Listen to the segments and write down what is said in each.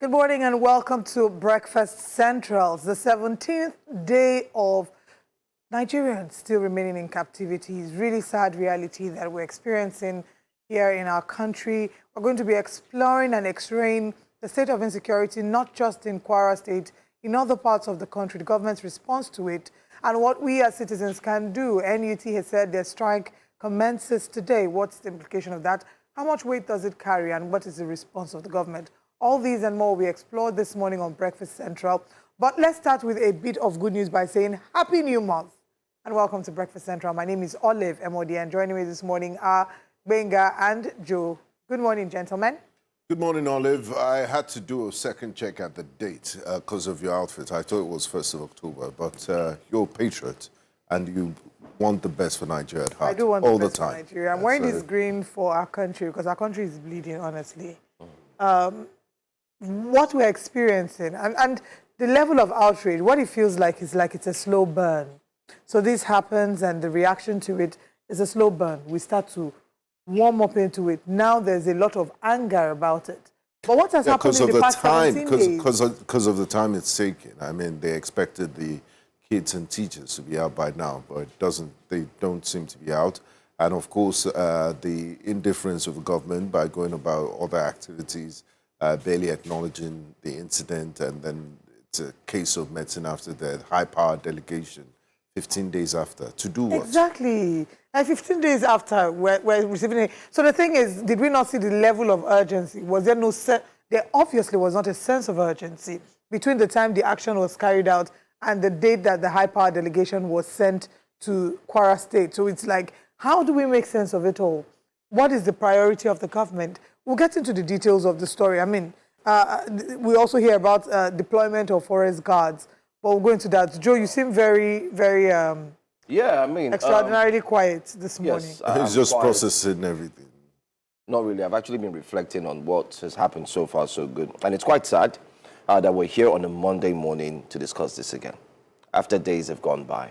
Good morning and welcome to Breakfast Centrals, the 17th day of Nigerians still remaining in captivity. It's really sad reality that we're experiencing here in our country. We're going to be exploring and x-raying the state of insecurity, not just in Kwara State, in other parts of the country, the government's response to it, and what we as citizens can do. NUT has said their strike commences today. What's the implication of that? How much weight does it carry, and what is the response of the government? All these and more we explored this morning on Breakfast Central. But let's start with a bit of good news by saying Happy New Month and welcome to Breakfast Central. My name is Olive MOD, and joining me this morning are Benga and Joe. Good morning, gentlemen. Good morning, Olive. I had to do a second check at the date because of your outfit. I thought it was 1st of October, but you're a patriot and you want the best for Nigeria at heart. I do want all the best the time. for Nigeria. I'm wearing this green for our country because our country is bleeding, honestly. What we're experiencing and the level of outrage, what it feels like is like it's a slow burn. So this happens and the reaction to it is a slow burn. We start to warm up into it. Now there's a lot of anger about it. But what has happened in the past 17 days? Because of the time it's taken. I mean, they expected the kids and teachers to be out by now, but they don't seem to be out. And of course, the indifference of the government by going about other activities, barely acknowledging the incident, and then it's a case of medicine after death, high-power delegation, 15 days after. To do what? Exactly. And 15 days after, we're receiving it. So the thing is, did we not see the level of urgency? Was there no there obviously was not a sense of urgency between the time the action was carried out and the date that the high-power delegation was sent to Kwara State. So it's like, how do we make sense of it all? What is the priority of the government? We'll get into the details of the story. I mean, we also hear about deployment of forest guards, but we'll go into that. Joe, you seem very, very yeah, I mean, extraordinarily quiet this morning. Yes, He's just processing everything. Not really. I've actually been reflecting on what has happened so far, so good. And it's quite sad that we're here on a Monday morning to discuss this again, after days have gone by.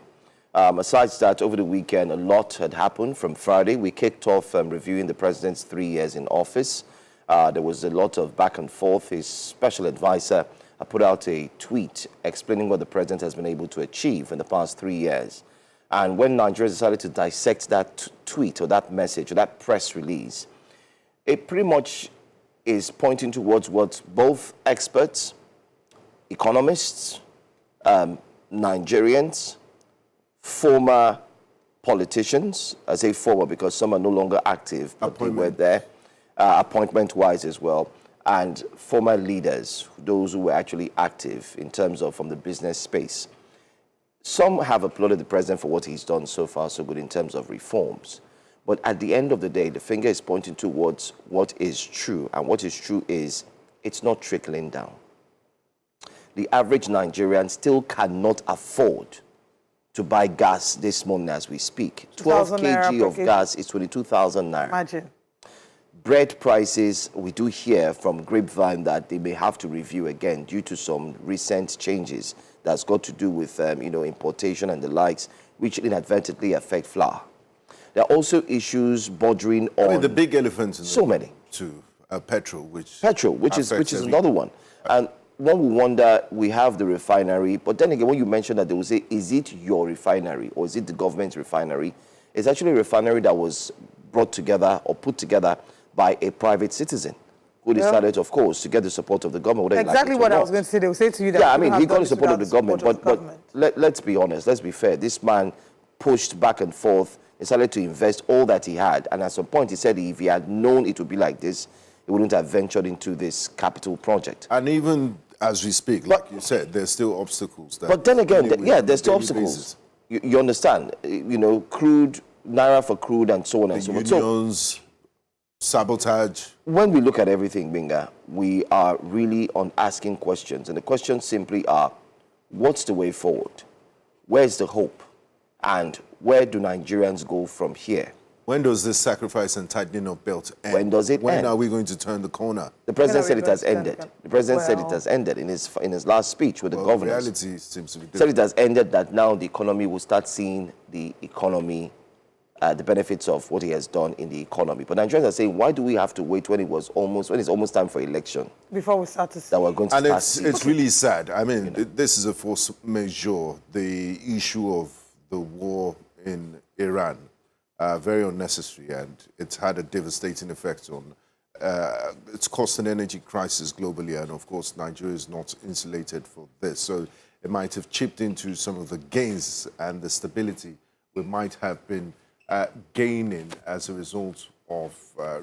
Aside that, over the weekend, a lot had happened. From Friday, we kicked off reviewing the president's 3 years in office. There was a lot of back and forth. His special advisor put out a tweet explaining what the president has been able to achieve in the past 3 years. And when Nigerians decided to dissect that tweet or that message or that press release, it pretty much is pointing towards what both experts, economists, Nigerians, former politicians, I say former because some are no longer active, but they were there, appointment-wise as well, and former leaders, those who were actually active in terms of from the business space. Some have applauded the president for what he's done so far, so good in terms of reforms. But at the end of the day, the finger is pointing towards what is true, and what is true is it's not trickling down. The average Nigerian still cannot afford to buy gas this morning as we speak. 12 kg of gas is 22,000 naira. Imagine. Bread prices, we do hear from grapevine that they may have to review again due to some recent changes that's got to do with importation and the likes, which inadvertently affect flour. There are also issues bordering on... I mean, the big elephants in the so many. To petrol, which is another one. And one will wonder, we have the refinery, but then again, when you mentioned that, they will say, is it your refinery or is it the government's refinery? It's actually a refinery that was brought together or put together by a private citizen who decided, of course, to get the support of the government. Exactly what I was going to say. They will say to you that... Yeah, I mean, he got the support of the government, but let's be honest, let's be fair. This man pushed back and forth, decided to invest all that he had, and at some point he said if he had known it would be like this, he wouldn't have ventured into this capital project. And even as we speak, like you said, there's still obstacles. But then again, there's still obstacles. You understand? Crude, naira for crude, and so on and so forth. Unions, sabotage. When we look at everything, Binga, we are really on asking questions. And the questions simply are, what's the way forward? Where's the hope? And where do Nigerians go from here? When does this sacrifice and tightening of belt end? When does it end? When are we going to turn the corner? The president said it has ended. The president said it has ended in his last speech with the governors. Reality seems to be different. Said it has ended, that now the economy will start seeing the economy the benefits of what he has done in the economy. But Nigerians are saying, why do we have to wait when it's almost time for election? Before we start to see. That we're going to And start it's really sad. I mean, this is a force majeure. The issue of the war in Iran, very unnecessary, and it's had a devastating effect on. It's caused an energy crisis globally, and of course, Nigeria is not insulated for this. So it might have chipped into some of the gains and the stability we might have been gaining as a result of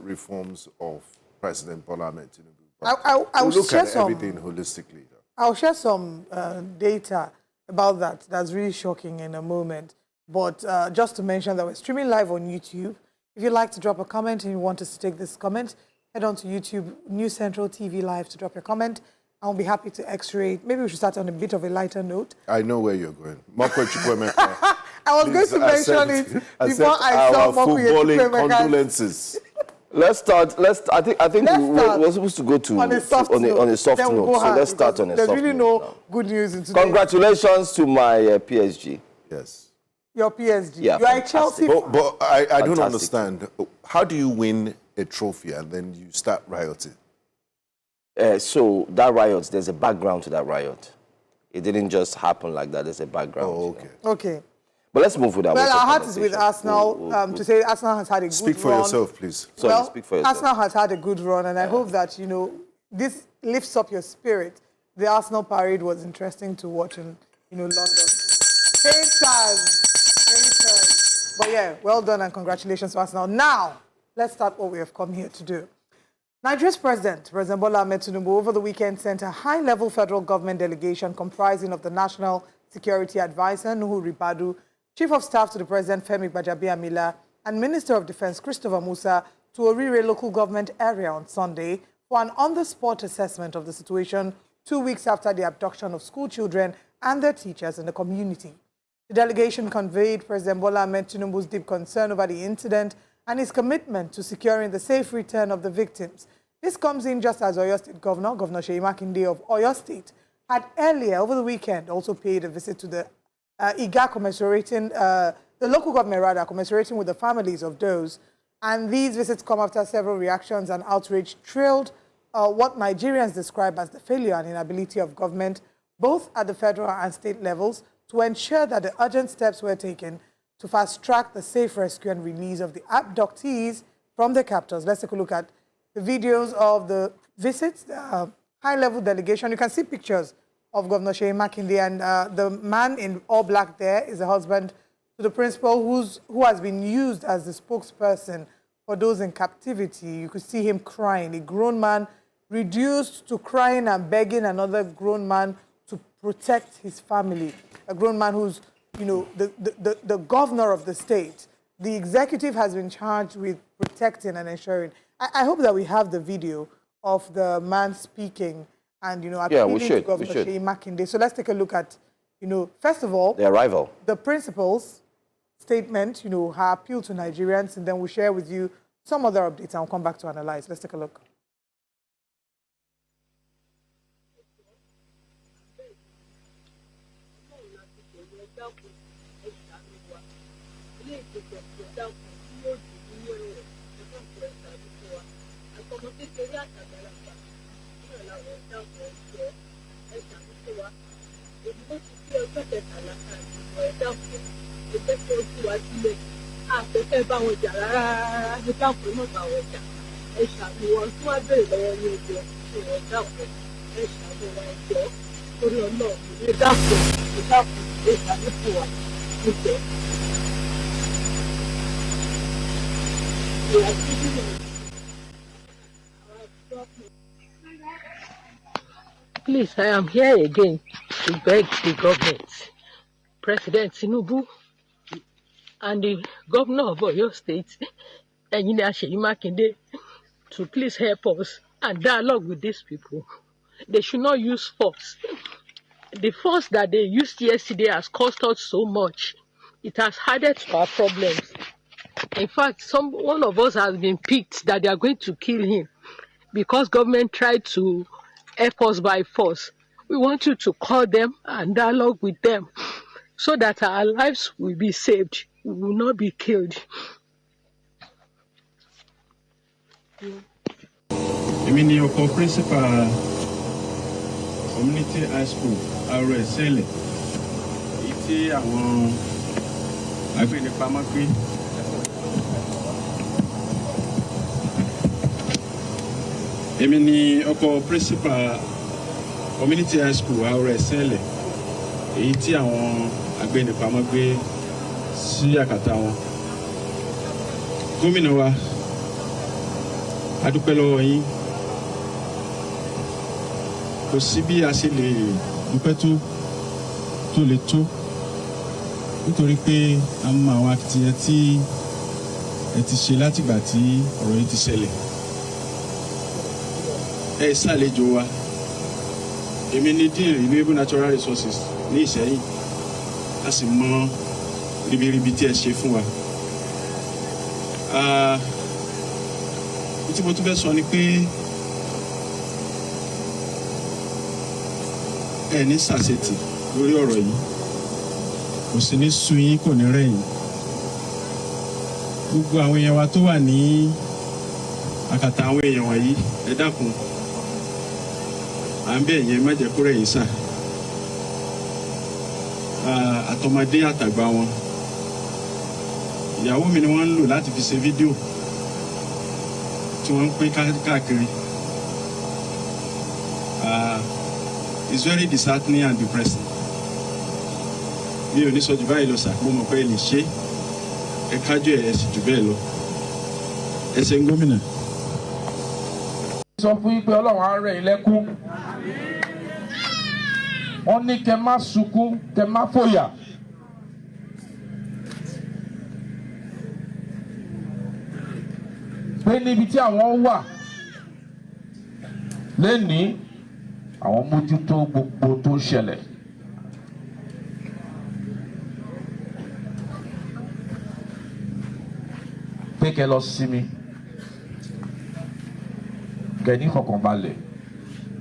reforms of President Bola Tinubu. I'll look share at some, everything holistically. I'll share some data about that. That's really shocking in a moment. But just to mention that we're streaming live on YouTube. If you'd like to drop a comment and you want us to take this comment, head on to YouTube, News Central TV Live to drop your comment. I'll be happy to x-ray. Maybe we should start on a bit of a lighter note. I know where you're going. I was going to mention it before I saw our footballing condolences. Let's start. I think we're supposed to go to on a soft note. So let's start on a soft note. There's really no good news in today. Congratulations to my PSG. Yes. Your PSG. Yeah, you are a Chelsea fan. But I don't understand. How do you win a trophy and then you start rioting? So that riot, there's a background to that riot. It didn't just happen like that. There's a background. Oh, okay. Okay. But let's move with that. Well, our heart is with Arsenal to say Arsenal has had a good run. Speak for yourself, please. Sorry, speak for yourself. Arsenal has had a good run, and I hope that, this lifts up your spirit. The Arsenal parade was interesting to watch in, London. Haters. But yeah, well done and congratulations to Arsenal. Now, let's start what we have come here to do. Nigeria's President Bola Tinubu, over the weekend sent a high-level federal government delegation comprising of the National Security Advisor, Nuhu Ribadu, Chief of Staff to the President, Femi Gbajabiamila, and Minister of Defense, Christopher Musa, to Oriire Local Government Area on Sunday for an on-the-spot assessment of the situation 2 weeks after the abduction of school children and their teachers in the community. The delegation conveyed President Bola Tinubu's deep concern over the incident and his commitment to securing the safe return of the victims. This comes in just as Oyo State Governor Seyi Makinde of Oyo State, had earlier over the weekend also paid a visit to the IGA commiserating, the local government rather, commiserating with the families of those. And these visits come after several reactions and outrage trailed what Nigerians describe as the failure and inability of government, both at the federal and state levels, to ensure that the urgent steps were taken to fast-track the safe rescue and release of the abductees from their captors. Let's take a look at the videos of the visits, the high-level delegation. You can see pictures of Governor Seyi Makinde, and the man in all black there is the husband to the principal who has been used as the spokesperson for those in captivity. You could see him crying, a grown man reduced to crying and begging another grown man to protect his family, a grown man who's, the governor of the state. The executive has been charged with protecting and ensuring. I hope that we have the video of the man speaking and, appealing to Governor Seyi Makinde. So let's take a look at, first of all, the arrival. The principal's statement, her appeal to Nigerians, and then we'll share with you some other updates and I'll come back to analyze. Let's take a look. Please, I am here again to beg the government, President Tinubu, and the governor of Oyo State, Engineer Seyi Makinde, to please help us and dialogue with these people. They should not use force. The force that they used yesterday has cost us so much. It has added to our problems. In fact, one of us has been picked that they are going to kill him because government tried to help us by force. We want you to call them and dialogue with them so that our lives will be saved. We will not be killed. Èmi ni ọkọ principal community high school Oriire Sele. Èyí tí àwọn agbẹnipamọ́ gbé. Èmi ni ọkọ principal community high school Oriire Sele. Èyí tí àwọn agbẹnipamọ́ gbé sí àkàtà wọn. Gómìnà wa, a dúpẹ́ lọ́wọ́ yín. Kò sí bí a ṣe lè dúpẹ́ tó lè tó nítorí pé a mọ àwọn akitiyan tí ẹ ti ṣe látìgbà tí ọ̀rọ̀ yìí ti ṣẹlẹ̀. Ẹ ṣàlejò wa. Èmi ni Dean Renewable Natural Resources ní Ìṣẹ́yìn. A sì mọ ribiribi tí ẹ ṣe fún wa. Tí mo tún fẹ́ sọ ni pé ẹ ní sàṣetì lórí ọ̀rọ̀ yìí, kò sí ní sú yín, kò ní rẹ̀yìn. Gbogbo àwọn èèyàn wa tó wà ní àkàtà àwọn èèyàn wọ̀nyí, ẹ dákun, à ń bẹ̀ yẹn má jẹ́ kó rẹ̀yìn sà. Àtọmọdé àtàgbà wọn, ìyàwó mi ni wọ́n ń lò láti fi ṣe fídíò tí wọ́n ń pín káàkiri. It's very disheartening and depressing. Mi ò ní sọ jù báyìí lọ sà, mo mọ̀ pé ẹ lè ṣe, ẹ kájú ẹ sì jù bẹ́ẹ̀ lọ. Ẹ ṣé gómìnà. Sọ fún yín pé Ọlọ́run á rẹ̀ yín lẹ́kún. Wọ́n ní kẹ́ má sunkún, kẹ́ má fòyà. Pé níbi tí àwọn wà lénìí, àwọn mójútó gbogbo tó ń ṣẹlẹ̀. Pé kẹ́ lọ sinmi, kẹ́ ní fọkànbalẹ̀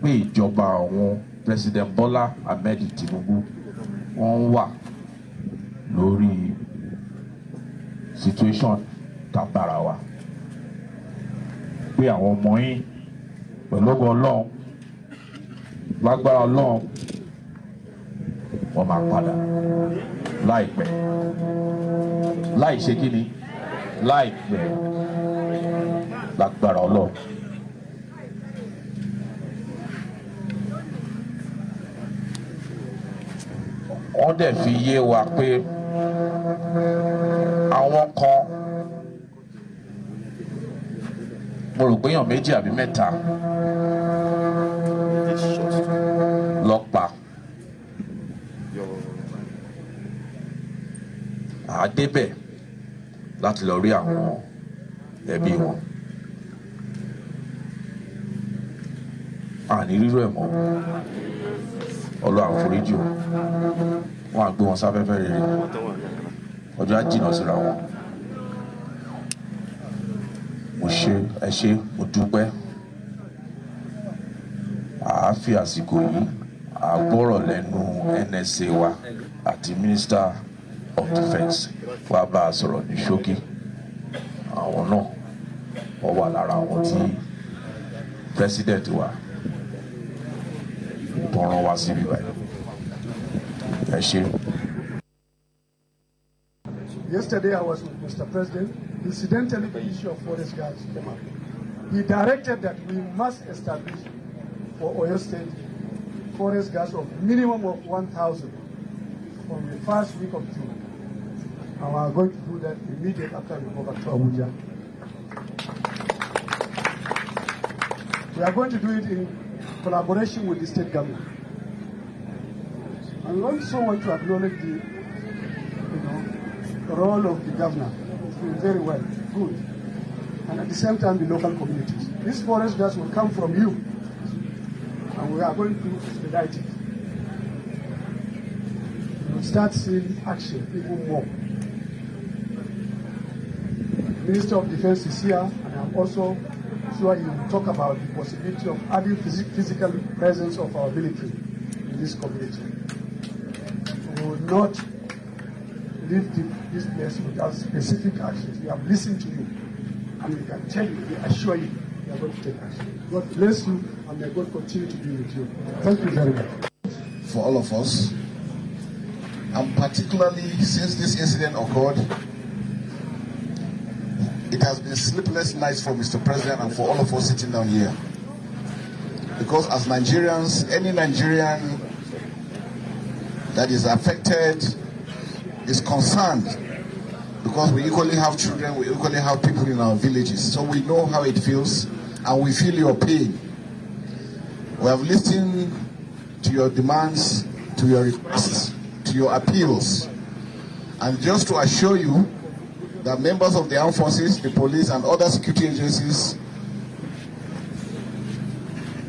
pé ìjọba àwọn President Bola Tinubu wọ́n wà lórí situation tàbára wa. Pé àwọn ọmọ yín pẹ̀lú ògo Ọlọ́run, lágbára Ọlọ́run, wọ́n máa padà láìpẹ́. Láì ṣe kí ni? Láìpẹ́, lágbára Ọlọ́run. Wọ́n dẹ̀ fi yé wa pé àwọn kan, mo rò pé èèyàn méjì àbí mẹ́ta lọ pa. À débẹ̀ láti lọ rí àwọn ẹbí wọn. Àní rírò ẹ̀ mọ́. Ọlọ́run àforíjì o. Wọ́n á gbé wọn sáfẹ́fẹ́ rere. Ọjọ́ á jìnnà síra wọn. Mo ṣe, ẹ ṣé, mo dúpẹ́. À fi àsìkò yìí, à gbọ́rọ̀ lẹ́nu NSA wa àti Minister of Defence wá bá a sọ̀rọ̀ ní ṣókí. Àwọn náà wọ́n wà lára àwọn tí President wa tó rán wá síbí báyìí. Ẹ ṣé. Yesterday I was with Mr. President. Incidentally, the issue of forest guards came up. He directed that we must establish for Oyo State forest guards of minimum of 1,000 from the first week of June. And we are going to do that immediately after we go back to Abuja. We are going to do it in collaboration with the state government. And we also want to acknowledge the role of the governor. It's been very well, good. And at the same time, the local communities. These forest guards will come from you. And we are going to expedite it. We'll start seeing action even more. The Minister of Defense is here, and I'm also sure he will talk about the possibility of adding physical presence of our military in this community. We will not leave this place without specific actions. We have listened to you, and we can tell you, we assure you, we are going to take action. God bless you, and may God continue to be with you. Thank you very much. For all of us, and particularly since this incident occurred, it has been sleepless nights for Mr. President and for all of us sitting down here. Because as Nigerians, any Nigerian that is affected is concerned, because we equally have children, we equally have people in our villages. So we know how it feels, and we feel your pain. We have listened to your demands, to your requests, to your appeals. And just to assure you that members of the armed forces, the police, and other security agencies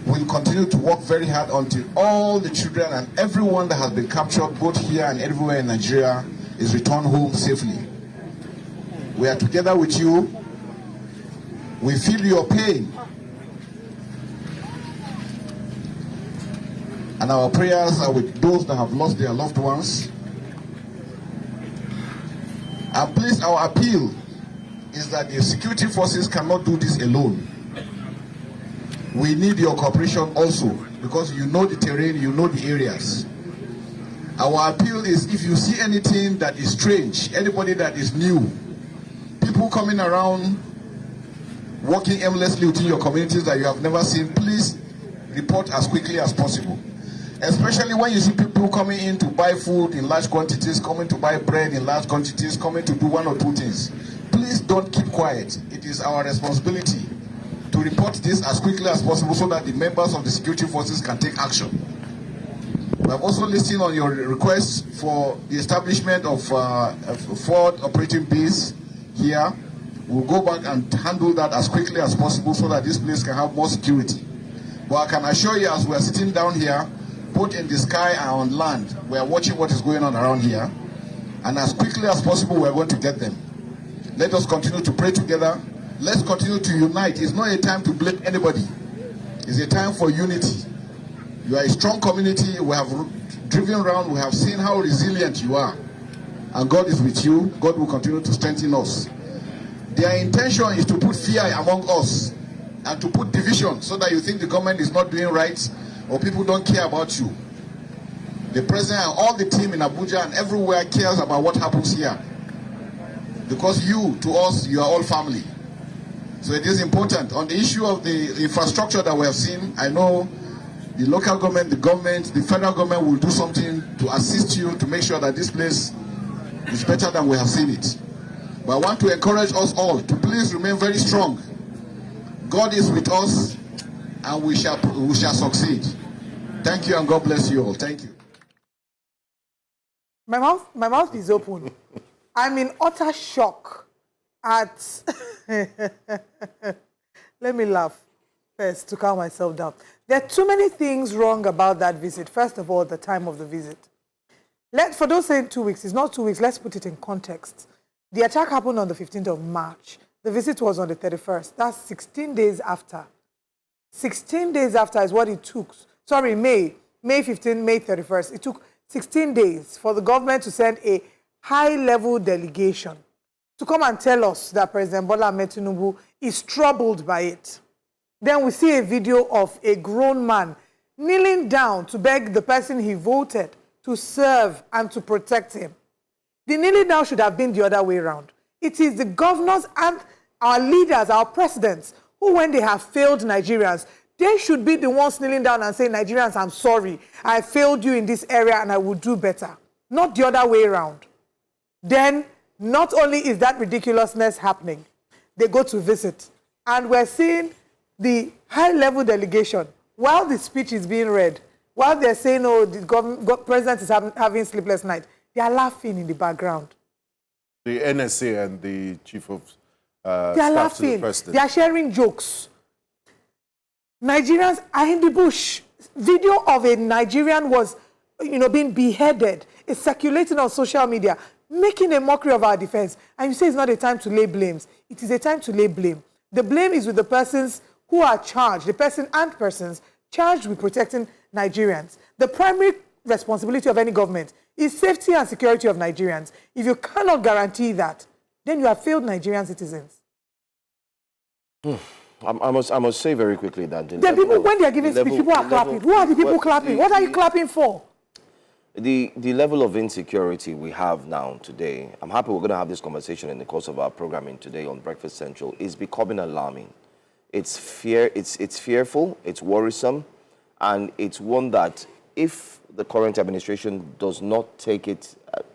will continue to work very hard until all the children and everyone that has been captured, both here and everywhere in Nigeria, is returned home safely. We are together with you. We feel your pain. And our prayers are with those that have lost their loved ones. And please, our appeal is that the security forces cannot do this alone. We need your cooperation also, because you know the terrain, you know the areas. Our appeal is, if you see anything that is strange, anybody that is new, people coming around, working aimlessly within your communities that you have never seen, please report as quickly as possible. Especially when you see people coming in to buy food in large quantities, coming to buy bread in large quantities, coming to do one or two things. Please don't keep quiet. It is our responsibility to report this as quickly as possible so that the members of the security forces can take action. We have also listened on your request for the establishment of a forward operating base here. We'll go back and handle that as quickly as possible so that this place can have more security. But I can assure you, as we are sitting down here, both in the sky and on land, we are watching what is going on around here. And as quickly as possible, we are going to get them. Let us continue to pray together. Let's continue to unite. It's not a time to blame anybody. It's a time for unity. You are a strong community. We have driven around. We have seen how resilient you are. And God is with you. God will continue to strengthen us. Their intention is to put fear among us and to put division so that you think the government is not doing right or people don't care about you. The president and all the team in Abuja and everywhere cares about what happens here. Because you, to us, you are all family. So it is important. On the issue of the infrastructure that we have seen, I know the local government, the government, the federal government will do something to assist you to make sure that this place is better than we have seen it. But I want to encourage us all to please remain very strong. God is with us, and we shall succeed. Thank you, and God bless you all. Thank you. My mouth is open. I'm in utter shock at... Let me laugh first to calm myself down. There are too many things wrong about that visit. First of all, the time of the visit. For those saying 2 weeks, it's not 2 weeks. Let's put it in context. The attack happened on the 15th of March. The visit was on the 31st. That's 16 days after. 16 days after is what it took. Sorry, May 15, May 31st. It took 16 days for the government to send a high-level delegation to come and tell us that President Bola Tinubu is troubled by it. Then we see a video of a grown man kneeling down to beg the person he voted to serve and to protect him. The kneeling down should have been the other way around. It is the governors and our leaders, our presidents, who, when they have failed Nigerians, they should be the ones kneeling down and saying, Nigerians, I'm sorry. I failed you in this area and I will do better. Not the other way around. Then, not only is that ridiculousness happening, they go to visit. And we're seeing the high-level delegation, while the speech is being read, while they're saying, oh, the president is having sleepless night, they are laughing in the background. The NSA and the chief of they are staff laughing. to the president. They are sharing jokes. Nigerians are in the bush. Video of a Nigerian was, being beheaded. It's circulating on social media, making a mockery of our defense. And you say it's not a time to lay blames. It is a time to lay blame. The blame is with the persons who are charged, the person and persons charged with protecting Nigerians. The primary responsibility of any government is safety and security of Nigerians. If you cannot guarantee that, then you have failed Nigerian citizens. I must say very quickly that the people, when they are giving speech, people are clapping. Who are the people clapping? What are you clapping for? The level of insecurity we have now today, I'm happy we're going to have this conversation in the course of our programming today on Breakfast Central, is becoming alarming. It's fearful, it's worrisome, and it's one that if the current administration does not take it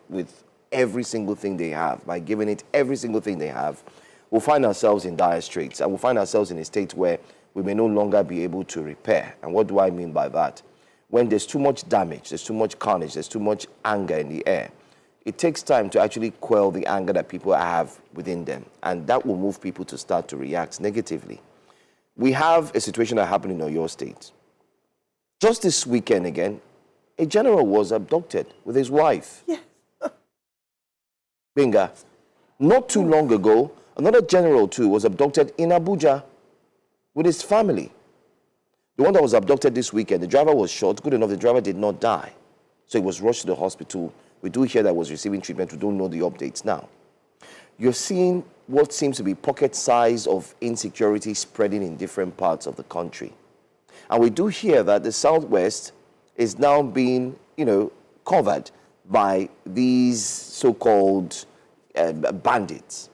with every single thing they have, by giving it every single thing they have, we'll find ourselves in dire straits, and we'll find ourselves in a state where we may no longer be able to repair. And what do I mean by that? When there's too much damage, there's too much carnage, there's too much anger in the air, it takes time to actually quell the anger that people have within them. And that will move people to start to react negatively. We have a situation that happened in Oyo State. Just this weekend again, a general was abducted with his wife. Yes. Binga. Not too long ago, another general too was abducted in Abuja with his family. The one that was abducted this weekend, the driver was shot. Good enough, the driver did not die. So he was rushed to the hospital. We do hear that he was receiving treatment. We don't know the updates now. You're seeing what seems to be pocket size of insecurity spreading in different parts of the country. And we do hear that the Southwest is now being, covered by these so-called bandits.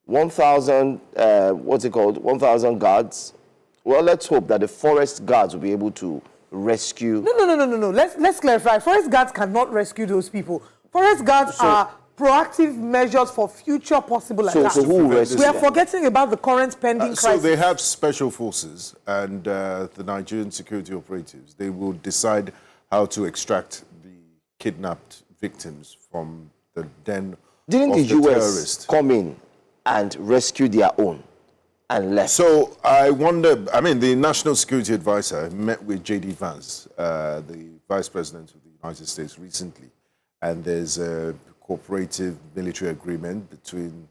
1,000, 1,000 guards. Well, let's hope that the forest guards will be able to rescue. No. Let's clarify. Forest guards cannot rescue those people. Forest guards are proactive measures for future possible attacks. So who rescue? We are forgetting about the current pending crisis. So they have special forces and the Nigerian security operatives. They will decide how to extract the kidnapped victims from the den Didn't of the US terrorists. come in and rescue their own and left? So I wonder, the National Security Advisor met with J.D. Vance, the Vice President of the United States recently, and there's a cooperative military agreement between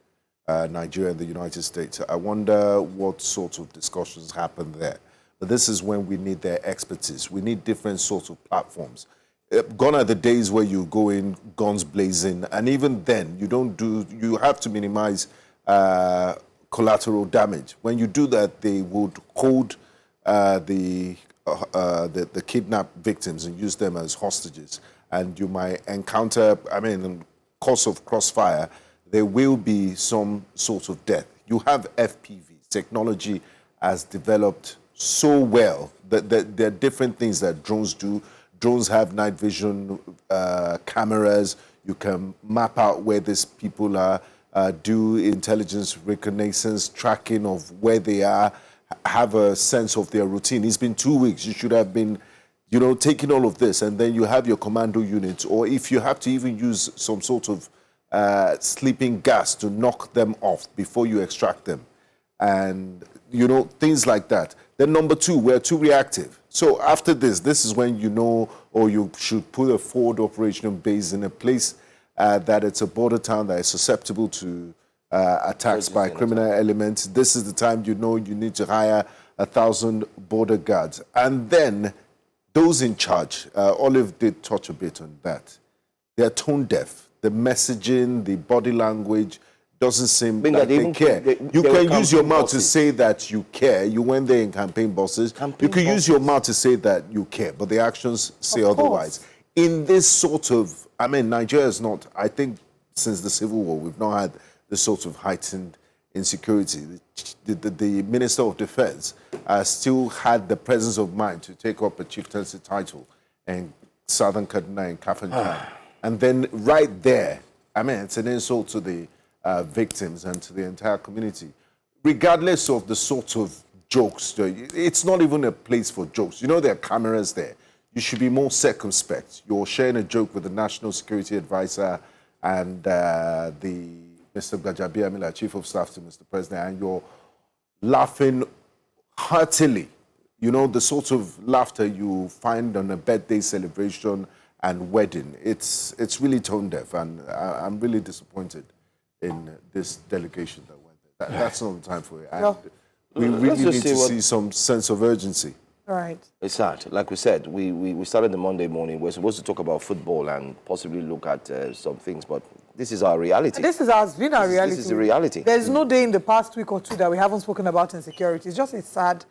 Nigeria and the United States. I wonder what sorts of discussions happen there. But this is when we need their expertise. We need different sorts of platforms. Gone are the days where you go in guns blazing, and even then you have to minimize collateral damage. When you do that, they would hold the kidnapped victims and use them as hostages. And you might encounter, in course of crossfire, there will be some sort of death. You have FPV. Technology has developed so well that there are different things that drones do. Drones have night vision cameras. You can map out where these people are, do intelligence reconnaissance, tracking of where they are, have a sense of their routine. It's been 2 weeks. You should have been, taking all of this, and then you have your commando units, or if you have to even use some sort of sleeping gas to knock them off before you extract them. And, things like that. Then number two, we're too reactive. So after this is when or you should put a forward operational base in a place that it's a border town that is susceptible to attacks by criminal elements. This is the time you need to hire 1,000 border guards. And then those in charge, Olive did touch a bit on that. They're tone deaf. The messaging, the body language doesn't seem like they care. You can use your mouth to say that you care. You went there in campaign buses. You can use your mouth to say that you care, but the actions say otherwise. In this sort of, Nigeria is not, I think since the Civil War, we've not had this sort of heightened insecurity. The Minister of Defense still had the presence of mind to take up a chieftaincy title in Southern Kaduna and Kafanjan. And then right there, it's an insult to the victims and to the entire community. Regardless of the sort of jokes, it's not even a place for jokes. There are cameras there. You should be more circumspect. You're sharing a joke with the National Security Advisor and the Mr. Gbajabiamila, Chief of Staff to Mr. President, and you're laughing heartily. The sort of laughter you find on a birthday celebration and wedding. It's really tone deaf, and I'm really disappointed in this delegation that went there. That's not the time for it. And we really need to see some sense of urgency. All right. It's sad. Like we said, we started the Monday morning. We're supposed to talk about football and possibly look at some things, but This is our reality. This has been our reality. This is the reality. There's no day in the past week or two that we haven't spoken about insecurity. It's just a sad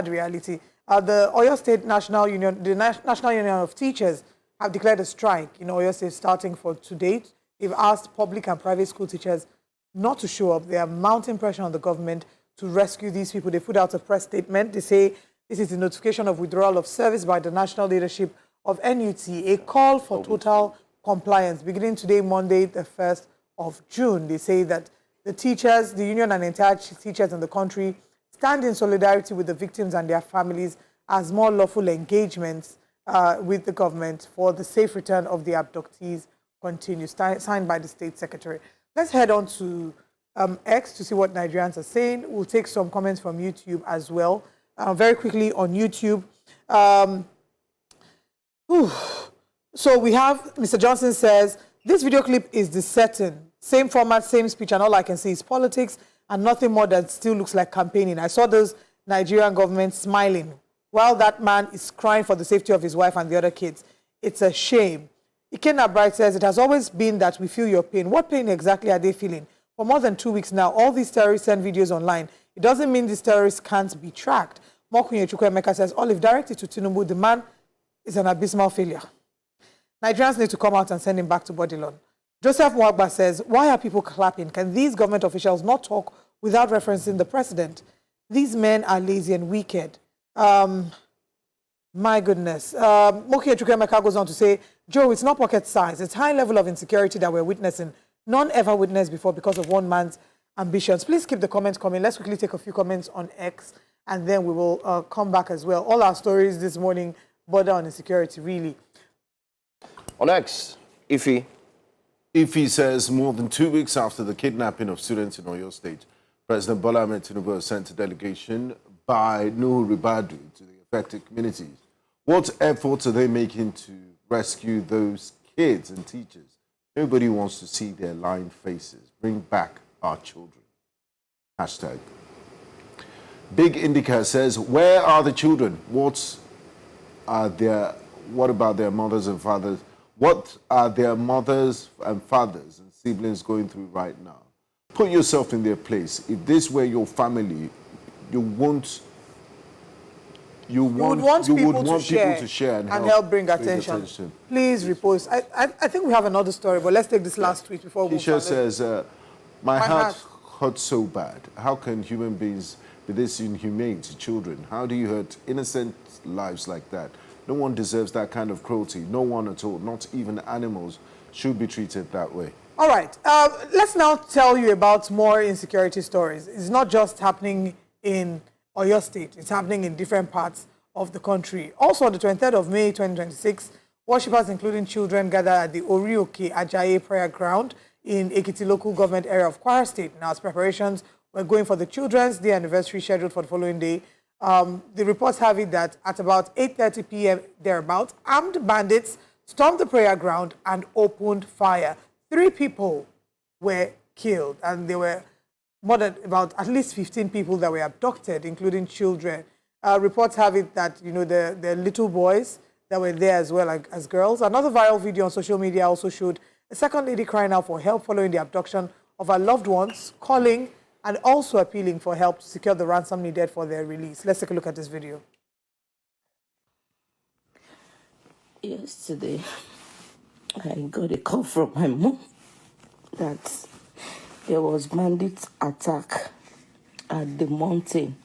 reality. The Oyo State National Union, the National Union of Teachers, have declared a strike in Oyo State starting for today. They've asked public and private school teachers not to show up. They are mounting pressure on the government to rescue these people. They put out a press statement. They say this is a notification of withdrawal of service by the national leadership of NUT, a call for total compliance beginning today, Monday, the 1st of June. They say that the teachers, the union and entire teachers in the country stand in solidarity with the victims and their families as more lawful engagements with the government for the safe return of the abductees continue. Signed by the State Secretary. Let's head on to X to see what Nigerians are saying. We'll take some comments from YouTube as well. Very quickly on YouTube. So we have Mr. Johnson says, this video clip is discerning. Same format, same speech, and all I can see is politics and nothing more that still looks like campaigning. I saw those Nigerian government smiling while that man is crying for the safety of his wife and the other kids. It's a shame. Ikenna Bright says, it has always been that we feel your pain. What pain exactly are they feeling? For more than 2 weeks now, all these terrorists send videos online. It doesn't mean these terrorists can't be tracked. Mokunye Chukwuemeka says, Olive, directed to Tinubu, the man is an abysmal failure. Nigerians need to come out and send him back to Bodilon. Joseph Mwagba says, why are people clapping? Can these government officials not talk without referencing the president? These men are lazy and wicked. My goodness. Mokunye Chukwuemeka goes on to say, Joe, it's not pocket size. It's high level of insecurity that we're witnessing. None ever witnessed before because of one man's ambitions. Please keep the comments coming. Let's quickly take a few comments on X, and then we will come back as well. All our stories this morning border on insecurity, really. On X, Ife. Ife says, more than 2 weeks after the kidnapping of students in Oyo State, President Bola Tinubu has sent a delegation by Nuhu Ribadu to the affected communities. What efforts are they making to rescue those kids and teachers? Nobody wants to see their lying faces. Bring back our children. Hashtag. Big Indica says, where are the children? What about their mothers and fathers? What are their mothers and fathers and siblings going through right now? Put yourself in their place. If this were your family, you would want people to share and help bring attention. Please repost. I think we have another story, but let's take this last tweet before we Tisha says, my heart hurts so bad. How can human beings be this inhumane to children? How do you hurt innocent lives like that? No one deserves that kind of cruelty. No one at all, not even animals, should be treated that way. All right. Let's now tell you about more insecurity stories. It's not just happening in Oyo State. It's happening in different parts of the country. Also, on the 23rd of May, 2026, worshippers, including children, gathered at the Oriire Ajayi prayer ground in Ekiti Local Government Area of Kwara State. Now, as preparations were going for the Children's Day anniversary scheduled for the following day, the reports have it that at about 8:30 p.m. thereabouts, armed bandits stormed the prayer ground and opened fire. 3 people were killed, and there were more than about at least 15 people that were abducted, including children. Reports have it that, you know, the little boys that were there as well as girls. Another viral video on social media also showed a second lady crying out for help following the abduction of her loved ones, calling and also appealing for help to secure the ransom needed for their release. Let's take a look at this video. Yesterday, I got a call from my mom that there was bandit attack at the mountain.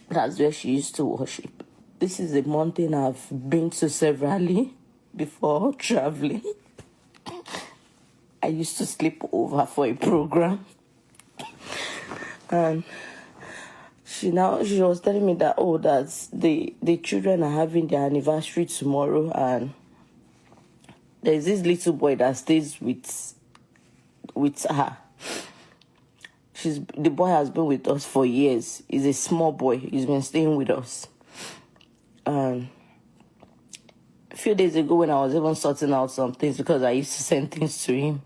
That's where she used to worship. This is a mountain I've been to severally before traveling. I used to sleep over for a program. And she was telling me that, that the children are having their anniversary tomorrow, and there's this little boy that stays with her. The boy has been with us for years. He's a small boy. He's been staying with us. A few days ago, when I was even sorting out some things, because I used to send things to him,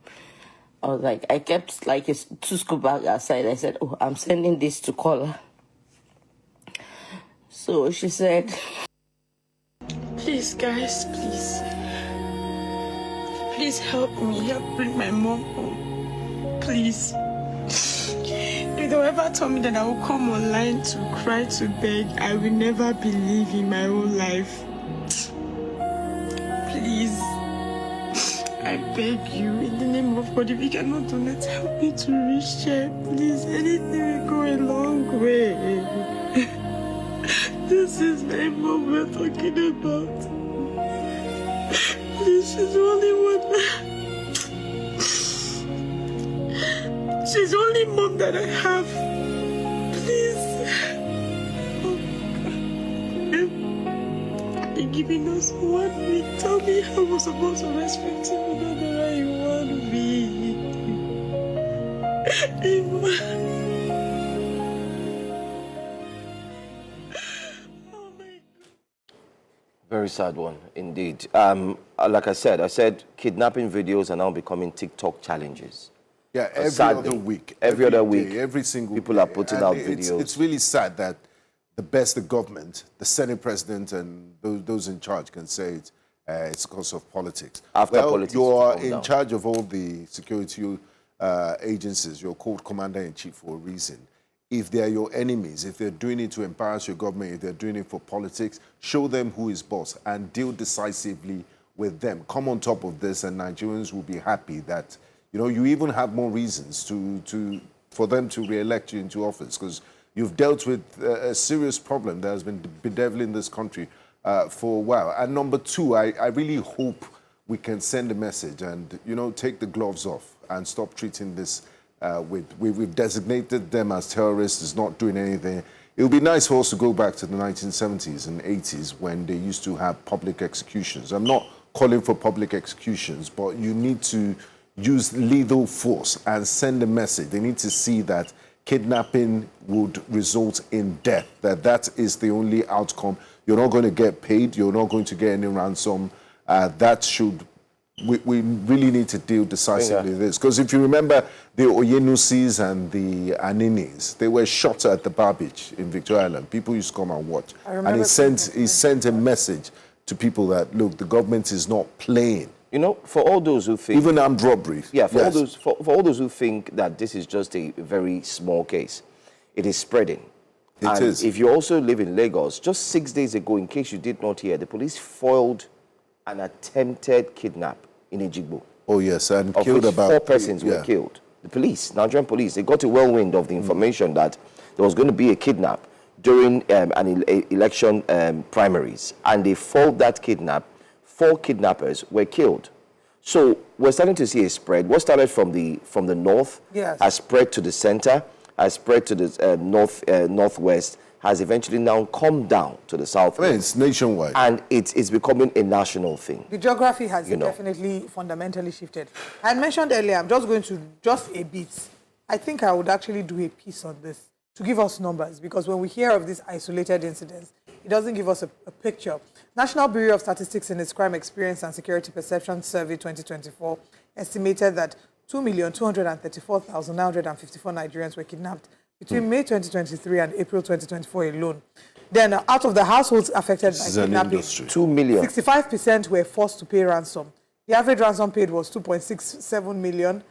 I kept a 2-scoop bag aside. I said, I'm sending this to Kola. So she said, please, guys, please. Please help me. Help bring my mom home. Please. If they ever told me that I will come online to cry, to beg, I will never believe in my own life. Please. I beg you, in the name of God, if you cannot donate, help me to reach her. Please, anything will go a long way. This is my mom we're talking about. Please, she's the only one. She's the only mom that I have. Please. They're giving us 1 week. Tell me how we're supposed to respect him another in 1 week. Oh my God. Very sad one, indeed. Like I said kidnapping videos are now becoming TikTok challenges. Yeah, every Sadly, other week. every other week, day, every single people day. are putting out videos. It's really sad that the government, the Senate President and those in charge can say it's because of politics. After politics, you are calm in down. charge of all the security agencies. You're called Commander-in-Chief for a reason. If they're your enemies, if they're doing it to embarrass your government, if they're doing it for politics, show them who is boss and deal decisively with them. Come on top of this and Nigerians will be happy that, you know, you even have more reasons for them to re-elect you into office because you've dealt with a serious problem that has been bedeviling this country for a while. And number two, I really hope we can send a message and, you know, take the gloves off and stop treating this we've designated them as terrorists, is not doing anything. It would be nice for us to go back to the 1970s and 80s when they used to have public executions. I'm not calling for public executions, but you need to use lethal force and send a message. They need to see that kidnapping would result in death, that is the only outcome. You're not going to get paid. You're not going to get any ransom. We really need to deal decisively with this. Because if you remember the Oyenusis and the Aninis, they were shot at the bar beach in Victoria Island. People used to come and watch. And he sent a message to people that, look, the government is not playing. You know, for all those who think... Even armed robberies. Yeah, for all those who think that this is just a very small case, it is spreading. It is. If you also live in Lagos, just 6 days ago, in case you did not hear, the police foiled an attempted kidnap in Ejigbo. Oh, yes, and of killed which about 4 persons were killed. The police, Nigerian police, they got a whirlwind of the information that there was going to be a kidnap during an election primaries, and they foiled that kidnap. 4 kidnappers were killed. So we're starting to see a spread. What started from the north has spread to the center, has spread to the northwest, has eventually now come down to the south. I mean, it's nationwide. And it's becoming a national thing. The geography has definitely fundamentally shifted. I mentioned earlier, I'm just going to, just a bit, I think I would actually do a piece on this to give us numbers, because when we hear of these isolated incidents, it doesn't give us a picture. National Bureau of Statistics in its Crime Experience and Security Perception Survey 2024 estimated that 2,234,954 Nigerians were kidnapped between May 2023 and April 2024 alone. Then out of the households affected by kidnapping, 2 million. 65% were forced to pay ransom. The average ransom paid was 2.67 million,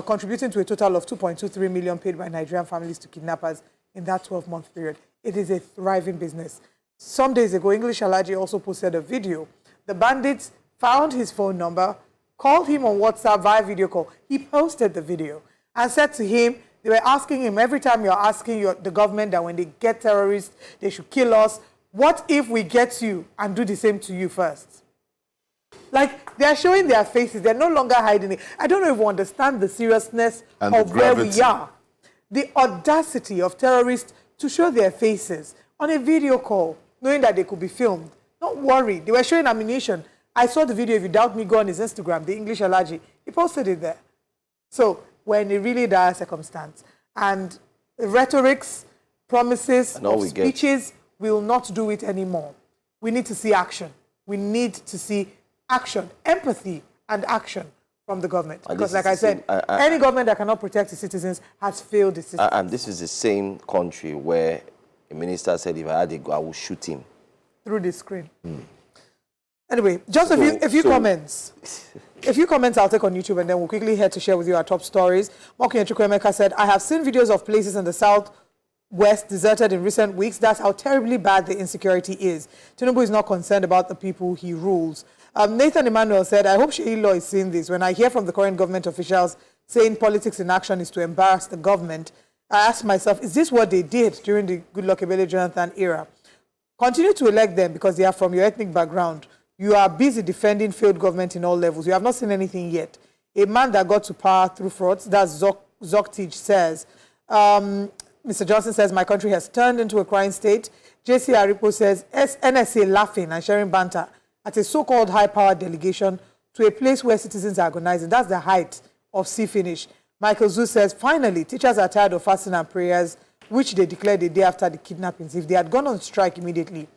contributing to a total of 2.23 million paid by Nigerian families to kidnappers in that 12-month period. It is a thriving business. Some days ago, English Alaji also posted a video. The bandits found his phone number, called him on WhatsApp via video call. He posted the video and said to him, they were asking him, every time you're asking the government that when they get terrorists, they should kill us, what if we get you and do the same to you first? Like, they're showing their faces. They're no longer hiding it. I don't know if we understand the seriousness of where we are. The audacity of terrorists to show their faces on a video call, knowing that they could be filmed. Don't worry. They were showing ammunition. I saw the video. If you doubt me, go on his Instagram, the English Alaji. He posted it there. So, we're in a really dire circumstance. And the rhetorics, promises, speeches will not do it anymore. We need to see action. We need to see action, empathy and action from the government. Because like I said, any government that cannot protect its citizens has failed its citizens. And this is the same country where a minister said, if I had a go, I will shoot him. Through the screen. Anyway, just a few comments. A few comments I'll take on YouTube, and then we'll quickly head to share with you our top stories. Moki Chukwemeka said, I have seen videos of places in the southwest deserted in recent weeks. That's how terribly bad the insecurity is. Tinubu is not concerned about the people he rules. Nathan Emmanuel said, I hope Sheilo is seeing this. When I hear from the current government officials saying politics in action is to embarrass the government, I ask myself, is this what they did during the Goodluck Ebele Jonathan era? Continue to elect them because they are from your ethnic background. You are busy defending failed government in all levels. You have not seen anything yet. A man that got to power through frauds, that's Zoktij says. Mr. Johnson says, my country has turned into a crime state. JC Aripo says, NSA laughing and sharing banter at a so-called high-powered delegation to a place where citizens are agonizing. That's the height of sea finish. Michael Zu says, finally, teachers are tired of fasting and prayers, which they declared the day after the kidnappings. If they had gone on strike immediately,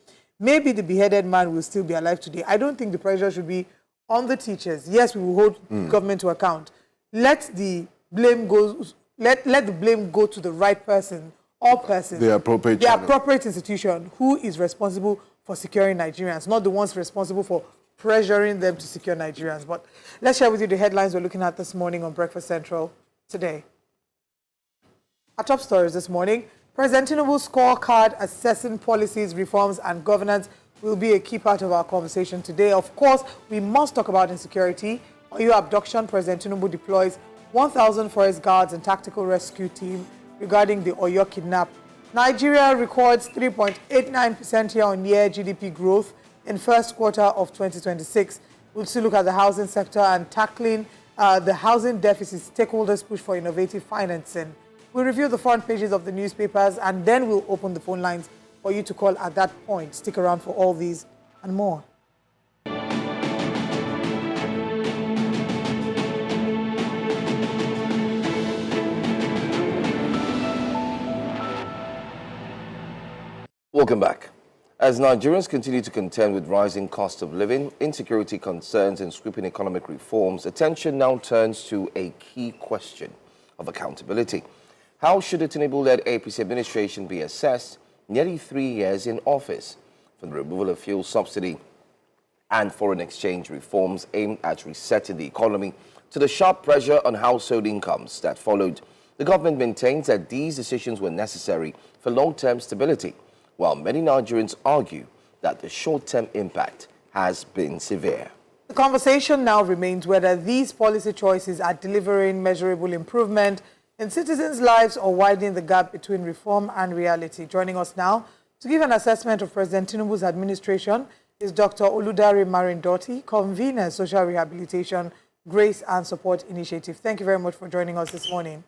maybe the beheaded man will still be alive today. I don't think the pressure should be on the teachers. Yes, we will hold government to account. Let the blame go. Let the blame go to the right person or persons. The appropriate institution who is responsible for securing Nigerians, not the ones responsible for pressuring them to secure Nigerians. But let's share with you the headlines we're looking at this morning on Breakfast Central today. Our top stories this morning. President Tinubu's scorecard assessing policies, reforms, and governance will be a key part of our conversation today. Of course, we must talk about insecurity. Oyo abduction, President Tinubu deploys 1,000 forest guards and tactical rescue team regarding the Oyo kidnap. Nigeria records 3.89% year-on-year GDP growth in first quarter of 2026. We'll still look at the housing sector and tackling the housing deficit. Stakeholders push for innovative financing. We'll review the front pages of the newspapers, and then we'll open the phone lines for you to call at that point. Stick around for all these and more. Welcome back. As Nigerians continue to contend with rising cost of living, insecurity concerns, and sweeping economic reforms, attention now turns to a key question of accountability. How should the Tinubu-led APC administration be assessed nearly 3 years in office? From the removal of fuel subsidy and foreign exchange reforms aimed at resetting the economy to the sharp pressure on household incomes that followed, the government maintains that these decisions were necessary for long-term stability, while many Nigerians argue that the short-term impact has been severe. The conversation now remains whether these policy choices are delivering measurable improvement in citizens' lives or widening the gap between reform and reality. Joining us now to give an assessment of President Tinubu's administration is Dr. Oludare Marindoti, convener, Social Rehabilitation, Grace and Support Initiative. Thank you very much for joining us this morning.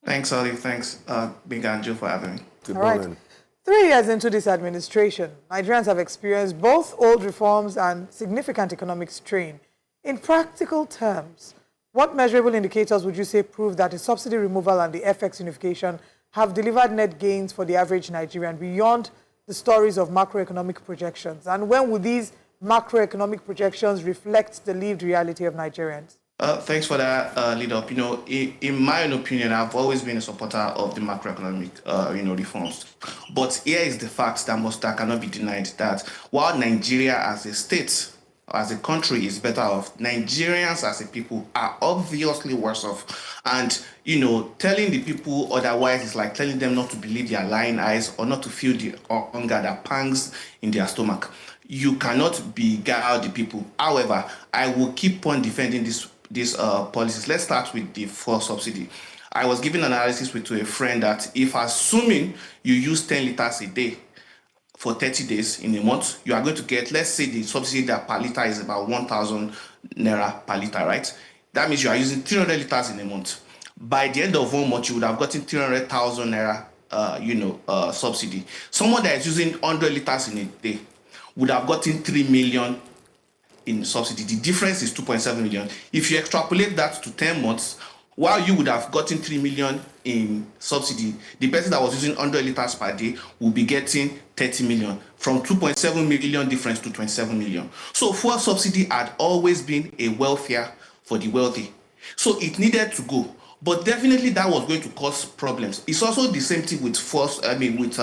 Thanks, Olive. Thanks, Big Andrew, for having me. Good morning. Right. 3 years into this administration, Nigerians have experienced both old reforms and significant economic strain. In practical terms, what measurable indicators would you say prove that the subsidy removal and the FX unification have delivered net gains for the average Nigerian beyond the stories of macroeconomic projections? And when will these macroeconomic projections reflect the lived reality of Nigerians? Thanks for that lead up. In my own opinion, I've always been a supporter of the macroeconomic, reforms. But here is the fact that cannot be denied, that while Nigeria as a state, as a country is better off, Nigerians as a people are obviously worse off. And, telling the people otherwise is like telling them not to believe their lying eyes or not to feel the hunger that pangs in their stomach. You cannot beguile the people. However, I will keep on defending these policies. Let's start with the fuel subsidy. I was giving analysis to a friend that if assuming you use 10 liters a day for 30 days in a month, you are going to get, let's say the subsidy that per liter is about 1,000 naira per liter, right? That means you are using 300 liters in a month. By the end of 1 month, you would have gotten 300,000 naira, subsidy. Someone that is using 100 liters in a day would have gotten 3 million in subsidy. The difference is 2.7 million. If you extrapolate that to 10 months, while you would have gotten 3 million in subsidy, the person that was using 100 liters per day will be getting 30 million, from 2.7 million difference to 27 million. So fuel subsidy had always been a welfare for the wealthy. So it needed to go. But definitely that was going to cause problems. It's also the same thing with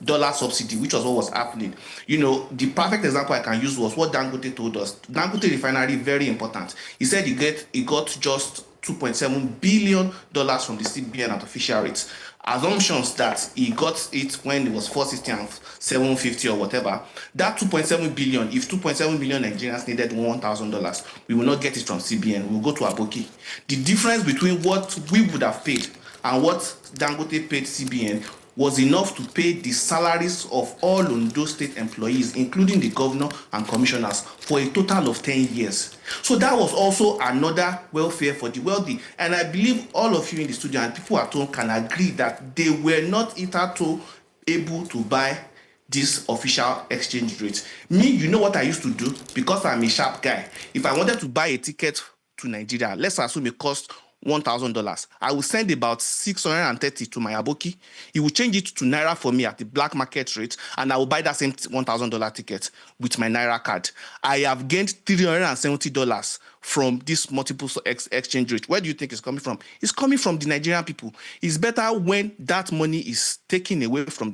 dollar subsidy, which was what was happening. The perfect example I can use was what Dangote told us. Dangote refinery, very important. He said he got just $2.7 billion from the CBN at official rates. Assumptions that he got it when it was 460 and 750 or whatever. That 2.7 billion, if 2.7 million Nigerians needed $1,000, we will not get it from CBN. We'll go to Aboki. The difference between what we would have paid and what Dangote paid CBN was enough to pay the salaries of all Ondo State employees, including the governor and commissioners, for a total of 10 years. So that was also another welfare for the wealthy. And I believe all of you in the studio and people at home can agree that they were not hitherto able to buy this official exchange rate. Me, you know what I used to do? Because I'm a sharp guy. If I wanted to buy a ticket to Nigeria, let's assume it cost $1,000. I will send about 630 to my aboki. He will change it to naira for me at the black market rate, and I will buy that same $1,000 ticket with my naira card. I have gained $370 from this multiple exchange rate. Where do you think it's coming from? It's coming from the Nigerian people. It's better when that money is taken away from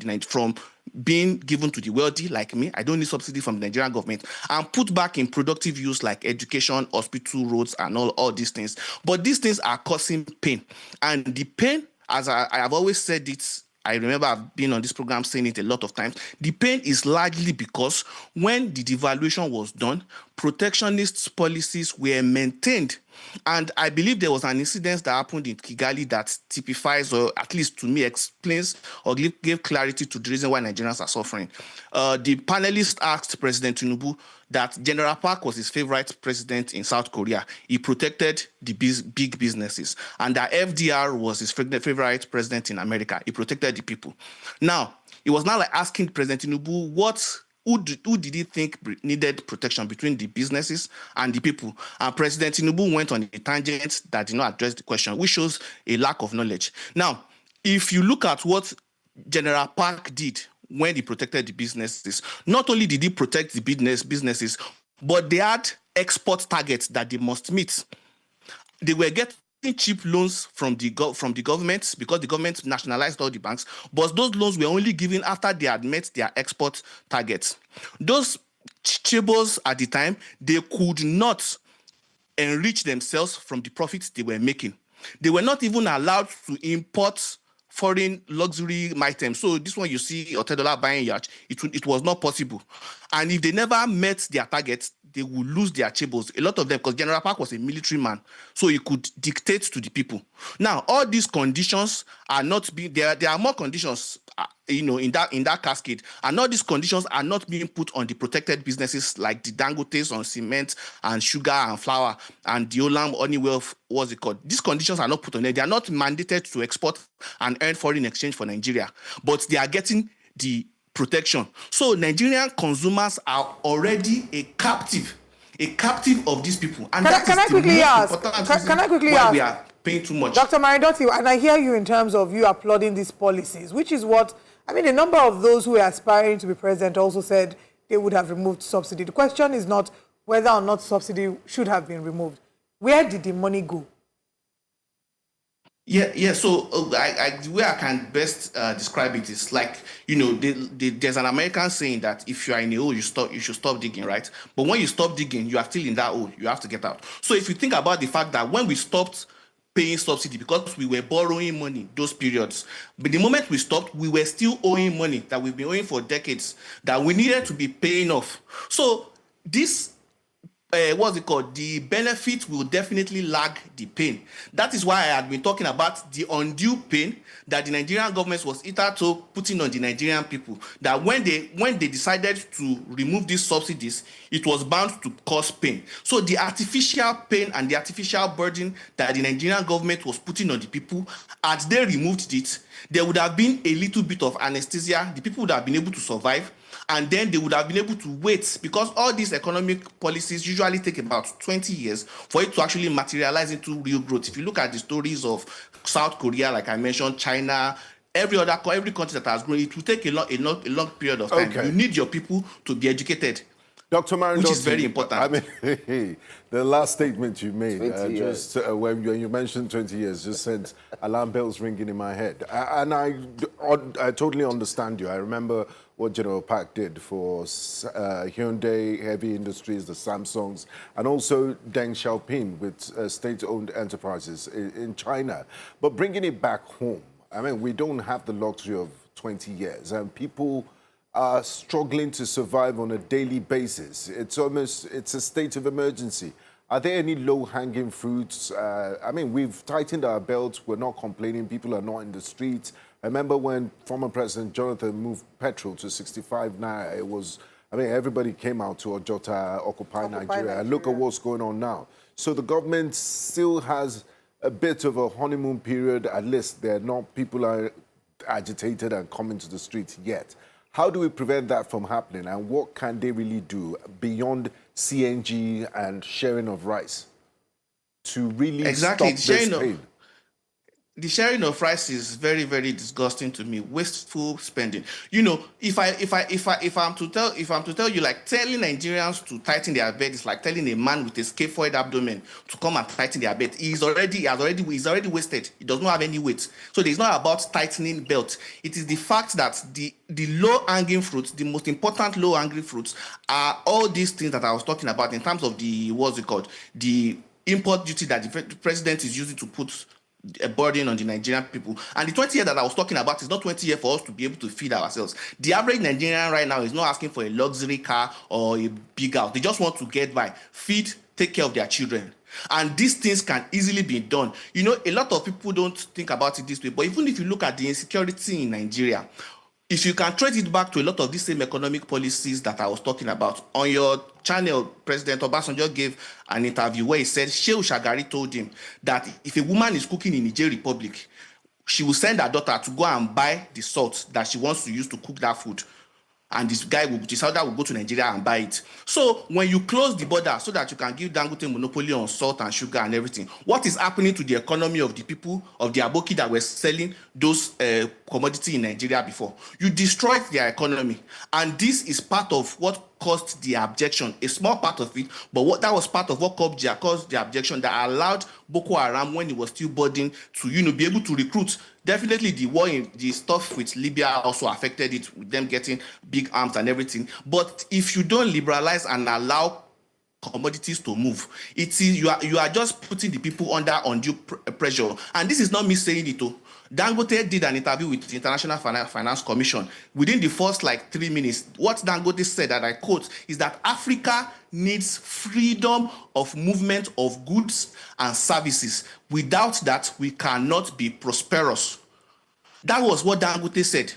being given to the wealthy like me. I don't need subsidy from the Nigerian government, and put back in productive use like education, hospital, roads, and all these things. But these things are causing pain. And the pain, as I have always said it, I remember I've been on this program saying it a lot of times, the pain is largely because when the devaluation was done, protectionist policies were maintained. And I believe there was an incident that happened in Kigali that typifies, or at least to me explains or gave clarity to the reason why Nigerians are suffering. The panelists asked President Tinubu that General Park was his favorite president in South Korea. He protected the big businesses. And that FDR was his favorite president in America. He protected the people. Now, it was not like asking President Tinubu who did he think needed protection between the businesses and the people? And President Tinubu went on a tangent that did not address the question, which shows a lack of knowledge. Now, if you look at what General Park did when he protected the businesses, not only did he protect the businesses, but they had export targets that they must meet. They were getting cheap loans from the government because the government nationalized all the banks, but those loans were only given after they had met their export targets. Those chaebols at the time, they could not enrich themselves from the profits they were making. They were not even allowed to import foreign luxury items. So this one you see $10 buying yacht, it was not possible. And if they never met their targets, they would lose their chaebols. A lot of them, because General Park was a military man, so he could dictate to the people. Now, all these conditions are not being there. There are more conditions, in that cascade, and all these conditions are not being put on the protected businesses like the Dangotes on cement and sugar and flour and the Olam Honeywell. What's it called? These conditions are not put on there. They are not mandated to export and earn foreign exchange for Nigeria, but they are getting the protection. So Nigerian consumers are already a captive of these people. And can I quickly ask? We are paying too much. Dr. Maridoti, and I hear you in terms of you applauding these policies, which is what, a number of those who are aspiring to be president also said they would have removed subsidy. The question is not whether or not subsidy should have been removed. Where did the money go? Yeah. So the way I can best describe it is like, there's an American saying that if you are in a hole, you should stop digging, right? But when you stop digging, you are still in that hole. You have to get out. So if you think about the fact that when we stopped paying subsidy because we were borrowing money those periods, but the moment we stopped, we were still owing money that we've been owing for decades that we needed to be paying off. So this the benefit will definitely lag the pain. That is why I had been talking about the undue pain that the Nigerian government was hitherto putting on the Nigerian people. That when they decided to remove these subsidies, it was bound to cause pain. So the artificial pain and the artificial burden that the Nigerian government was putting on the people, as they removed it, there would have been a little bit of anesthesia. The people would have been able to survive. And then they would have been able to wait, because all these economic policies usually take about 20 years for it to actually materialize into real growth. If you look at the stories of South Korea, like I mentioned, China, every country that has grown, it will take a long period of time. Okay. You need your people to be educated. Dr. which is Marandotti, very important. I mean, the last statement you made, 20 years. just when you mentioned 20 years, just sent alarm bells ringing in my head. And I totally understand you. I remember what General Park did for Hyundai Heavy Industries, the Samsungs, and also Deng Xiaoping with state-owned enterprises in China. But bringing it back home, I mean, we don't have the luxury of 20 years, and people are struggling to survive on a daily basis. It's a state of emergency. Are there any low-hanging fruits? I mean, we've tightened our belts. We're not complaining. People are not in the streets. I remember when former President Jonathan moved petrol to 65 naira, it was, I mean, everybody came out to Ojota, Occupy Nigeria, and look at what's going on now. So the government still has a bit of a honeymoon period. At least people are agitated and coming to the streets yet. How do we prevent that from happening, and what can they really do beyond CNG and sharing of rice to really stop this pain? The sharing of rice is very, very disgusting to me. Wasteful spending. You know, if I'm to tell you, like, telling Nigerians to tighten their belt is like telling a man with a scaphoid abdomen to come and tighten their belt. He's already wasted. He does not have any weight. So it's not about tightening belt. It is the fact that the low-hanging fruits, the most important low-hanging fruits, are all these things that I was talking about in terms of the the import duty that the president is using to put a burden on the Nigerian people. And the 20 years that I was talking about is not 20 years for us to be able to feed ourselves. The average Nigerian right now is not asking for a luxury car or a big house. They just want to get by, feed, take care of their children. And these things can easily be done. You know, a lot of people don't think about it this way, but even if you look at the insecurity in Nigeria, if you can trace it back to a lot of these same economic policies that I was talking about, on your channel, President Obasanjo gave an interview where he said Shehu Shagari told him that if a woman is cooking in Niger Republic, she will send her daughter to go and buy the salt that she wants to use to cook that food. And this other will go to Nigeria and buy it. So when you close the border so that you can give Dangote monopoly on salt and sugar and everything, what is happening to the economy of the people of the aboki that were selling those commodity in Nigeria before? You destroyed their economy. And this is part of what caused the abduction, a small part of it, but that was part of what caused the abduction that allowed Boko Haram, when it was still budding, to be able to recruit. Definitely the war in the stuff with Libya also affected it, with them getting big arms and everything. But if you don't liberalize and allow commodities to move, it is you are just putting the people under undue pressure. And this is not me saying it. Dangote did an interview with the International Finance Commission. Within the first 3 minutes, what Dangote said, and I quote, is that Africa needs freedom of movement of goods and services. Without that, we cannot be prosperous. That was what Dangote said.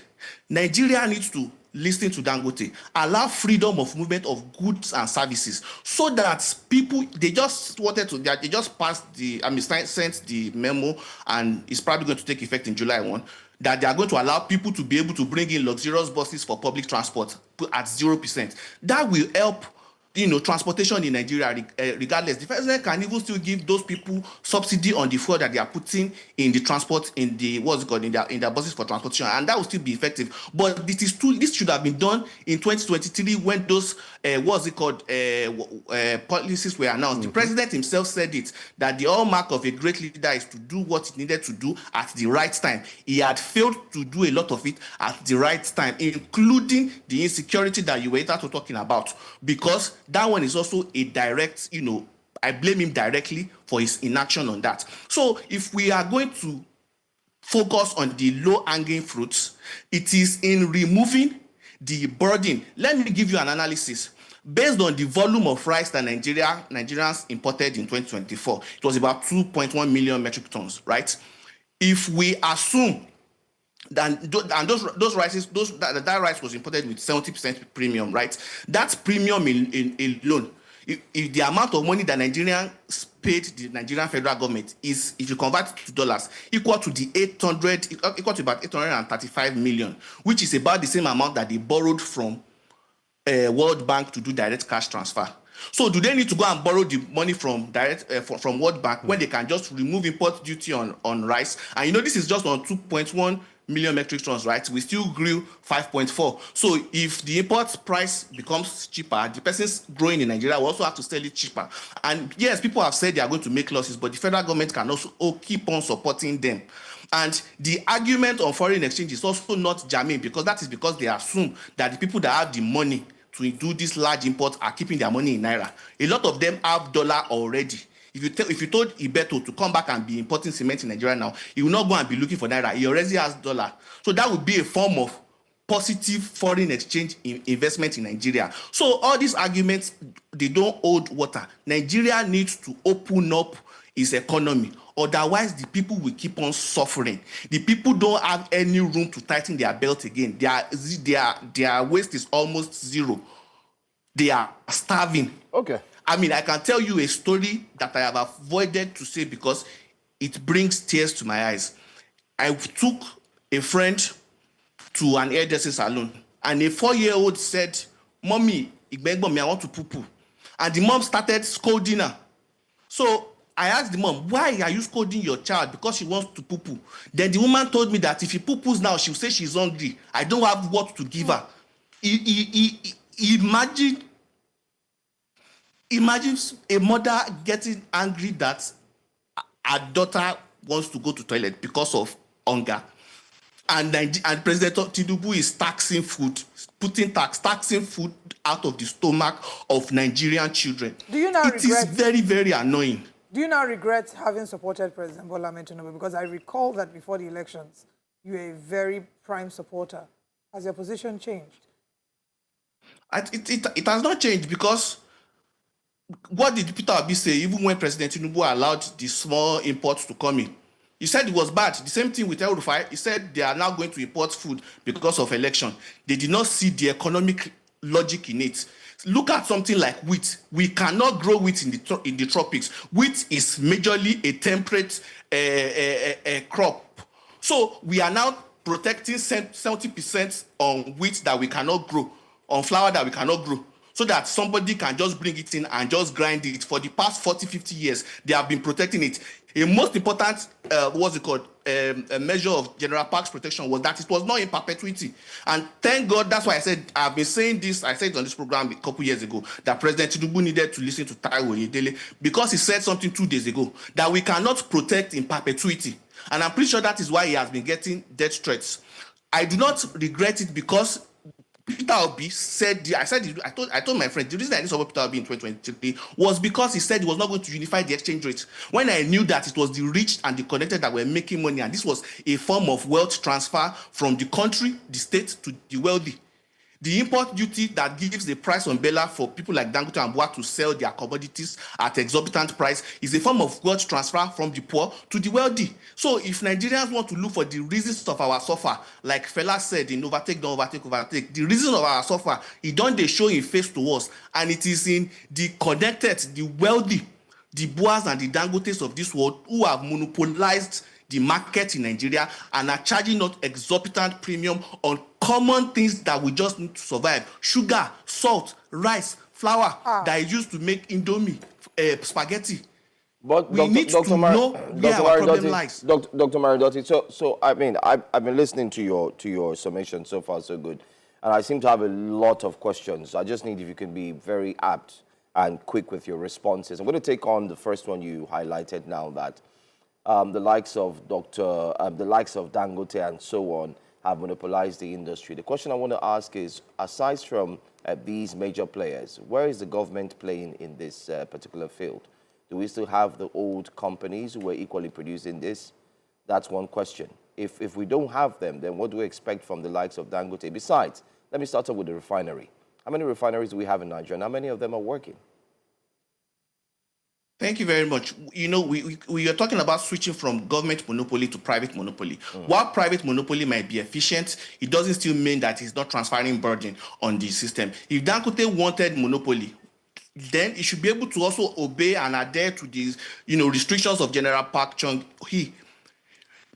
Nigeria needs to listen to Dangote, allow freedom of movement of goods and services, so that people, they just passed sent the memo, and it's probably going to take effect in July 1, that they are going to allow people to be able to bring in luxurious buses for public transport at 0%. That will help transportation in Nigeria, regardless. The president can even still give those people subsidy on the fuel that they are putting in the transport, in the in their buses for transportation, and that will still be effective. But this should have been done in 2023 when those policies were announced. The president himself said it, that the hallmark of a great leader is to do what he needed to do at the right time. He had failed to do a lot of it at the right time, including the insecurity that you were talking about, because that one is also a direct, I blame him directly for his inaction on that. So if we are going to focus on the low-hanging fruits, it is in removing the burden. Let me give you an analysis. Based on the volume of rice that Nigerians imported in 2024, it was about 2.1 million metric tons, right? If we assume that rice was imported with 70% premium, right? That premium in loan, if the amount of money that Nigerians paid the Nigerian federal government is, if you convert it to dollars, equal to about 835 million, which is about the same amount that they borrowed from World Bank to do direct cash transfer. So do they need to go and borrow the money from World Bank when they can just remove import duty on rice? And this is just on 2.1 million metric tons, right? We still grew 5.4. So if the import price becomes cheaper, the persons growing in Nigeria will also have to sell it cheaper. And yes, people have said they are going to make losses, but the federal government can also keep on supporting them. And the argument on foreign exchange is also not germane, because that is because they assume that the people that have the money to do this large imports are keeping their money in naira. A lot of them have dollar already. If you told Ibeto to come back and be importing cement in Nigeria now, he will not go and be looking for naira. He already has dollar. So that would be a form of positive foreign exchange investment in Nigeria. So all these arguments, they don't hold water. Nigeria needs to open up its economy. Otherwise, the people will keep on suffering. The people don't have any room to tighten their belt again. Their waste is almost zero. They are starving. Okay. I mean, I can tell you a story that I have avoided to say because it brings tears to my eyes. I took a friend to an hairdressing salon, and a 4-year-old said, "Mommy, I want to poo-poo." And the mom started scolding her. So I asked the mom, "Why are you scolding your child?" Because she wants to poo-poo. Then the woman told me that if she poo-poos now, she'll say she's hungry. I don't have what to give her. Imagine a mother getting angry that her daughter wants to go to toilet because of hunger. And President Tinubu is taxing food, taxing food out of the stomach of Nigerian children. Do you now regret? It is very, very annoying. Do you now regret having supported President Bola Tinubu? Because I recall that before the elections, you were a very prime supporter. Has your position changed? It has not changed, because what did Peter Obi say even when President Tinubu allowed the small imports to come in? He said it was bad. The same thing with El Rufai. He said they are now going to import food because of election. They did not see the economic logic in it. Look at something like wheat. We cannot grow wheat in the tropics. Wheat is majorly a temperate crop. So we are now protecting 70% on wheat that we cannot grow, on flour that we cannot grow, so that somebody can just bring it in and just grind it. For the past 40, 50 years, they have been protecting it. A most important, a measure of general parks protection was that it was not in perpetuity. And thank God, that's why I said, I've been saying this, I said it on this program a couple years ago, that President Tinubu needed to listen to Taiwo Oyedele, because he said something 2 days ago, that we cannot protect in perpetuity. And I'm pretty sure that is why he has been getting death threats. I do not regret it, because Peter Obi said, I told my friend, the reason I didn't support Peter Obi in 2023 was because he said he was not going to unify the exchange rate. When I knew that it was the rich and the connected that were making money, and this was a form of wealth transfer from the country, the state, to the wealthy. The import duty that gives the price umbrella for people like Dangote and Boa to sell their commodities at exorbitant price is a form of wealth transfer from the poor to the wealthy. So if Nigerians want to look for the reasons of our suffer, like Fela said in Overtake, Don't Overtake, Overtake, the reason of our suffer, it don't they show in face to us, and it is in the connected, the wealthy, the Boas and the Dangotes of this world who have monopolized the market in Nigeria and are charging us exorbitant premium on common things that we just need to survive. Sugar, salt, rice, flour that is used to make Indomie, spaghetti. But we need to know where our problem lies. Dr. Maridotti, so I mean, I've been listening to your summation so far, so good. And I seem to have a lot of questions. I just need if you can be very apt and quick with your responses. I'm going to take on the first one you highlighted now, that the likes of Dangote and so on have monopolized the industry. The question I want to ask is, aside from these major players, where is the government playing in this particular field? Do we still have the old companies who are equally producing this? That's one question. If we don't have them, then what do we expect from the likes of Dangote? Besides, let me start off with the refinery. How many refineries do we have in Nigeria, and how many of them are working? Thank you very much. You know, we are talking about switching from government monopoly to private monopoly. While private monopoly might be efficient, it doesn't still mean that it's not transferring burden on the system. If Dangote wanted monopoly, then it should be able to also obey and adhere to these, restrictions of general park chung.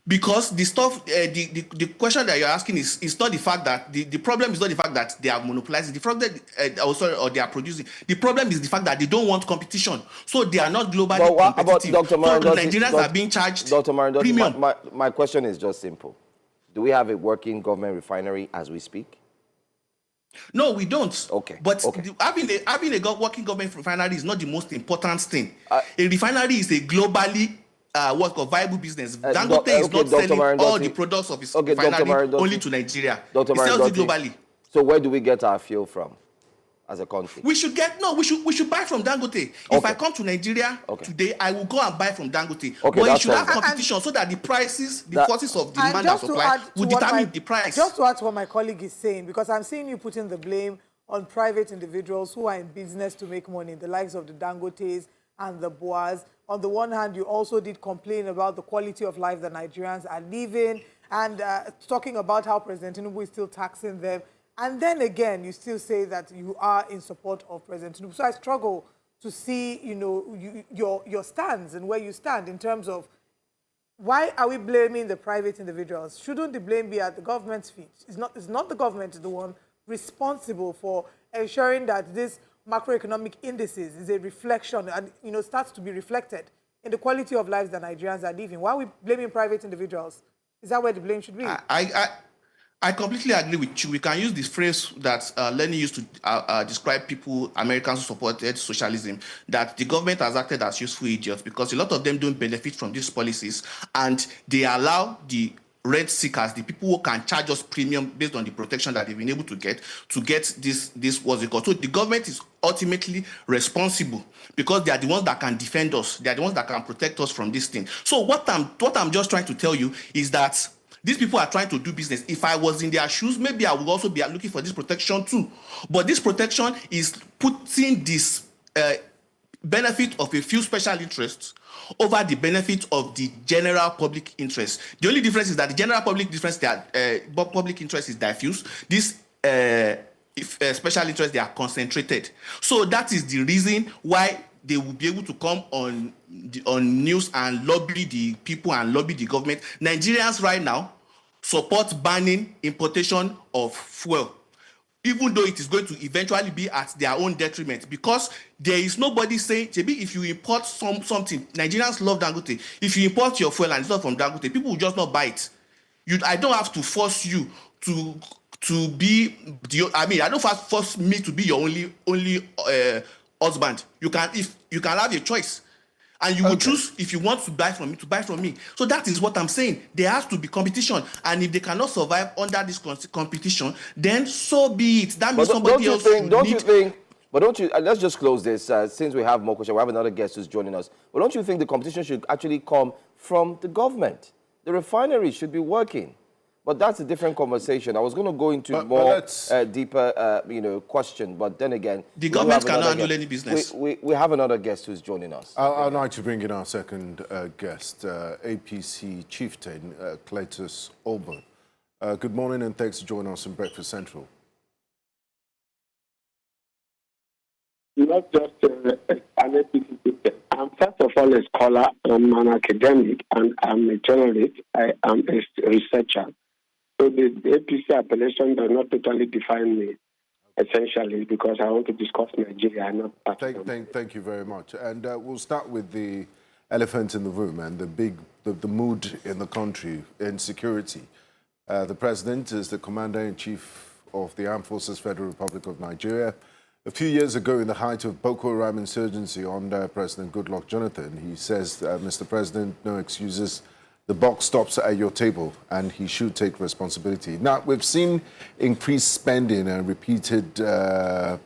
Because the stuff, the question that you're asking is not the fact that the problem is not the fact that they are monopolizing. The problem, or they are producing. The problem is the fact that they don't want competition, so they are not globally competitive. Dr. Maridotti, so Nigerians are being charged Dr. Maridotti, premium. my question is just simple. Do we have a working government refinery as we speak? No, we don't. Okay. But Okay. having a working government refinery is not the most important thing. A refinery is a globally viable business. Dangote is not Dr. selling all the products of his refinery only to Nigeria. He sells it globally. So where do we get our fuel from as a country? We should buy from Dangote. If I come to Nigeria today, I will go and buy from Dangote. Okay, but you should fine. have competition so that the prices, the forces of demand and supply will determine the price. Just to add to what my colleague is saying, because I'm seeing you putting the blame on private individuals who are in business to make money, the likes of the Dangotes and the Boas. On the one hand, you also did complain about the quality of life that Nigerians are living and talking about how President Tinubu is still taxing them. And then again, you still say that you are in support of President Tinubu. So I struggle to see, your stands and where you stand in terms of why are we blaming the private individuals? Shouldn't the blame be at the government's feet? It's not the government the one responsible for ensuring that this macroeconomic indices is a reflection and starts to be reflected in the quality of lives that Nigerians are living. Why are we blaming private individuals? Is that where the blame should be? I completely agree with you. We can use this phrase that Lenny used to describe people, Americans who supported socialism, that the government has acted as useful idiots because a lot of them don't benefit from these policies and they allow the rent seekers, the people who can charge us premium based on the protection that they've been able to get this what's it called. So the government is ultimately responsible because they are the ones that can defend us. They are the ones that can protect us from this thing. So what I'm just trying to tell you is that these people are trying to do business. If I was in their shoes, maybe I would also be looking for this protection too. But this protection is putting this benefit of a few special interests over the benefit of the general public interest. The only difference is that the general public interest is diffuse. This special interest, they are concentrated. So that is the reason why they will be able to come on news and lobby the people and lobby the government. Nigerians right now support banning importation of fuel, even though it is going to eventually be at their own detriment, because there is nobody saying, if you import something, Nigerians love Dangote. If you import your fuel and it's not from Dangote, people will just not buy it. I don't have to force you to be I don't force me to be your only husband. You can have a choice. And you will choose if you want to buy from me, to buy from me. So that is what I'm saying. There has to be competition. And if they cannot survive under this competition, then so be it. That means somebody else let's just close this, since we have more questions. We have another guest who's joining us. But don't you think the competition should actually come from the government? The refinery should be working. But that's a different conversation. I was going to go into more deeper, question. But then again, the government cannot handle any business. We have another guest who's joining us. I'd like to bring in our second guest, APC chieftain Peter Obi. Good morning and thanks for joining us on Breakfast Central. Not just an APC chieftain. I'm first of all a scholar. I'm an academic and I'm a journalist. I am a researcher. So the APC appellation does not totally define me, essentially, because I want to discuss Nigeria. Thank you very much. And we'll start with the elephant in the room and the mood in the country, insecurity. The president is the commander-in-chief of the Armed Forces Federal Republic of Nigeria. A few years ago, in the height of Boko Haram insurgency under President Goodluck Jonathan, he says, Mr. President, no excuses. The buck stops at your table, and he should take responsibility. Now, we've seen increased spending and repeated, our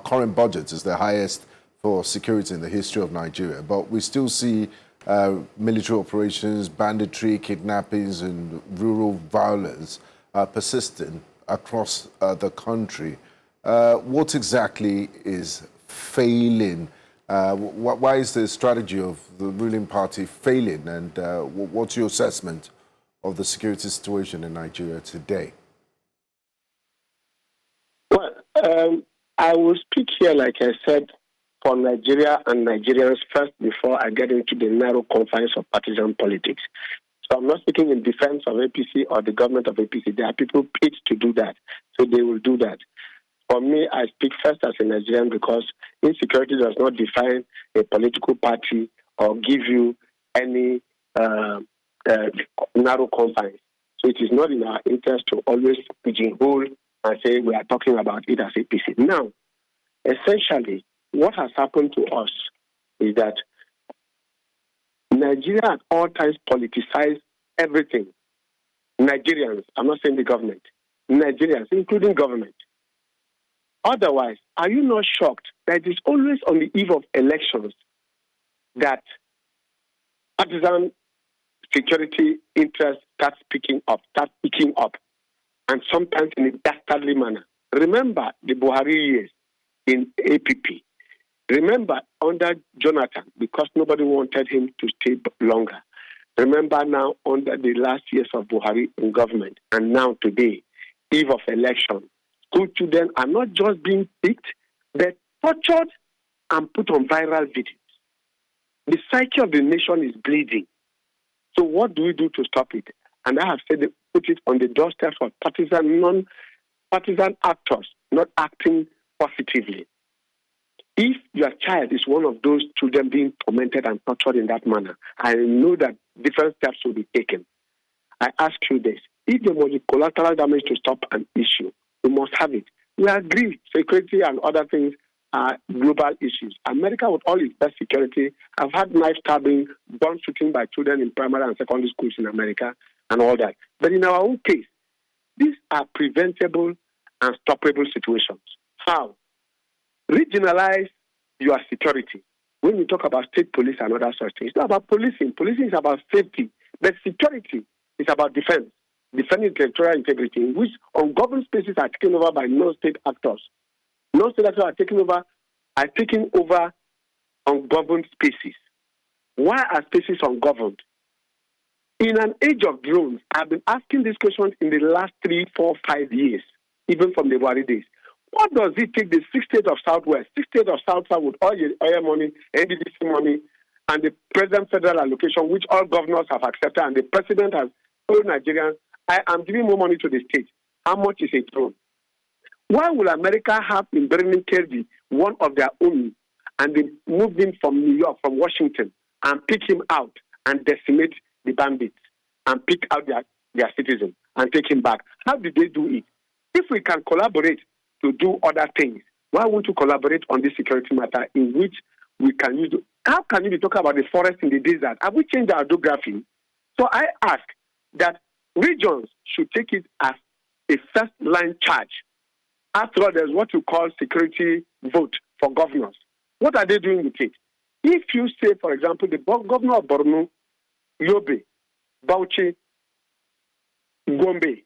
current budget is the highest for security in the history of Nigeria, but we still see military operations, banditry, kidnappings, and rural violence persisting across the country. What exactly is failing? Why is the strategy of the ruling party failing? And what's your assessment of the security situation in Nigeria today? Well, I will speak here, like I said, for Nigeria and Nigerians first before I get into the narrow confines of partisan politics. So I'm not speaking in defense of APC or the government of APC. There are people paid to do that, so they will do that. For me, I speak first as a Nigerian because insecurity does not define a political party or give you any narrow confines. So it is not in our interest to always pigeonhole and say we are talking about it as APC. Now, essentially, what has happened to us is that Nigeria at all times politicized everything. Nigerians, I'm not saying the government, Nigerians, including government. Otherwise, are you not shocked that it is always on the eve of elections that partisan security interests start picking up, and sometimes in a dastardly manner? Remember the Buhari years in APP. Remember under Jonathan, because nobody wanted him to stay longer. Remember now under the last years of Buhari in government, and now today, eve of election, school children are not just being picked, they're tortured and put on viral videos. The psyche of the nation is bleeding. So what do we do to stop it? And I have said, put it on the doorstep for non-partisan actors not acting positively. If your child is one of those children being tormented and tortured in that manner, I know that different steps will be taken. I ask you this. If there was a collateral damage to stop an issue, we must have it. We agree security and other things are global issues. America, with all its best security, have had knife stabbing, gun shooting by children in primary and secondary schools in America and all that. But in our own case, these are preventable and stoppable situations. How? Regionalize your security. When we talk about state police and other such things, it's not about policing. Policing is about safety. But security is about defense. Defending territorial integrity, in which ungoverned spaces are taken over by non-state actors. Non-state actors are taking over ungoverned spaces. Why are spaces ungoverned? In an age of drones, I've been asking this question in the last 3, 4, 5 years, even from the Buhari days. What does it take the 6 states of Southwest, 6 states of South-South with all your oil money, NDDC money, and the present federal allocation, which all governors have accepted, and the president has told Nigerians, I am giving more money to the state. How much is a drone? Why will America have in Berlin Kirby one of their own, and they moved him from New York, from Washington, and pick him out and decimate the bandits and pick out their citizens and take him back? How did they do it? If we can collaborate to do other things, why won't you collaborate on this security matter in which we can use? How can you be talking about the forest in the desert? Have we changed our geography? So I ask that regions should take it as a first-line charge. After all, there's what you call security vote for governors. What are they doing with it? If you say, for example, the governor of Borno, Yobe, Bauchi, Gombe,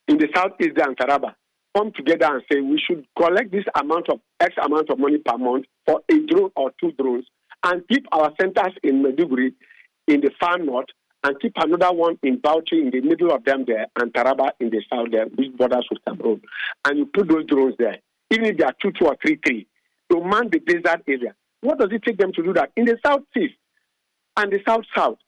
in the southeast and Taraba, come together and say we should collect this amount of X amount of money per month for a drone or 2 drones and keep our centers in Maiduguri in the far north and keep another one in Bauchi in the middle of them there and Taraba in the south there, which borders with Cameroon. And you put those drones there, even if they are 2 or 3, to man the desert area. What does it take them to do that? In the southeast and the south-south,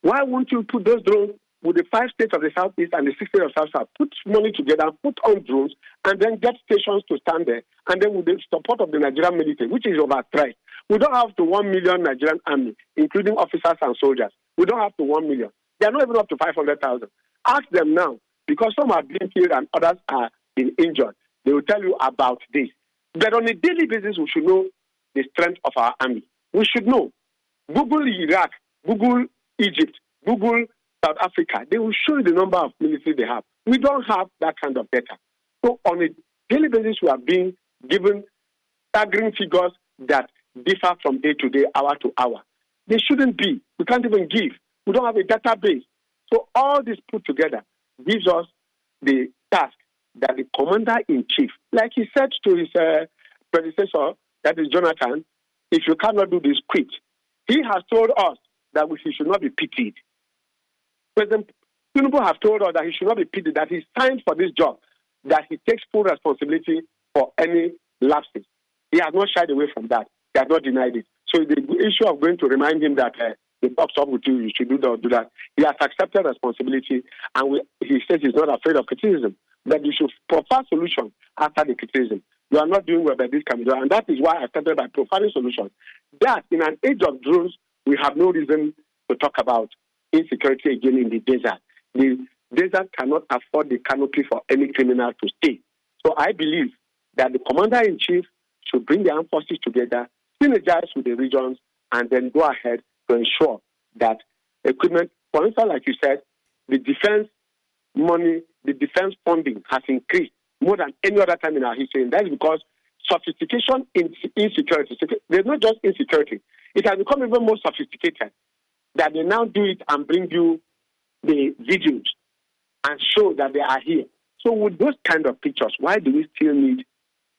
why won't you put those drones with the 5 states of the southeast and the 6 states of south-south, put money together, put on drones, and then get stations to stand there, and then with the support of the Nigerian military, which is overstretched. We don't have to 1 million Nigerian army, including officers and soldiers. We don't have to 1 million. They are not even up to 500,000. Ask them now, because some are being killed and others are being injured. They will tell you about this. But on a daily basis, we should know the strength of our army. We should know. Google Iraq, Google Egypt, Google South Africa. They will show you the number of military they have. We don't have that kind of data. So on a daily basis, we are being given staggering figures that differ from day to day, hour to hour. They shouldn't be. We can't even give. We don't have a database. So all this put together gives us the task that the commander-in-chief, like he said to his predecessor, that is Jonathan, if you cannot do this, quit. He has told us that he should not be pitied. President Tinubu has told us that he should not be pitied, that he signed for this job, that he takes full responsibility for any lapses. He has not shied away from that. He has not denied it. So the issue of going to remind him that the box up with you should do that or do that, he has accepted responsibility, and he says he's not afraid of criticism, that you should prefer solutions after the criticism. You are not doing well, but this can be done. And that is why I started by profiling solutions. That, in an age of drones, we have no reason to talk about insecurity again in the desert. The desert cannot afford the canopy for any criminal to stay. So I believe that the commander-in-chief should bring the armed forces together, synergize with the regions, and then go ahead to ensure that equipment, for instance, like you said, the defense money, the defense funding has increased more than any other time in our history. And that is because sophistication in insecurity, there's not just insecurity, it has become even more sophisticated, that they now do it and bring you the videos and show that they are here. So with those kind of pictures, why do we still need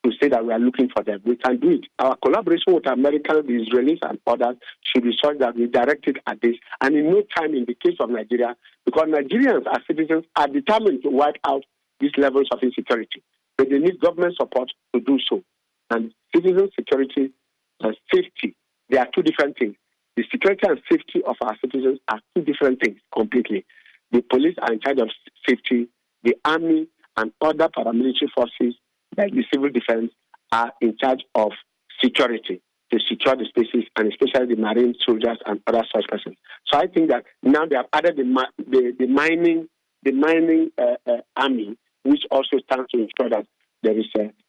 to say that we are looking for them? We can do it. Our collaboration with America, the Israelis, and others should be such that we direct it at this. And in no time, in the case of Nigeria, because Nigerians as citizens are determined to wipe out these levels of insecurity, but they need government support to do so. And citizen security and safety, they are two different things. The security and safety of our citizens are two different things completely. The police are in charge of safety. The army and other paramilitary forces, like the civil defense, are in charge of security, to secure the spaces, and especially the marine soldiers and other such persons. So I think that now they have added the mining army, which also stands to ensure that there is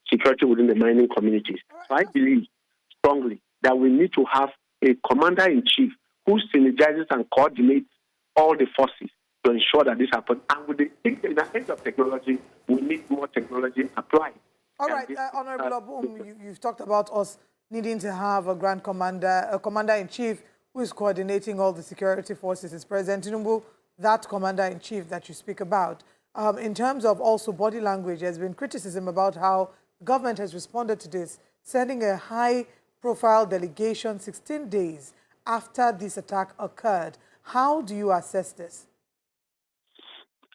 security within the mining communities. So I believe strongly that we need to have a commander-in-chief who synergizes and coordinates all the forces to ensure that this happens. And with the age of technology, we need more technology applied. All right, Honorable Obum, you've talked about us needing to have a commander-in-chief who is coordinating all the security forces. It's President Tinubu, that commander-in-chief that you speak about. In terms of also body language, there's been criticism about how the government has responded to this, sending a high-profile delegation 16 days after this attack occurred. How do you assess this?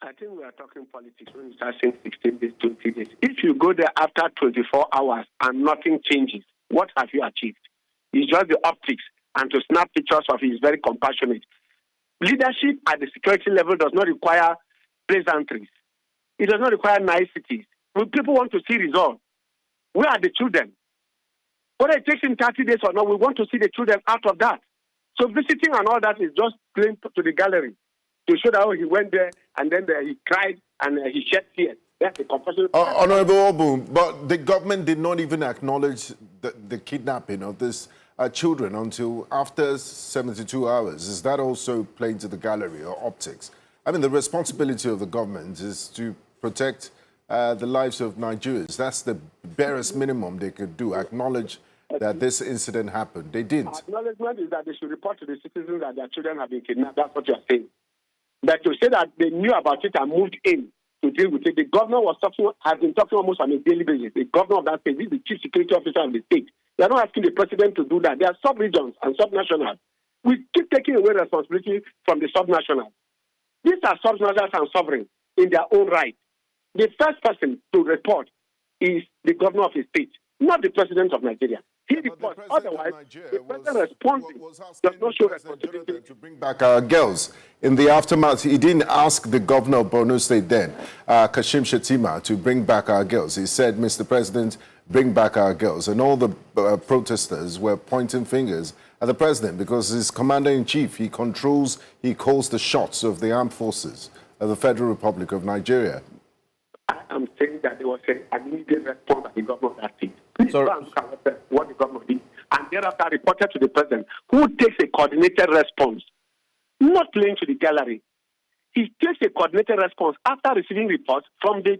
I think we are talking politics when you start saying 16 days, 20 days. If you go there after 24 hours and nothing changes, what have you achieved? It's just the optics, and to snap pictures of it is very compassionate. Leadership at the security level does not require pleasantries. It does not require niceties. When people want to see results, where are the children? Whether it takes him 30 days or not, we want to see the children out of that. So visiting and all that is just playing to the gallery to show that he went there and then he cried and he shed tears. That's the compassion. Honorable Obum, but the government did not even acknowledge the kidnapping of these children until after 72 hours. Is that also playing to the gallery or optics? I mean, the responsibility of the government is to protect the lives of Nigerians. That's the barest minimum they could do, acknowledge that this incident happened. They didn't. Acknowledgement is that they should report to the citizens that their children have been kidnapped. That's what you're saying. But to say that they knew about it and moved in to deal with it, the governor has been talking almost on a daily basis. The governor of that state, this is the chief security officer of the state. They are not asking the president to do that. They are sub-regions and sub-nationals. We keep taking away responsibility from the sub-nationals. These are sub-nationals and sovereigns in their own right. The first person to report is the governor of the state, not the president of Nigeria. He reports. Otherwise, the president responding does not show responsibility. To bring back our girls. In the aftermath, he didn't ask the governor of Borno State then, Kashim Shettima, to bring back our girls. He said, Mr. President, bring back our girls. And all the protesters were pointing fingers at the president because he's commander-in-chief. He controls, he calls the shots of the armed forces of the Federal Republic of Nigeria. I'm saying that there was an immediate response by the governor of that state. Please go and look at what the governor did. And thereafter reported to the president, who takes a coordinated response, not playing to the gallery. He takes a coordinated response after receiving reports from the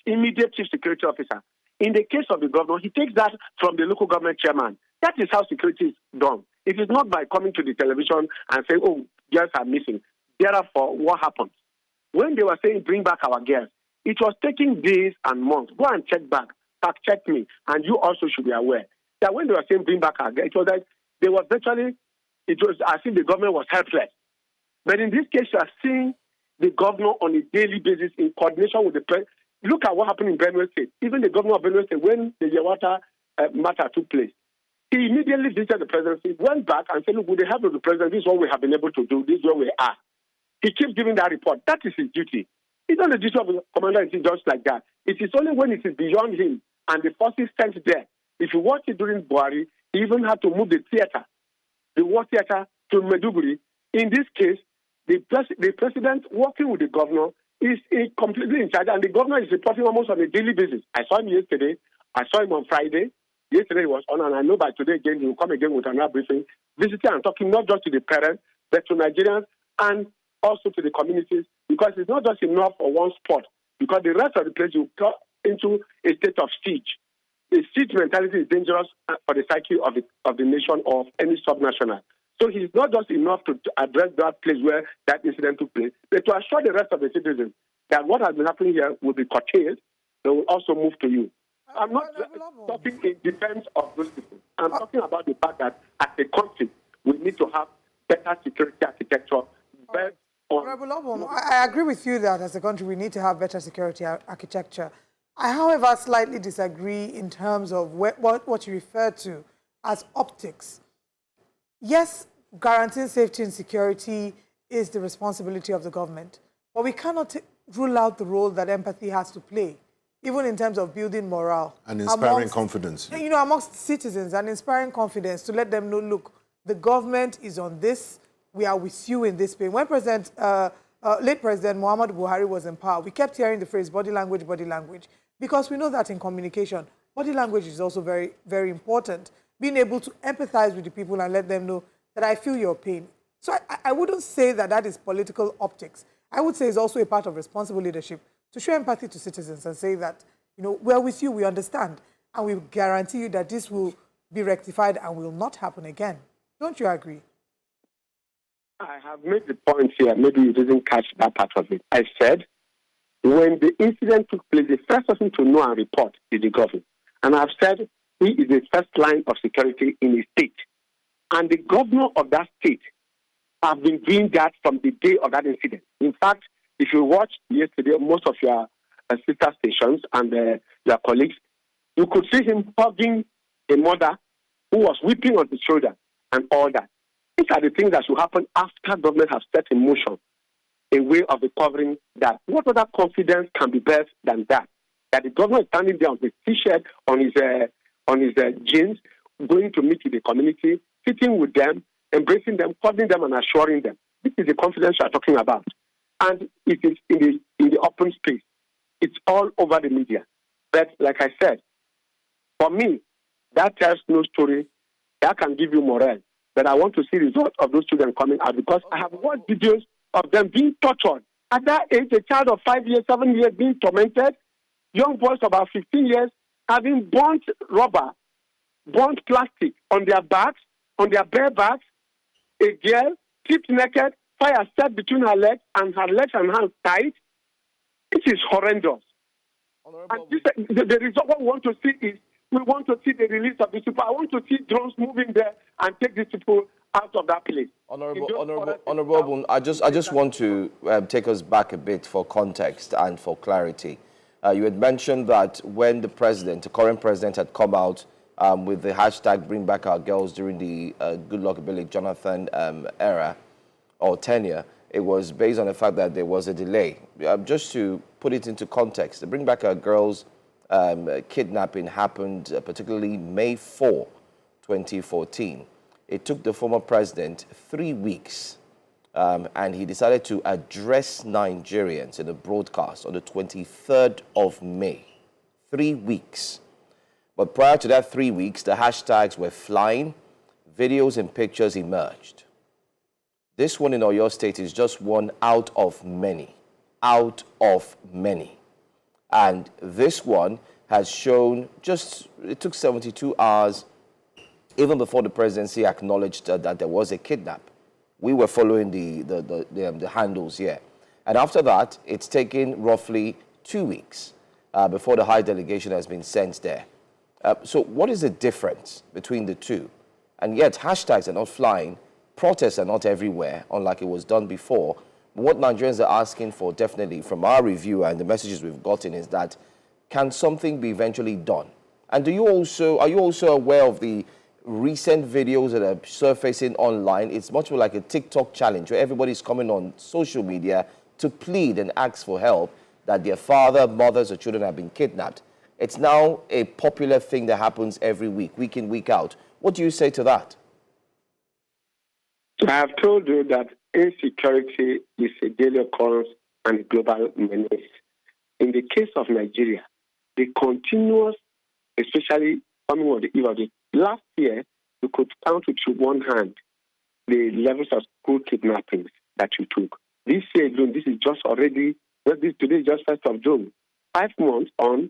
immediate chief security officer. In the case of the governor, he takes that from the local government chairman. That is how security is done. It is not by coming to the television and saying, oh, girls are missing. Therefore, what happened? When they were saying, bring back our girls, it was taking days and months. Go and check back. Fact check me. And you also should be aware that when they were saying, bring back our girls, it was like they were virtually, it was as if the government was helpless. But in this case, you are seeing the governor on a daily basis in coordination with the president. Look at what happened in Benue State. Even the governor of Benue State, when the Yawata matter took place, he immediately visited the presidency, went back and said, look, with the help of the president, this is what we have been able to do, this is where we are. He keeps giving that report. That is his duty. It's not the duty of the commander-in-chief just like that. It is only when it is beyond him and the forces sent there. If you watch it during Buhari, he even had to move the theater, the war theater, to Maiduguri. In this case, The president working with the governor is completely in charge, and the governor is reporting almost on a daily basis. I saw him yesterday. I saw him on Friday. Yesterday he was on, and I know by today again he will come again with another briefing, visiting and talking not just to the parents, but to Nigerians and also to the communities, because it's not just enough for one spot, because the rest of the place will come into a state of siege. The siege mentality is dangerous for the psyche of the nation or of any subnational. So it's not just enough to address that place where that incident took place, but to assure the rest of the citizens that what has been happening here will be curtailed. They will also move to you. I'm not talking in defense of those people. I'm talking about the fact that as a country, we need to have better security architecture. I agree with you that as a country, we need to have better security architecture. I, however, slightly disagree in terms of what you refer to as optics. Yes, guaranteeing safety and security is the responsibility of the government, but we cannot rule out the role that empathy has to play, even in terms of building morale. And inspiring confidence. You know, amongst citizens, and inspiring confidence to let them know, look, the government is on this, we are with you in this pain. When late President Muhammadu Buhari was in power, we kept hearing the phrase body language, because we know that in communication, body language is also very, very important. Being able to empathize with the people and let them know that I feel your pain. So I wouldn't say that that is political optics. I would say it's also a part of responsible leadership to show empathy to citizens and say that, you know, we're with you, we understand, and we guarantee you that this will be rectified and will not happen again. Don't you agree? I have made the point here. Maybe you didn't catch that part of it. I said, when the incident took place, the first person to know and report is the government. And I've said he is the first line of security in his state. And the governor of that state have been doing that from the day of that incident. In fact, if you watched yesterday, most of your sister stations and your colleagues, you could see him hugging a mother who was weeping on his shoulder and all that. These are the things that should happen after government has set in motion a way of recovering that. What other confidence can be best than that? That the government is standing there on his T-shirt, on his jeans, going to meet with the community, sitting with them, embracing them, hugging them, and assuring them. This is the confidence you are talking about. And it is in the open space. It's all over the media. But like I said, for me, that tells no story. That can give you morale. But I want to see results of those children coming out, because I have watched videos of them being tortured. At that age, a child of 5 years, 7 years being tormented, young boys about 15 years having burnt rubber, burnt plastic on their backs, on their bare backs, a girl stripped naked, fire set between her legs and hands tied. It is horrendous. And the result what we want to see is, we want to see the release of these people. I want to see drones moving there and take these people out of that place. Honorable, I just want to take us back a bit for context and for clarity. You had mentioned that when the current president had come out with the hashtag Bring Back Our Girls during the Goodluck Ebele Jonathan era or tenure, it was based on the fact that there was a delay. Just to put it into context, the Bring Back Our Girls kidnapping happened particularly May 4, 2014. It took the former president 3 weeks, and he decided to address Nigerians in a broadcast on the 23rd of May. 3 weeks. But prior to that 3 weeks, the hashtags were flying, videos and pictures emerged. This one in Oyo State is just one out of many. Out of many. And this one has shown it took 72 hours, even before the presidency acknowledged that there was a kidnap. We were following the handles here. And after that, it's taken roughly 2 weeks before the high delegation has been sent there. So what is the difference between the two? And yet, hashtags are not flying, protests are not everywhere, unlike it was done before. What Nigerians are asking for, definitely, from our review and the messages we've gotten, is that can something be eventually done? And are you also aware of the recent videos that are surfacing online? It's much more like a TikTok challenge where everybody's coming on social media to plead and ask for help that their father, mothers, or children have been kidnapped. It's now a popular thing that happens every week in, week out. What do you say to that? I have told you that insecurity is a daily occurrence and a global menace. In the case of Nigeria, the continuous, especially coming on the eve of it, last year, you could count with one hand the levels of school kidnappings that you took. This year, June, this is just already, today is just 1st of June, 5 months on,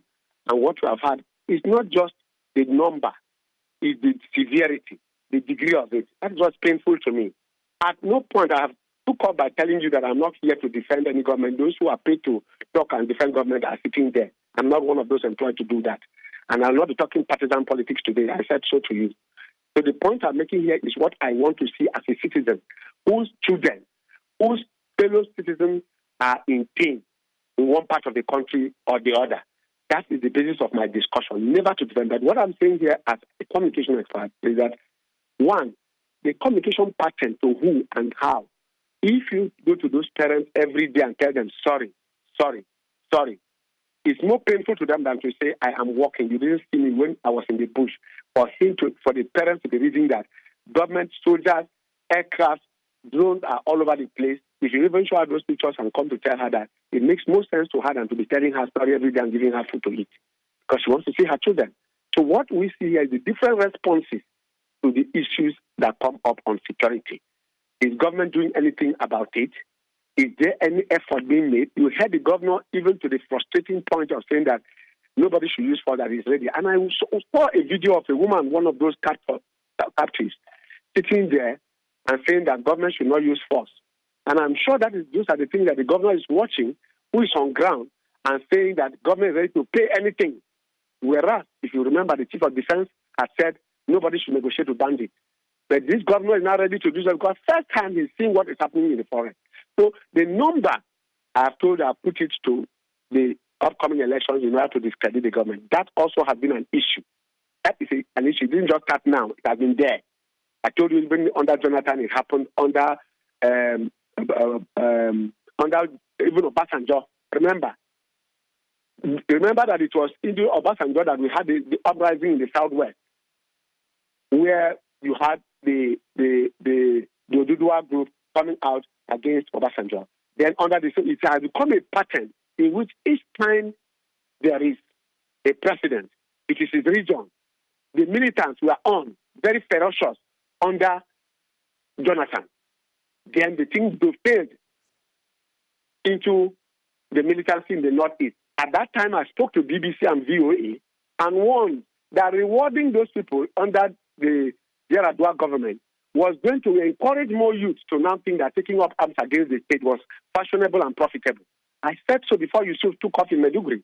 and what we have had is not just the number, it's the severity, the degree of it. That's what's painful to me. At no point I have took up by telling you that I'm not here to defend any government. Those who are paid to talk and defend government are sitting there. I'm not one of those employed to do that. And I'll not be talking partisan politics today. I said so to you. So the point I'm making here is what I want to see as a citizen whose children, whose fellow citizens are in pain in one part of the country or the other. That is the basis of my discussion, never to defend that. What I'm saying here as a communication expert is that, one, the communication pattern to who and how. If you go to those parents every day and tell them, sorry, it's more painful to them than to say, I am walking. You didn't see me when I was in the bush. For the parents to be reading that government, soldiers, aircraft, drones are all over the place. If you even show her those pictures and come to tell her that, it makes more sense to her than to be telling her story every day and giving her food to eat. Because she wants to see her children. So what we see here is the different responses to the issues that come up on security. Is government doing anything about it? Is there any effort being made? You heard the governor even to the frustrating point of saying that nobody should use force that is ready. And I saw a video of a woman, one of those captives, sitting there and saying that government should not use force. And I'm sure those are the things that the governor is watching, who is on ground, and saying that government is ready to pay anything. Whereas, if you remember, the chief of defense had said nobody should negotiate with bandits. But this governor is not ready to do so because first hand he's seeing what is happening in the forest. So the number I put it to the upcoming elections in order to discredit the government. That also has been an issue. That is an issue. It didn't just start now. It has been there. I told you even under Jonathan, it happened under even Obasanjo. Remember that it was in Obasanjo that we had the uprising in the southwest, where you had the Oduduwa group coming out against Obasanjo. Then it has become a pattern in which each time there is a president, it is his region. The militants were very ferocious under Jonathan. Then the thing failed into the militancy in the northeast. At that time, I spoke to BBC and VOA and warned that rewarding those people under the Yar'Adua government was going to encourage more youth to now think that taking up arms against the state was fashionable and profitable. I said so before Yusuf took off in Maiduguri.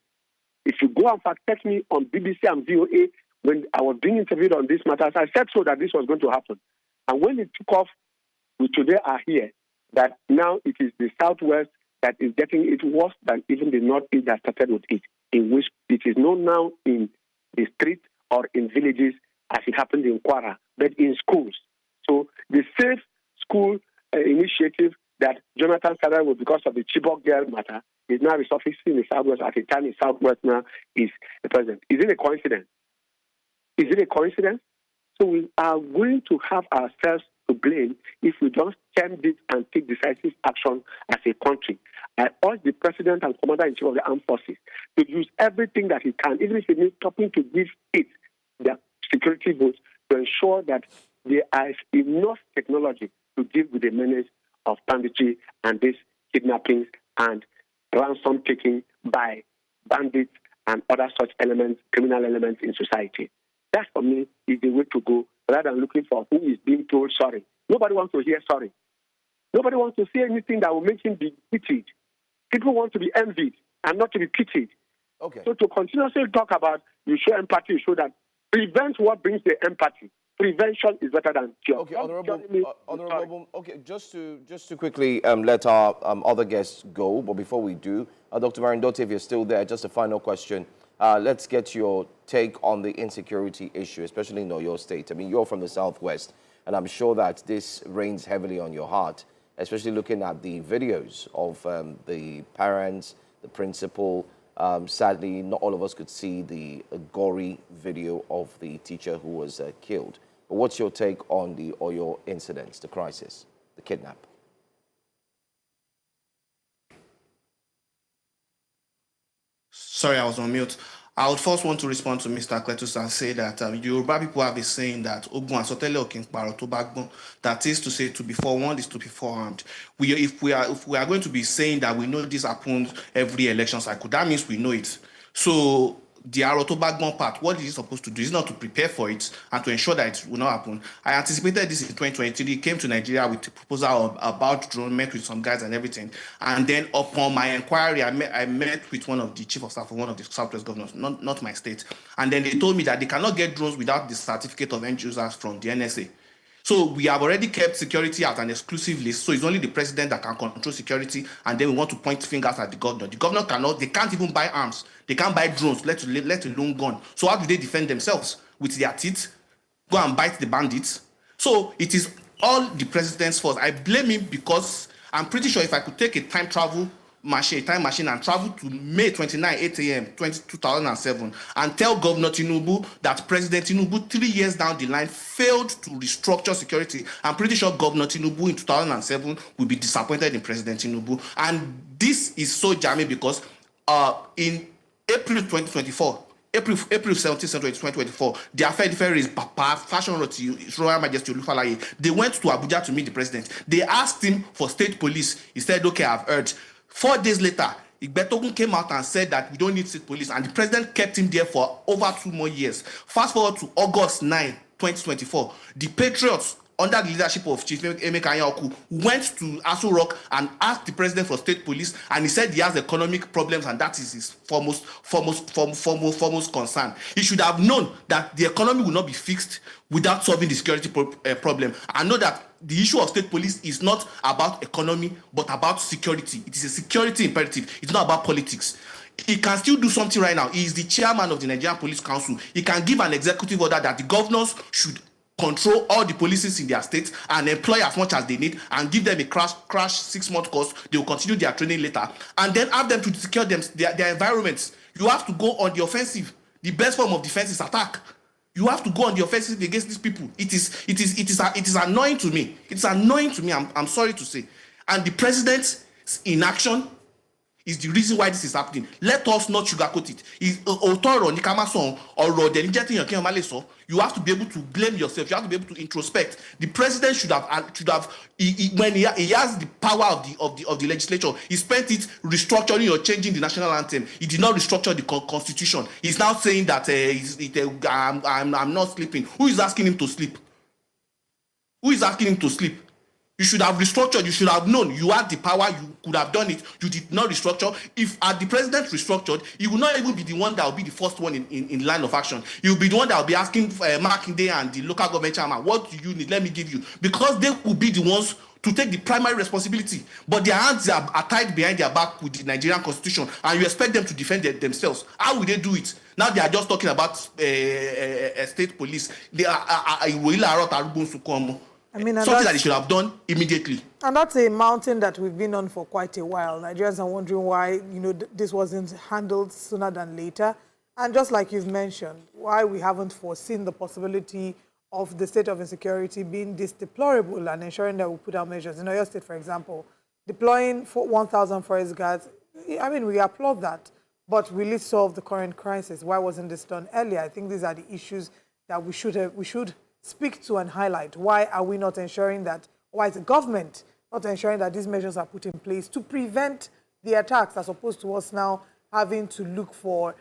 If you go and fact check me on BBC and VOA, when I was being interviewed on this matter, I said so that this was going to happen. And when it took off, we today are here, that now it is the southwest that is getting it worse than even the northeast that started with it, in which it is known now in the streets or in villages as it happened in Kwara, but in schools. So the safe school initiative that Jonathan started with because of the Chibok girl matter is now resurfacing in the southwest at a time in southwest now is the president. Is it a coincidence? Is it a coincidence? So we are going to have ourselves to blame if we don't stem this and take decisive action as a country. I urge the president and commander-in-chief of the armed forces to use everything that he can, even if it means stopping to give it the security votes, to ensure that there is enough technology to deal with the menace of banditry and these kidnappings and ransom taking by bandits and other such elements, criminal elements in society. That, for me, is the way to go, rather than looking for who is being told sorry. Nobody wants to hear sorry. Nobody wants to say anything that will make him be pitied. People want to be envied and not to be pitied. Okay. So to continuously talk about you show empathy, you show that prevent what brings the empathy. Prevention is better than cure. Okay, Honorable. Okay, just to quickly let our other guests go, but before we do, Dr. Marindote, if you're still there, just a final question. Let's get your take on the insecurity issue, especially in Oyo State. I mean, you're from the southwest, and I'm sure that this rains heavily on your heart, especially looking at the videos of the parents, the principal. Sadly, not all of us could see the gory video of the teacher who was killed. But what's your take on the Oyo incidents, the crisis, the kidnap? Sorry, I was on mute. I would first want to respond to Mr. Cletus and say that Yoruba people have a saying that Ogun asotele okin paro to bagbon. That is to say, to be forewarned is to be forearmed. If we are going to be saying that we know this happens every election cycle, that means we know it. So the Aroto backbone part, what is it supposed to do? Is not to prepare for it and to ensure that it will not happen. I anticipated this in 2023, came to Nigeria with a proposal about drone, met with some guys and everything. And then upon my inquiry, I met with one of the chief of staff of one of the Southwest governors, not my state. And then they told me that they cannot get drones without the certificate of end users from the NSA. So we have already kept security at an exclusive list. So it's only the president that can control security. And then we want to point fingers at the governor. The governor cannot, they can't even buy arms. They can't buy drones, let alone gun. So how do they defend themselves? With their teeth? Go and bite the bandits? So it is all the president's fault. I blame him because I'm pretty sure if I could take a time machine and travel to May 29, 8 a.m. 2007 and tell Governor Tinubu that President Tinubu 3 years down the line failed to restructure security. I'm pretty sure Governor Tinubu in 2007 will be disappointed in President Tinubu. And this is so jamming because in April 2024, April 17th, 2024, the affair is Papa, Fashion Roti, His Royal Majesty Olufalaye. They went to Abuja to meet the president. They asked him for state police. He said, okay, I've heard. 4 days later, Igbetogun came out and said that we don't need state police, and the president kept him there for over 2 more years. Fast forward to August 9, 2024, the Patriots, under the leadership of Chief Emeka Anyaoku, went to Aso Rock and asked the president for state police, and he said he has economic problems, and that is his foremost concern. He should have known that the economy will not be fixed without solving the security problem. I know that the issue of state police is not about economy, but about security. It is a security imperative. It's not about politics. He can still do something right now. He is the chairman of the Nigerian Police Council. He can give an executive order that the governors should control all the policies in their states and employ as much as they need and give them a crash 6-month course. They will continue their training later and then have them to secure their environments. You have to go on the offensive. The best form of defense is attack. You have to go on the offensive against these people. It is annoying to me. It's annoying to me. I'm sorry to say. And the president's inaction is the reason why this is happening. Let us not sugarcoat it. You have to be able to blame yourself. You have to be able to introspect. The president should have when he has the power of the legislature, he spent it restructuring or changing the national anthem. He did not restructure the constitution. He's now saying that I'm not sleeping. Who is asking him to sleep? Who is asking him to sleep? You should have restructured. You should have known you had the power. You could have done it. You did not restructure. If the president restructured, he will not even be the one that will be the first one in line of action. He will be the one that will be asking Makinde and the local government chairman, what do you need? Let me give you. Because they will be the ones to take the primary responsibility. But their hands are tied behind their back with the Nigerian constitution, and you expect them to defend themselves. How will they do it? Now they are just talking about state police. They I mean, something that they should have done immediately. And that's a mountain that we've been on for quite a while. Nigerians are wondering why, this wasn't handled sooner than later. And just like you've mentioned, why we haven't foreseen the possibility of the state of insecurity being this deplorable and ensuring that we put out measures. In Oyo State, for example, deploying 1,000 forest guards, I mean, we applaud that. But will it solve the current crisis? Why wasn't this done earlier? I think these are the issues that we should speak to and highlight. Why are we not ensuring that, why is the government not ensuring that these measures are put in place to prevent the attacks as opposed to us now having to look for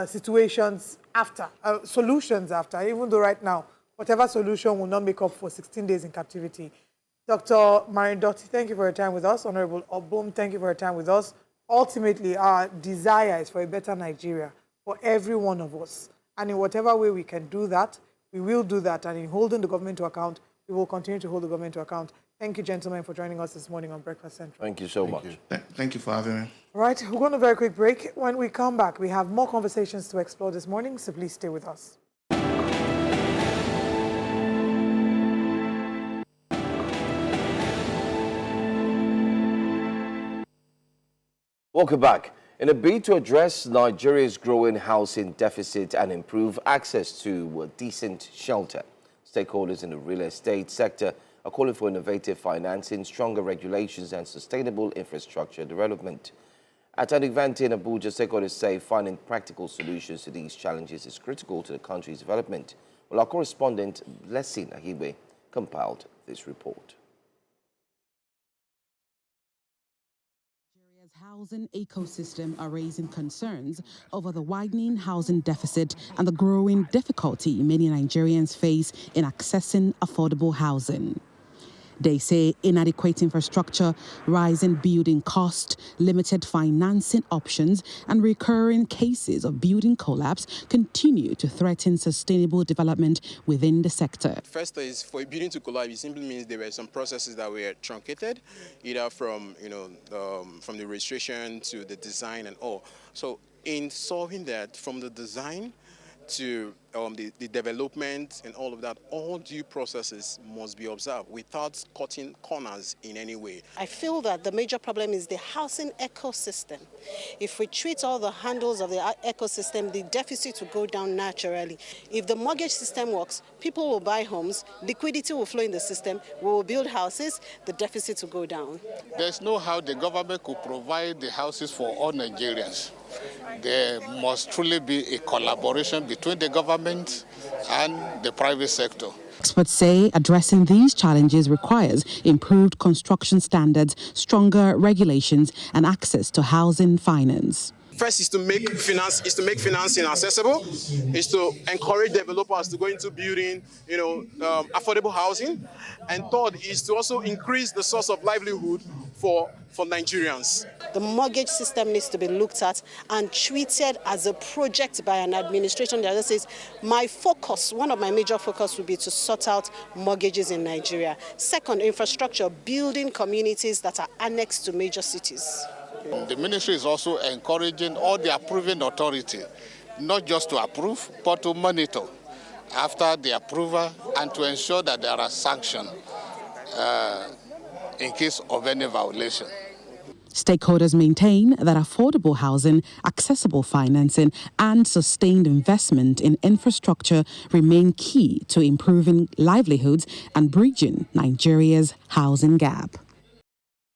situations after, solutions after, even though right now, whatever solution will not make up for 16 days in captivity. Dr. Marin Dotti, thank you for your time with us. Honorable Obum, thank you for your time with us. Ultimately, our desire is for a better Nigeria for every one of us. And in whatever way we can do that, we will do that, and in holding the government to account, we will continue to hold the government to account. Thank you, gentlemen, for joining us this morning on Breakfast Central. Thank you so much. Thank you for having me. All right, we're going to a very quick break. When we come back, we have more conversations to explore this morning, so please stay with us. Welcome back. In a bid to address Nigeria's growing housing deficit and improve access to a decent shelter, stakeholders in the real estate sector are calling for innovative financing, stronger regulations, and sustainable infrastructure development. At an event in Abuja, stakeholders say finding practical solutions to these challenges is critical to the country's development. Well, our correspondent, Blessing Ahibe, compiled this report. Nigeria's housing ecosystem are raising concerns over the widening housing deficit and the growing difficulty many Nigerians face in accessing affordable housing. They say inadequate infrastructure, rising building costs, limited financing options, and recurring cases of building collapse continue to threaten sustainable development within the sector. First is, for a building to collapse, it simply means there were some processes that were truncated, either from from the registration to the design and all. So in solving that, from the design to the development and all of that, all due processes must be observed without cutting corners in any way. I feel that the major problem is the housing ecosystem. If we treat all the handles of the ecosystem, the deficit will go down naturally. If the mortgage system works, people will buy homes, liquidity will flow in the system, we will build houses, the deficit will go down. There's no how the government could provide the houses for all Nigerians. There must truly be a collaboration between the government and the private sector. Experts say addressing these challenges requires improved construction standards, stronger regulations, and access to housing finance. First is to make financing accessible, is to encourage developers to go into building, affordable housing, and third is to also increase the source of livelihood for Nigerians. The mortgage system needs to be looked at and treated as a project by an administration that says, one of my major focus would be to sort out mortgages in Nigeria. Second, infrastructure, building communities that are annexed to major cities. The ministry is also encouraging all the approving authority, not just to approve, but to monitor after the approval and to ensure that there are sanctions in case of any violation. Stakeholders maintain that affordable housing, accessible financing, and sustained investment in infrastructure remain key to improving livelihoods and bridging Nigeria's housing gap.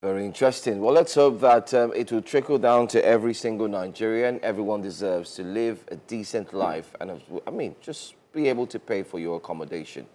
Very interesting. Well, let's hope that it will trickle down to every single Nigerian. Everyone deserves to live a decent life and, just be able to pay for your accommodation.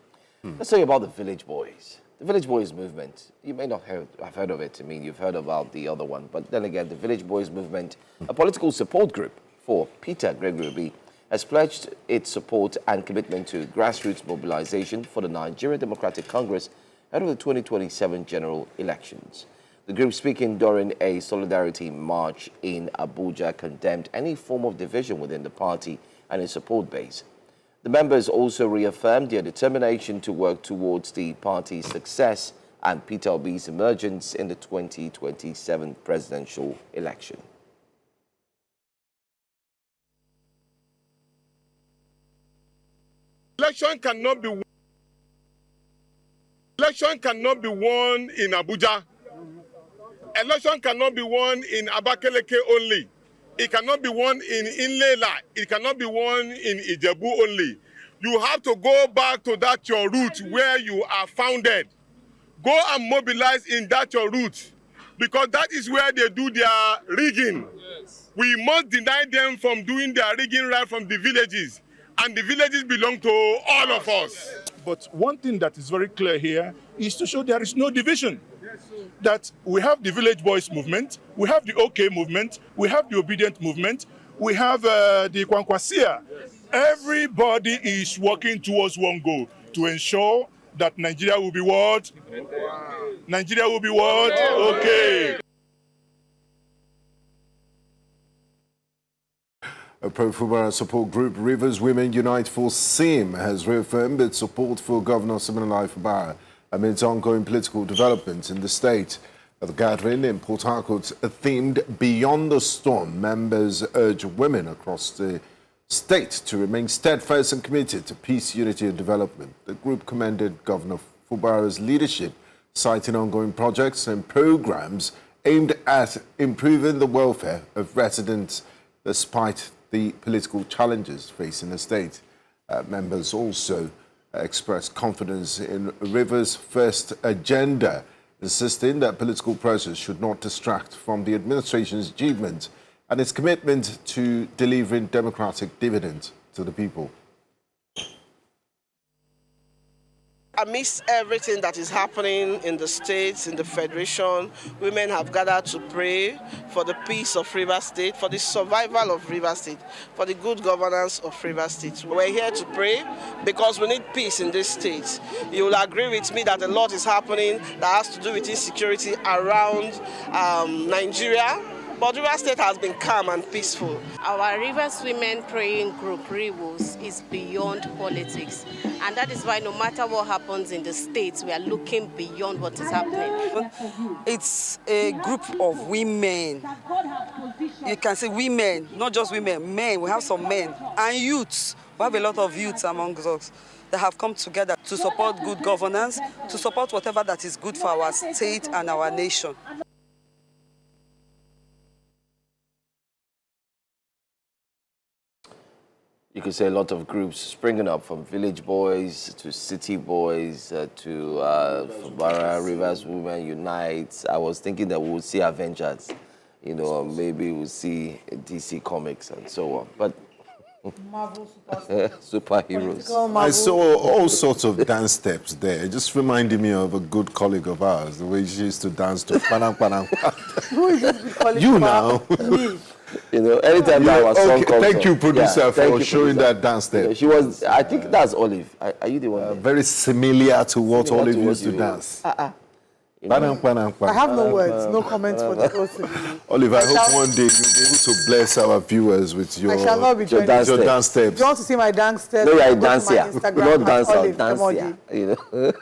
Let's talk about the Village Boys. The Village Boys movement, you may not have heard of it. You've heard about the other one. But then again, the Village Boys movement, a political support group for Peter Obi, has pledged its support and commitment to grassroots mobilization for the Nigeria Democratic Congress ahead of the 2027 general elections. The group, speaking during a solidarity march in Abuja, condemned any form of division within the party and its support base. The members also reaffirmed their determination to work towards the party's success and Peter Obi's emergence in the 2027 presidential election. Election cannot be won in Abuja. Election cannot be won in Abakaleke only. It cannot be won in Ilela. It cannot be won in Ijebu only. You have to go back to that your root where you are founded. Go and mobilize in that your root, because that is where they do their rigging. Yes. We must deny them from doing their rigging right from the villages, and the villages belong to all of us. But one thing that is very clear here is to show there is no division. That we have the Village Boys movement, we have the OK movement, we have the Obedient movement, we have the Kwankwasia. Everybody is working towards one goal, to ensure that Nigeria will be what? Nigeria will be what? Okay. A pro-Fubara support group, Rivers Women Unite for SIM, has reaffirmed its support for Governor Siminalayi Fubara amidst ongoing political developments in the state. At the gathering in Port Harcourt, themed Beyond the Storm, members urge women across the state to remain steadfast and committed to peace, unity and development. The group commended Governor Fubara's leadership, citing ongoing projects and programs aimed at improving the welfare of residents despite the political challenges facing the state. Members also expressed confidence in Rivers' first agenda insisting that political pressures should not distract from the administration's achievements and its commitment to delivering democratic dividends to the people. Amidst everything that is happening in the states, in the federation, women have gathered to pray for the peace of Rivers State, for the survival of Rivers State, for the good governance of Rivers State. We're here to pray because we need peace in this state. You will agree with me that a lot is happening that has to do with insecurity around Nigeria. But Rivers State has been calm and peaceful. Our Rivers Women Praying Group, RIWOS, is beyond politics. And that is why no matter what happens in the states, we are looking beyond what is happening. It's a group of women. You can say women, not just women, men. We have some men and youths. We have a lot of youths among us that have come together to support good governance, to support whatever that is good for our state and our nation. You could say a lot of groups springing up, from village boys to city boys to Fubara, Rivers Women Unite. I was thinking that we would see Avengers, you know, or maybe we'll see DC Comics and so on. But Marvel superheroes. I saw all sorts of dance steps there. It just reminded me of a good colleague of ours, the way she used to dance to Panang Panang. Who is this good colleague? You now. Me. You know, anytime that our song comes thank you, on, producer, for showing producer. that dance step. Yeah, she was, I think that's Olive. Are you the one? Very similar to what Olive used to dance. Panang, panang, panang. I have no words, no comments for the person. Olive, I hope one day you'll be able to bless our viewers with your, I shall not be your dance steps. If you want to see my dance steps, No, you're go dance to my here. Instagram Not dance Olive dance Emoji. here. You know?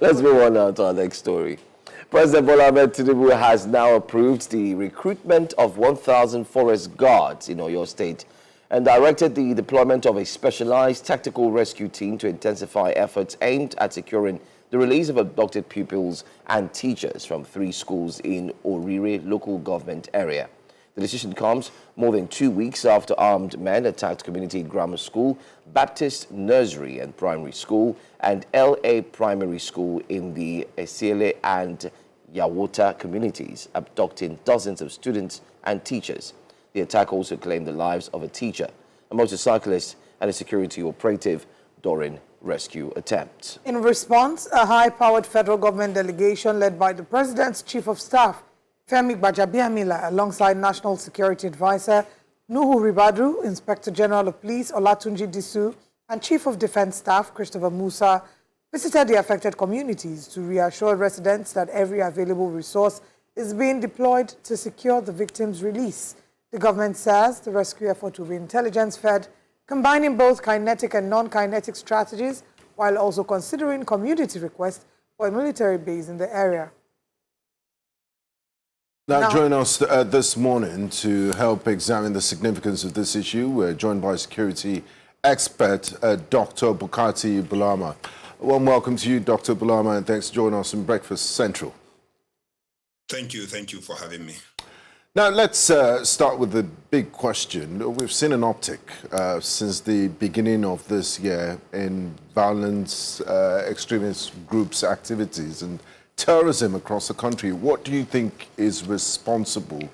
Let's move on now to our next story. President Bola Tinubu has now approved the recruitment of 1,000 forest guards in Oyo State and directed the deployment of a specialized tactical rescue team to intensify efforts aimed at securing the release of abducted pupils and teachers from 3 schools in Oriire Local Government Area. The decision comes more than 2 weeks after armed men attacked Community Grammar School, Baptist Nursery and Primary School, and LA Primary School in the Esiele and Yawota communities, abducting dozens of students and teachers. The attack also claimed the lives of a teacher, a motorcyclist, and a security operative during rescue attempts. In response, a high-powered federal government delegation led by the President's Chief of Staff, Femi Gbajabiamila, alongside National Security Advisor Nuhu Ribadu, Inspector General of Police Olatunji Disu, and Chief of Defense Staff Christopher Musa, visited the affected communities to reassure residents that every available resource is being deployed to secure the victims' release. The government says the rescue effort will be intelligence-fed, combining both kinetic and non-kinetic strategies, while also considering community requests for a military base in the area. Now, join us this morning to help examine the significance of this issue. We're joined by security expert Dr. Bukati Bulama. Warm welcome to you, Dr. Bulama, and thanks for joining us in Breakfast Central. Thank you for having me. Now, let's start with the big question. We've seen an uptick since the beginning of this year in violence, extremist groups' activities and terrorism across the country. What do you think is responsible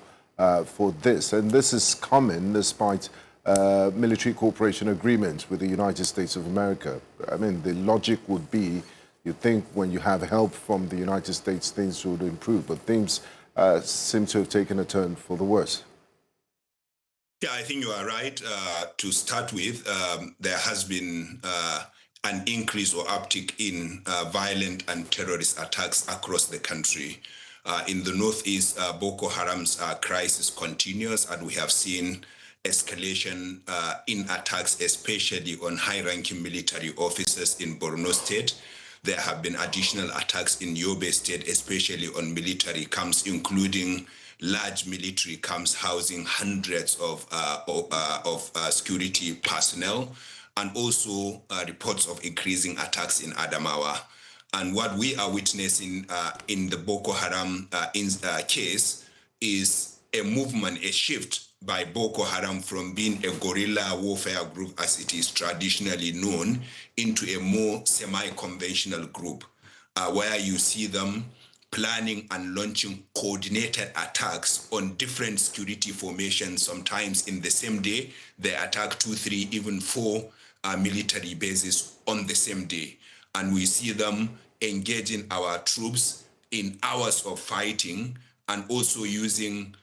for this? And this is coming despite military cooperation agreement with the United States of America. I mean, the logic would be, you think when you have help from the United States, things would improve, but things seem to have taken a turn for the worse. Yeah, I think you are right. To start with, there has been an increase or uptick in violent and terrorist attacks across the country. In the Northeast, Boko Haram's crisis continues, and we have seen escalation in attacks, especially on high-ranking military officers in Borno State. There have been additional attacks in Yobe State, especially on military camps, including large military camps housing hundreds of security personnel, and also reports of increasing attacks in Adamawa. And what we are witnessing in the Boko Haram case is a movement, a shift by Boko Haram from being a guerrilla warfare group as it is traditionally known into a more semi-conventional group where you see them planning and launching coordinated attacks on different security formations. Sometimes in the same day, they attack 2, 3, even 4 military bases on the same day. And we see them engaging our troops in hours of fighting and also using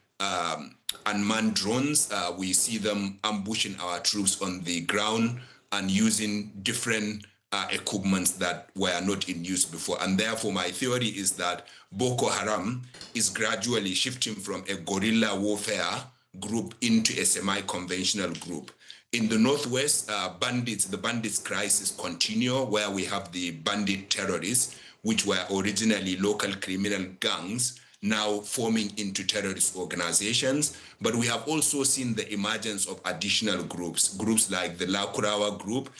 unmanned drones. We see them ambushing our troops on the ground and using different equipments that were not in use before. And therefore, my theory is that Boko Haram is gradually shifting from a guerrilla warfare group into a semi-conventional group. In the Northwest, the bandits crisis continue, where we have the bandit terrorists, which were originally local criminal gangs, now forming into terrorist organizations. But we have also seen the emergence of additional groups like the Lakurawa group,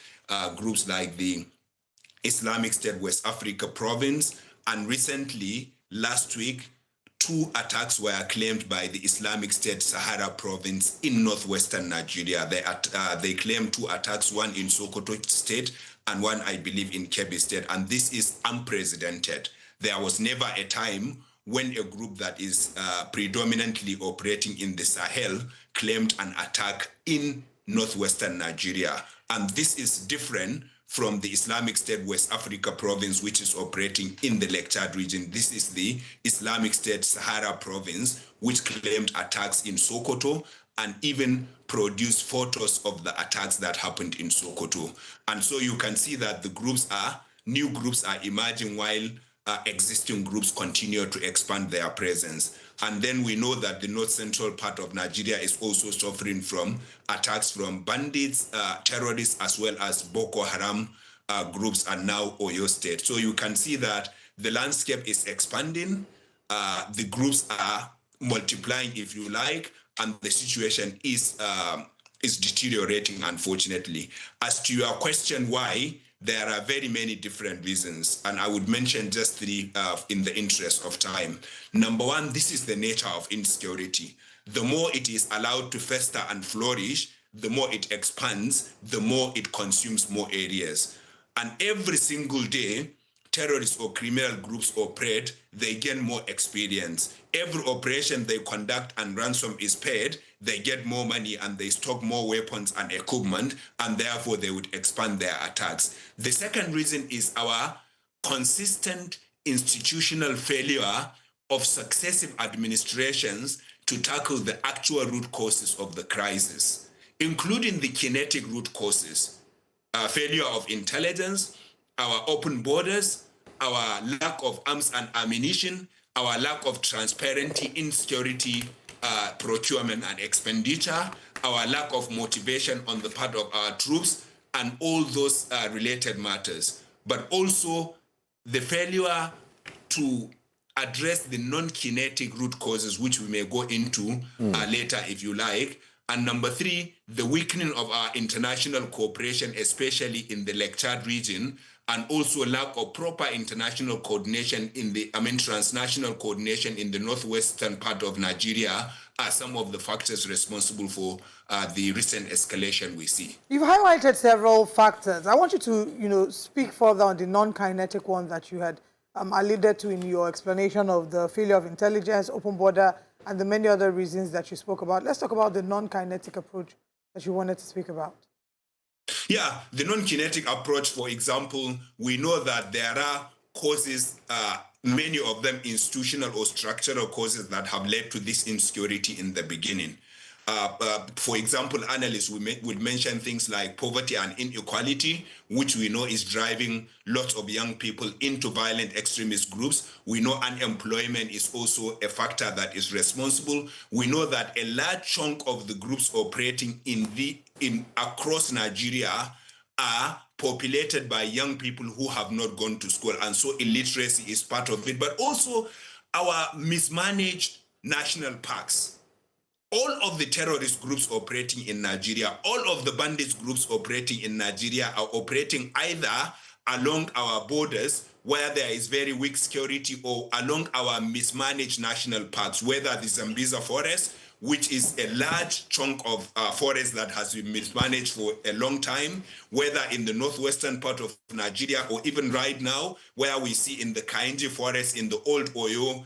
groups like the Islamic State West Africa province, and recently, last week, 2 attacks were claimed by the Islamic State Sahara province in northwestern Nigeria. They claimed 2 attacks, one in Sokoto State and one, I believe, in Kebbi State, and this is unprecedented. There was never a time when a group that is predominantly operating in the Sahel claimed an attack in northwestern Nigeria. And this is different from the Islamic State West Africa province, which is operating in the Lake Chad region. This is the Islamic State Sahara province, which claimed attacks in Sokoto and even produced photos of the attacks that happened in Sokoto. And so you can see that the new groups are emerging while existing groups continue to expand their presence. And then we know that the north-central part of Nigeria is also suffering from attacks from bandits, terrorists, as well as Boko Haram groups, and now Oyo State. So you can see that the landscape is expanding, the groups are multiplying, if you like, and the situation is deteriorating, unfortunately. As to your question, why? There are very many different reasons, and I would mention just 3 in the interest of time. Number 1, this is the nature of insecurity. The more it is allowed to fester and flourish, the more it expands, the more it consumes more areas. And every single day, terrorists or criminal groups operate, they gain more experience. Every operation they conduct and ransom is paid, they get more money and they stock more weapons and equipment, and therefore they would expand their attacks. The second reason is our consistent institutional failure of successive administrations to tackle the actual root causes of the crisis, including the kinetic root causes, failure of intelligence, our open borders, our lack of arms and ammunition, our lack of transparency in security procurement and expenditure, our lack of motivation on the part of our troops, and all those related matters. But also the failure to address the non-kinetic root causes, which we may go into later if you like. And number 3, the weakening of our international cooperation, especially in the Lake Chad region, and also lack of proper international coordination transnational coordination in the northwestern part of Nigeria are some of the factors responsible for the recent escalation we see. You've highlighted several factors. I want you to, speak further on the non-kinetic one that you had alluded to in your explanation of the failure of intelligence, open border, and the many other reasons that you spoke about. Let's talk about the non-kinetic approach that you wanted to speak about. Yeah, the non-kinetic approach, for example, we know that there are causes, many of them institutional or structural causes that have led to this insecurity in the beginning. For example, analysts would mention things like poverty and inequality, which we know is driving lots of young people into violent extremist groups. We know unemployment is also a factor that is responsible. We know that a large chunk of the groups operating across Nigeria are populated by young people who have not gone to school, and so illiteracy is part of it. But also our mismanaged national parks. All of the terrorist groups operating in Nigeria, all of the bandits groups operating in Nigeria are operating either along our borders where there is very weak security, or along our mismanaged national parks, whether the Zambiza Forest, which is a large chunk of forest that has been mismanaged for a long time, whether in the northwestern part of Nigeria or even right now, where we see in the Kainji forest, in the Old Oyo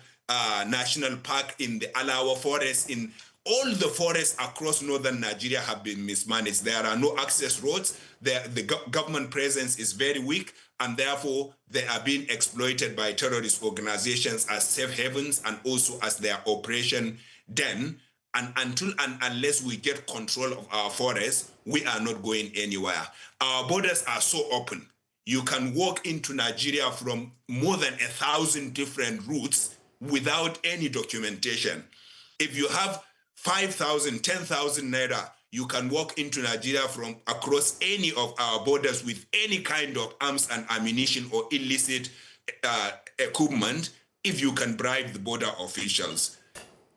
National Park, in the Alawa forest, in all the forests across northern Nigeria have been mismanaged. There are no access roads. The government presence is very weak, and therefore they are being exploited by terrorist organizations as safe havens and also as their operation den. And until and unless we get control of our forests, we are not going anywhere. Our borders are so open. You can walk into Nigeria from more than 1,000 different routes without any documentation. If you have 5,000, 10,000 naira, you can walk into Nigeria from across any of our borders with any kind of arms and ammunition or illicit equipment if you can bribe the border officials.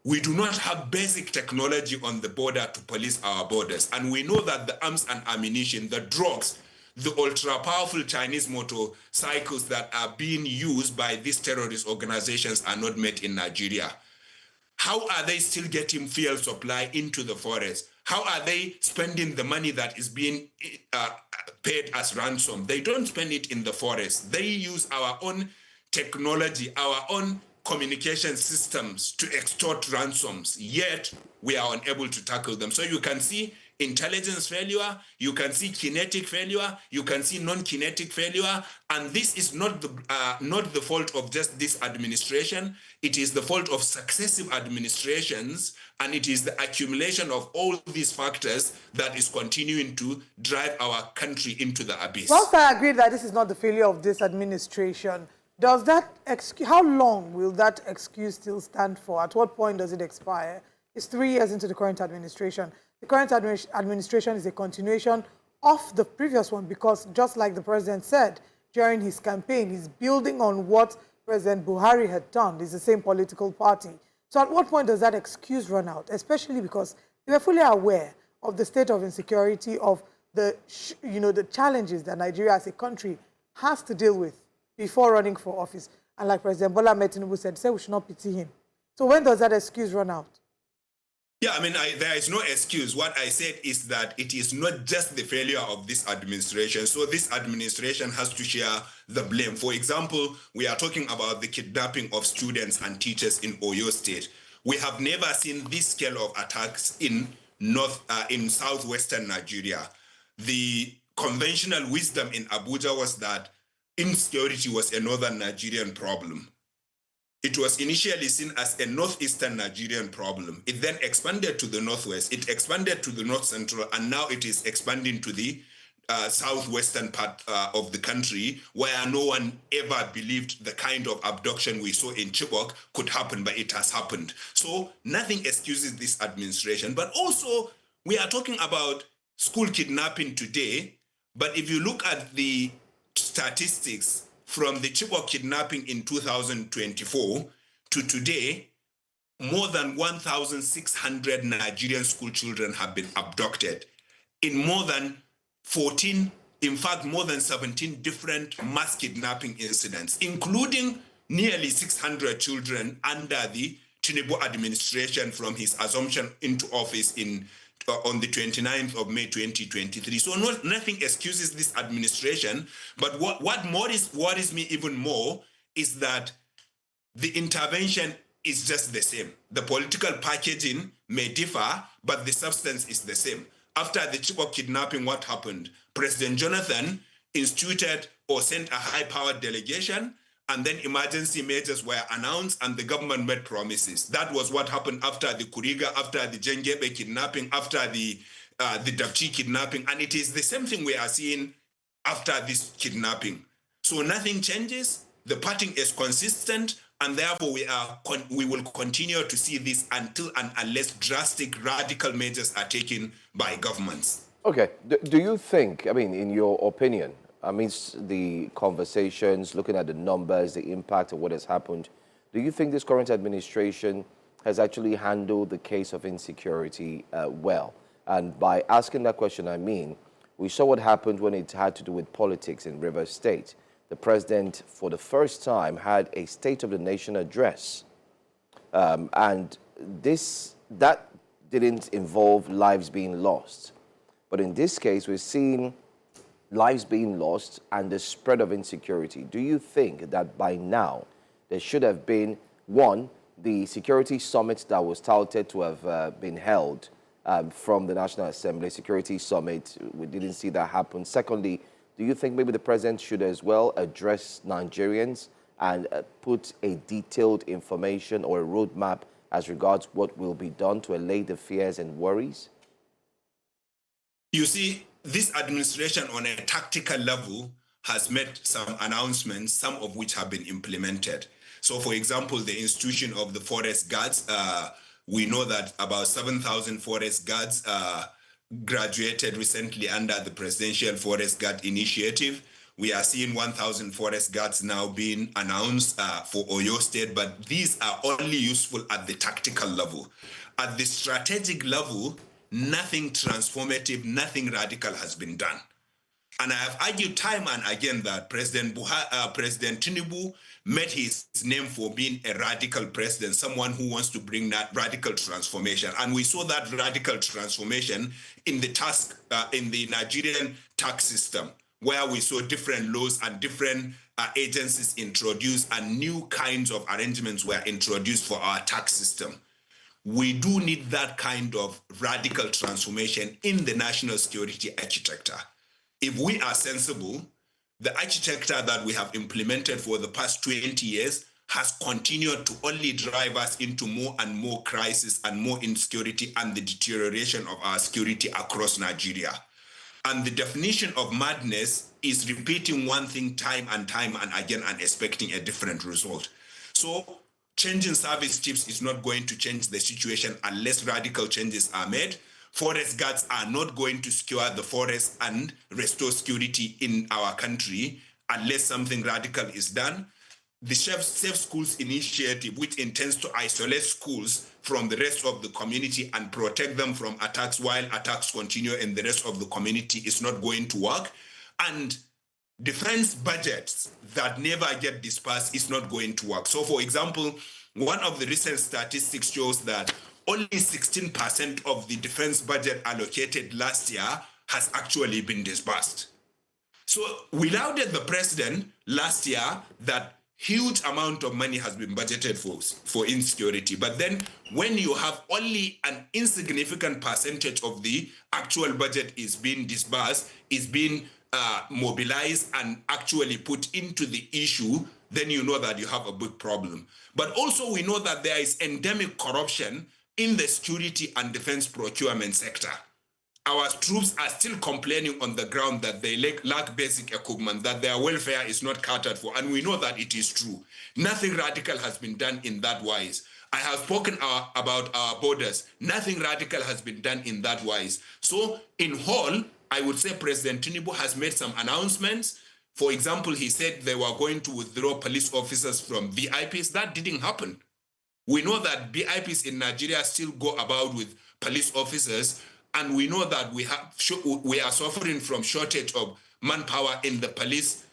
We do not have basic technology on the border to police our borders. And we know that the arms and ammunition, the drugs, the ultra-powerful Chinese motorcycles that are being used by these terrorist organizations are not made in Nigeria. How are they still getting fuel supply into the forest? How are they spending the money that is being paid as ransom? They don't spend it in the forest. They use our own technology, our own communication systems to extort ransoms, yet we are unable to tackle them. So you can see intelligence failure, you can see kinetic failure, you can see non-kinetic failure, and this is not the fault of just this administration. It is the fault of successive administrations, and it is the accumulation of all these factors that is continuing to drive our country into the abyss. Whilst I agree that this is not the failure of this administration, does that how long will that excuse still stand for? At what point does it expire? It's 3 years into the current administration. The current administration is a continuation of the previous one because, just like the president said during his campaign, he's building on what President Buhari had done. It's the same political party. So at what point does that excuse run out? Especially because they were fully aware of the state of insecurity, of the challenges that Nigeria as a country has to deal with before running for office. And like President Bola Tinubu said, we should not pity him. So when does that excuse run out? Yeah, I mean, there is no excuse. What I said is that it is not just the failure of this administration. So this administration has to share the blame. For example, we are talking about the kidnapping of students and teachers in Oyo State. We have never seen this scale of attacks in southwestern Nigeria. The conventional wisdom in Abuja was that insecurity was a northern Nigerian problem. It was initially seen as a northeastern Nigerian problem. It then expanded to the northwest, it expanded to the north central, and now it is expanding to the southwestern part of the country, where no one ever believed the kind of abduction we saw in Chibok could happen, but it has happened. So nothing excuses this administration. But also, we are talking about school kidnapping today, but if you look at the statistics from the Chibok kidnapping in 2024 to today, more than 1,600 Nigerian school children have been abducted in more than 14, in fact, more than 17 different mass kidnapping incidents, including nearly 600 children under the Tinubu administration from his assumption into office on the 29th of May 2023. So nothing excuses this administration, but what worries me even more is that the intervention is just the same. The political packaging may differ, but the substance is the same. After the Chibok kidnapping, what happened? President Jonathan instituted or sent a high-powered delegation, and then emergency measures were announced and the government made promises. That was what happened after the Kuriga, after the Jengebe kidnapping, after the Dapchi kidnapping. And it is the same thing we are seeing after this kidnapping. So nothing changes. The pattern is consistent. And therefore, we will continue to see this until and unless drastic, radical measures are taken by governments. Okay. Do you think, I mean, in your opinion, amidst the conversations, looking at the numbers, the impact of what has happened, do you think this current administration has actually handled the case of insecurity well? And by asking that question, I mean, we saw what happened when it had to do with politics in Rivers State. The president, for the first time, had a State of the Nation address. And that didn't involve lives being lost. But in this case, we're seeing lives being lost and the spread of insecurity. Do you think that by now there should have been, one, the security summit that was touted to have been held from the National Assembly, security summit, we didn't see that happen. Secondly, do you think maybe the president should as well address Nigerians and put a detailed information or a roadmap as regards what will be done to allay the fears and worries? You see, this administration on a tactical level has made some announcements, some of which have been implemented. So, for example, the institution of the forest guards, we know that about 7,000 forest guards graduated recently under the Presidential Forest Guard Initiative. We are seeing 1,000 forest guards now being announced for Oyo State, but these are only useful at the tactical level. At the strategic level, nothing transformative, nothing radical has been done. And I have argued time and again that President Tinubu made his name for being a radical president, someone who wants to bring that radical transformation. And we saw that radical transformation in the Nigerian tax system, where we saw different laws and different agencies introduced and new kinds of arrangements were introduced for our tax system. We do need that kind of radical transformation in the national security architecture. If we are sensible, the architecture that we have implemented for the past 20 years has continued to only drive us into more and more crisis and more insecurity and the deterioration of our security across Nigeria. And the definition of madness is repeating one thing time and again and expecting a different result. So changing service chiefs is not going to change the situation unless radical changes are made. Forest guards are not going to secure the forest and restore security in our country unless something radical is done. The Safe Schools Initiative, which intends to isolate schools from the rest of the community and protect them from attacks while attacks continue in the rest of the community, is not going to work. And defense budgets that never get dispersed is not going to work. So, for example, one of the recent statistics shows that only 16% of the defense budget allocated last year has actually been disbursed. So we lauded the president last year that huge amount of money has been budgeted for insecurity. But then when you have only an insignificant percentage of the actual budget is being disbursed, is being mobilized and actually put into the issue, then you know that you have a big problem. But also we know that there is endemic corruption in the security and defense procurement sector. Our troops are still complaining on the ground that they lack basic equipment, that their welfare is not catered for, and we know that it is true. Nothing radical has been done in that wise. I have spoken about our borders. Nothing radical has been done in that wise. So in whole, I would say President Tinubu has made some announcements. For example, he said they were going to withdraw police officers from VIPs. That didn't happen. We know that VIPs in Nigeria still go about with police officers, and we know that we are suffering from shortage of manpower in the police,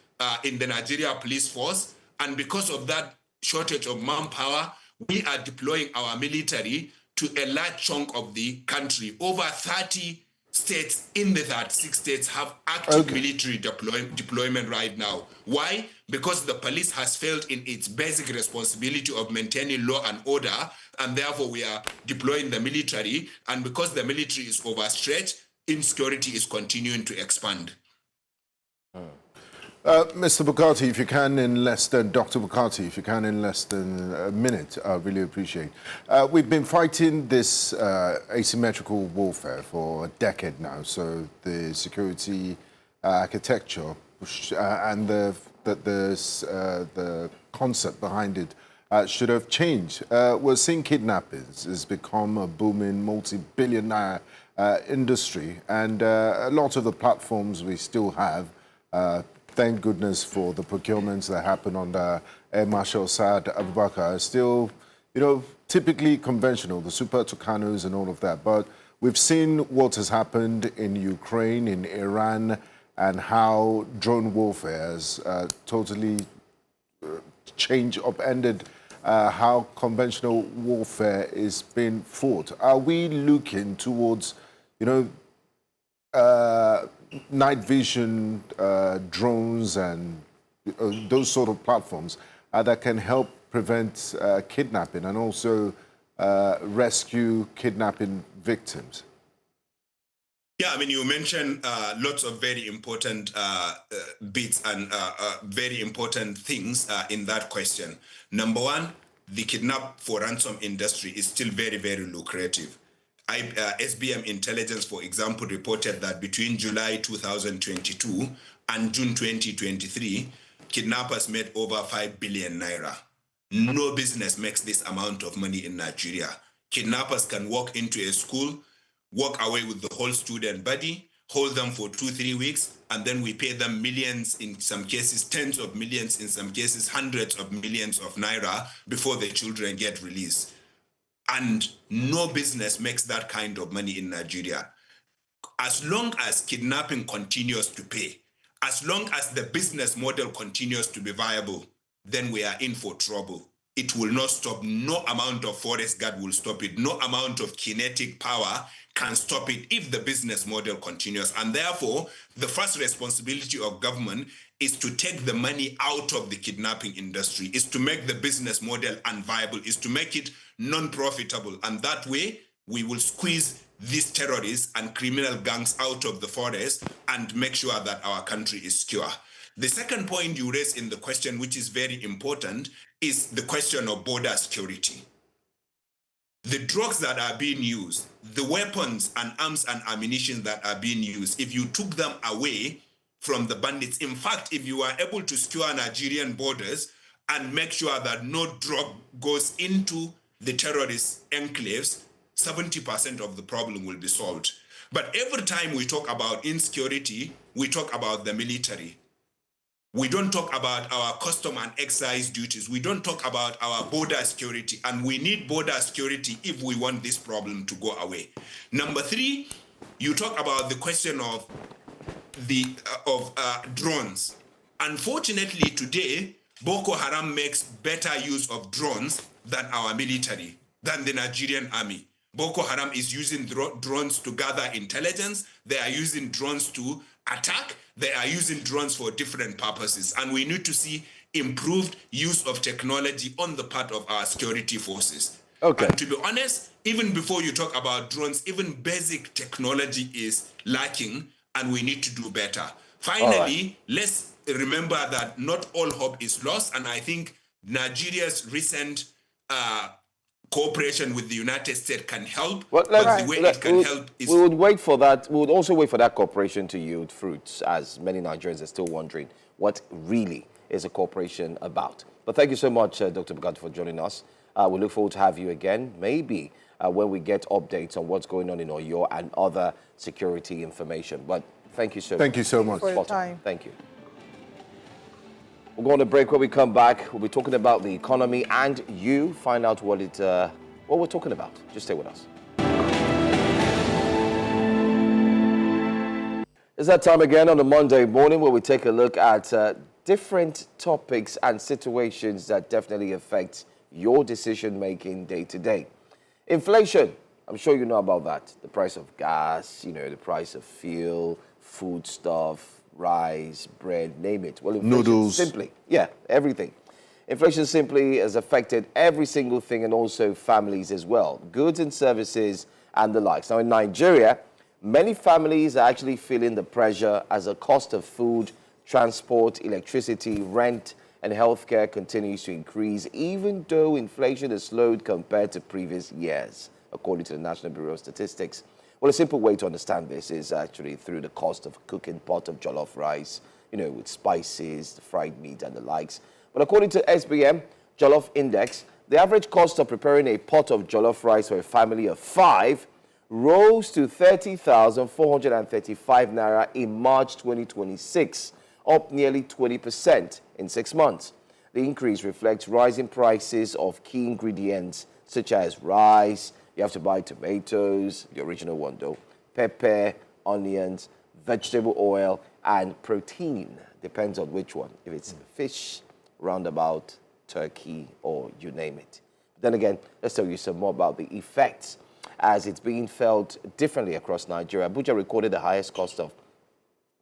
in the Nigeria police force. And because of that shortage of manpower, we are deploying our military to a large chunk of the country. Over 30 states in the 36 states have active military deployment right now. Why? Because the police has failed in its basic responsibility of maintaining law and order, and therefore we are deploying the military. And because the military is overstretched, insecurity is continuing to expand. Mr. Bukati, if you can in less than, Dr. Bukati, if you can in less than a minute, I really appreciate. We've been fighting this asymmetrical warfare for a decade now, so the security architecture and the concept behind it should have changed. We're seeing kidnappings has become a booming multi-billion-dollar industry, and a lot of the platforms we still have, thank goodness for the procurements that happen under Air Marshal Saad Abubakar, are still, typically conventional, the Super Tucanos and all of that. But we've seen what has happened in Ukraine, in Iran, and how drone warfare has totally upended how conventional warfare is being fought. Are we looking towards, night vision drones and those sort of platforms that can help prevent kidnapping and also rescue kidnapping victims? Yeah, I mean, you mentioned lots of very important bits and very important things in that question. Number one, the kidnap for ransom industry is still very, very lucrative. SBM Intelligence, for example, reported that between July 2022 and June 2023, kidnappers made over 5 billion naira. No business makes this amount of money in Nigeria. Kidnappers can walk into a school, walk away with the whole student body, hold them for 2-3 weeks, and then we pay them millions, in some cases tens of millions, in some cases hundreds of millions of naira before the children get released. And no business makes that kind of money in Nigeria. As long as kidnapping continues to pay, as long as the business model continues to be viable, then we are in for trouble. It will not stop. No amount of forest guard will stop it. No amount of kinetic power can stop it if the business model continues. And therefore, the first responsibility of government is to take the money out of the kidnapping industry, is to make the business model unviable, is to make it non-profitable. And that way, we will squeeze these terrorists and criminal gangs out of the forest and make sure that our country is secure. The second point you raised in the question, which is very important, is the question of border security. The drugs that are being used, the weapons and arms and ammunition that are being used, if you took them away from the bandits, in fact, if you are able to secure Nigerian borders and make sure that no drug goes into the terrorist enclaves, 70% of the problem will be solved. But every time we talk about insecurity, we talk about the military. We don't talk about our custom and excise duties. We don't talk about our border security, and we need border security if we want this problem to go away. Number three, you talk about the question of drones. Unfortunately, today, Boko Haram makes better use of drones than our military, than the Nigerian army. Boko Haram is using drones to gather intelligence. They are using drones to attack. They are using drones for different purposes. And we need to see improved use of technology on the part of our security forces. Okay. And to be honest, even before you talk about drones, even basic technology is lacking, and we need to do better. Finally, let's remember that not all hope is lost. And I think Nigeria's recent cooperation with the United States can help, but the way it can help is... We would wait for that. We would also wait for that cooperation to yield fruits, as many Nigerians are still wondering what really is a cooperation about. But thank you so much, Dr. Bugatti, for joining us. We look forward to have you again, maybe when we get updates on what's going on in Oyo and other security information. But thank you so much. Thank you so much. For your time. Thank you. We'll go on a break. When we come back, we'll be talking about the economy, and you find out what we're talking about. Just stay with us. It's that time again on a Monday morning where we take a look at different topics and situations that definitely affect your decision-making day to day. Inflation, I'm sure you know about that. The price of gas, the price of fuel, food stuff, rice, bread, name it. Well, inflation noodles. Simply, everything. Inflation simply has affected every single thing, and also families as well. Goods and services and the likes. Now in Nigeria, many families are actually feeling the pressure as the cost of food, transport, electricity, rent, and healthcare continues to increase, even though inflation has slowed compared to previous years, according to the National Bureau of Statistics. Well, a simple way to understand this is actually through the cost of cooking a pot of jollof rice, with spices, the fried meat, and the likes. But according to SBM Jollof Index, the average cost of preparing a pot of jollof rice for a family of 5 rose to 30,435 naira in March 2026, up nearly 20% in 6 months. The increase reflects rising prices of key ingredients such as rice. You have to buy tomatoes, the original one though, pepper, onions, vegetable oil, and protein. Depends on which one. If it's fish, round about Turkey, or you name it. Then again, let's tell you some more about the effects as it's being felt differently across Nigeria. Abuja recorded the highest cost of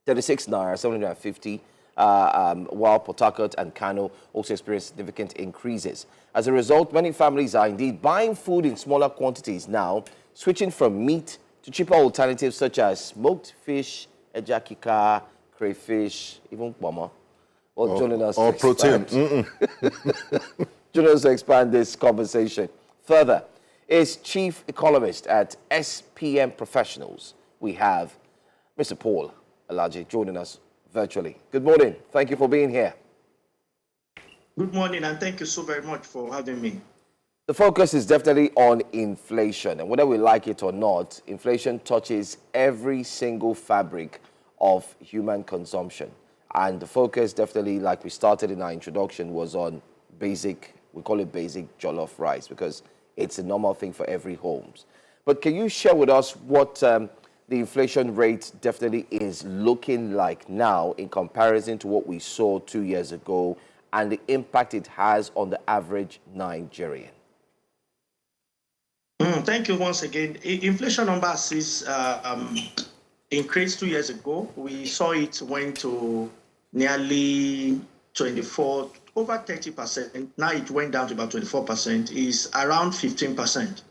36 naira, 750, while Port Harcourt and Kano also experienced significant increases. As a result, many families are indeed buying food in smaller quantities now, switching from meat to cheaper alternatives such as smoked fish, ejakika, crayfish, even poma. Well, joining us or to protein. joining us to expand this conversation further is Chief Economist at SPM Professionals. We have Mr. Paul Alaji joining us virtually. Good morning. Thank you for being here. Good morning, and thank you so very much for having me. The focus is definitely on inflation, and whether we like it or not, inflation touches every single fabric of human consumption. And the focus definitely, like we started in our introduction, was on basic, we call it basic jollof rice, because it's a normal thing for every home. But can you share with us what the inflation rate definitely is looking like now in comparison to what we saw 2 years ago and the impact it has on the average Nigerian? Thank you once again. Inflation numbers is increased 2 years ago. We saw it went to nearly 24, over 30%. Now it went down to about 24%, is around 15%.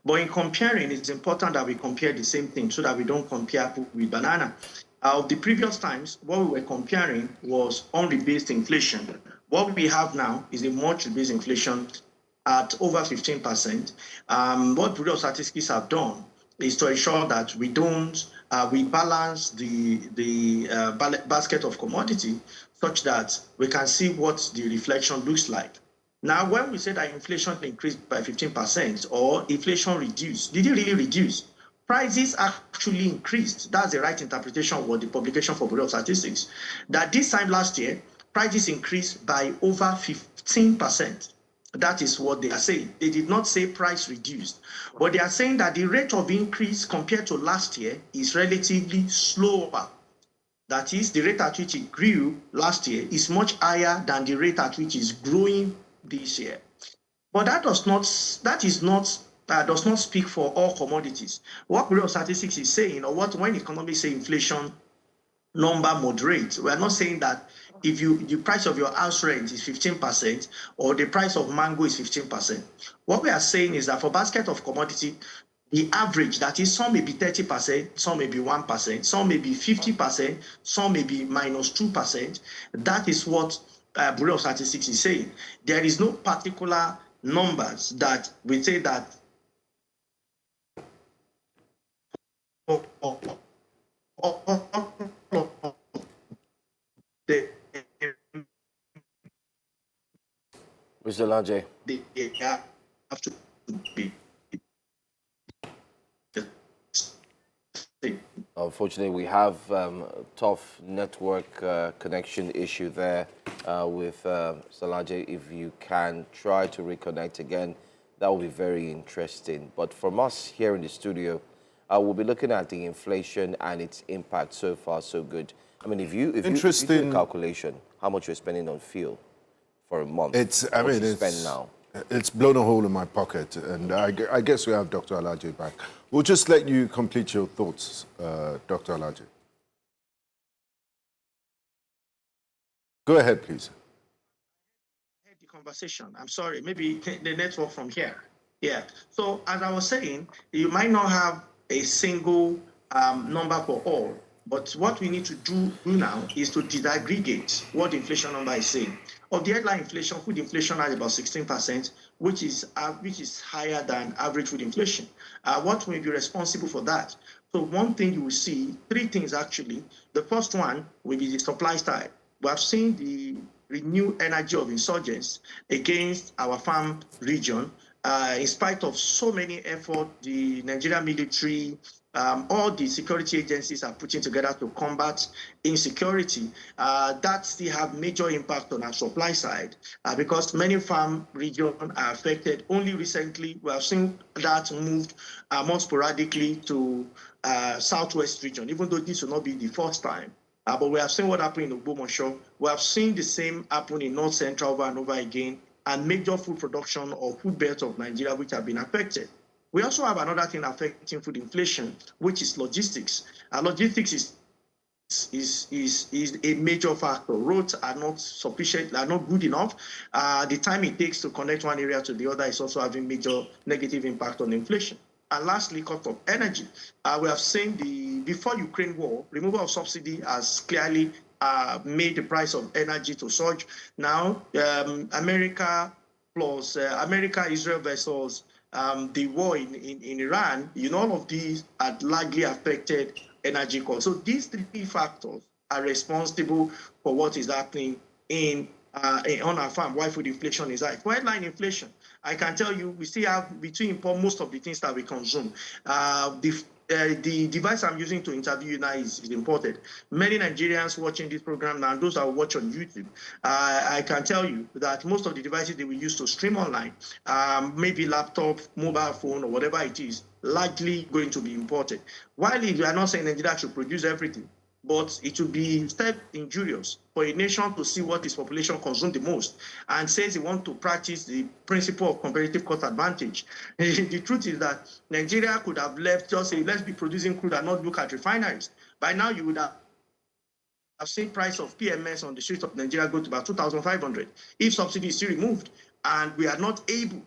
But in comparing, it's important that we compare the same thing so that we don't compare apple with banana. Of the previous times, what we were comparing was unrebased inflation. What we have now is a much rebased inflation at over 15%. What Bureau of Statistics have done is to ensure that we don't, we balance the basket of commodity such that we can see what the reflection looks like. Now, when we say that inflation increased by 15% or inflation reduced, did it really reduce? Prices actually increased. That's the right interpretation of what the publication for Bureau of Statistics. That this time last year, prices increased by over 15%. That is what they are saying. They did not say price reduced, but they are saying that the rate of increase compared to last year is relatively slower. That is, the rate at which it grew last year is much higher than the rate at which it's growing this year. But that does not speak for all commodities. What Bureau of Statistics is saying, or what when economists say inflation number moderate, we are not saying that if the price of your house rent is 15% or the price of mango is 15%. What we are saying is that for basket of commodity, the average, that is, some may be 30%, some may be 1%, some may be 50%, some may be minus 2%. That is what Bureau of Statistics is saying. There is no particular numbers that we say that Mr. Lanje. They have to be. Unfortunately, we have a tough network connection issue there with Salanje. If you can try to reconnect again, that would be very interesting. But from us here in the studio, we'll be looking at the inflation and its impact. So far, so good. I mean, if you do a calculation, how much you're spending on fuel for a month, spend now. It's blown a hole in my pocket, and I guess we have Dr. Alaji back. We'll just let you complete your thoughts, Dr. Alaji. Go ahead, please. I had the conversation. I'm sorry, maybe the network from here. Yeah. So as I was saying, you might not have a single number for all, but what we need to do now is to disaggregate what the inflation number is saying. Of the headline inflation, food inflation is about 16%, which is higher than average food inflation. What may be responsible for that? So one thing you will see, three things actually. The first one will be the supply side. We have seen the renewed energy of insurgents against our farm region. In spite of so many efforts, the Nigerian military, all the security agencies are putting together to combat insecurity. That still have major impact on our supply side because many farm regions are affected. Only recently, we have seen that moved more sporadically to southwest region, even though this will not be the first time. But we have seen what happened in Ogbomoso. We have seen the same happen in north central over and over again. and major food production or food belts of Nigeria which have been affected. We also have another thing affecting food inflation, which is logistics. Logistics is a major factor. Roads are not sufficient, are not good enough. The time it takes to connect one area to the other is also having major negative impact on inflation. And lastly, cost of energy. We have seen before Ukraine war, removal of subsidy has clearly made the price of energy to surge. Now, America plus Israel versus the war in Iran, all of these had largely affected energy costs. So these three factors are responsible for what is happening on our farm, why food inflation is high. For headline inflation, I can tell you we still have between import most of the things that we consume. The device I'm using to interview you now is imported. Many Nigerians watching this program now, and those that watch on YouTube, I can tell you that most of the devices that we use to stream online, maybe laptop, mobile phone, or whatever it is, largely going to be imported. While we are not saying Nigeria should produce everything, but it would be instead injurious for a nation to see what its population consumes the most and says it wants to practice the principle of competitive cost advantage. The truth is that Nigeria could have left, just say, let's be producing crude and not look at refineries. By now, you would have seen price of PMS on the streets of Nigeria go to about 2,500 if subsidy is still removed and we are not able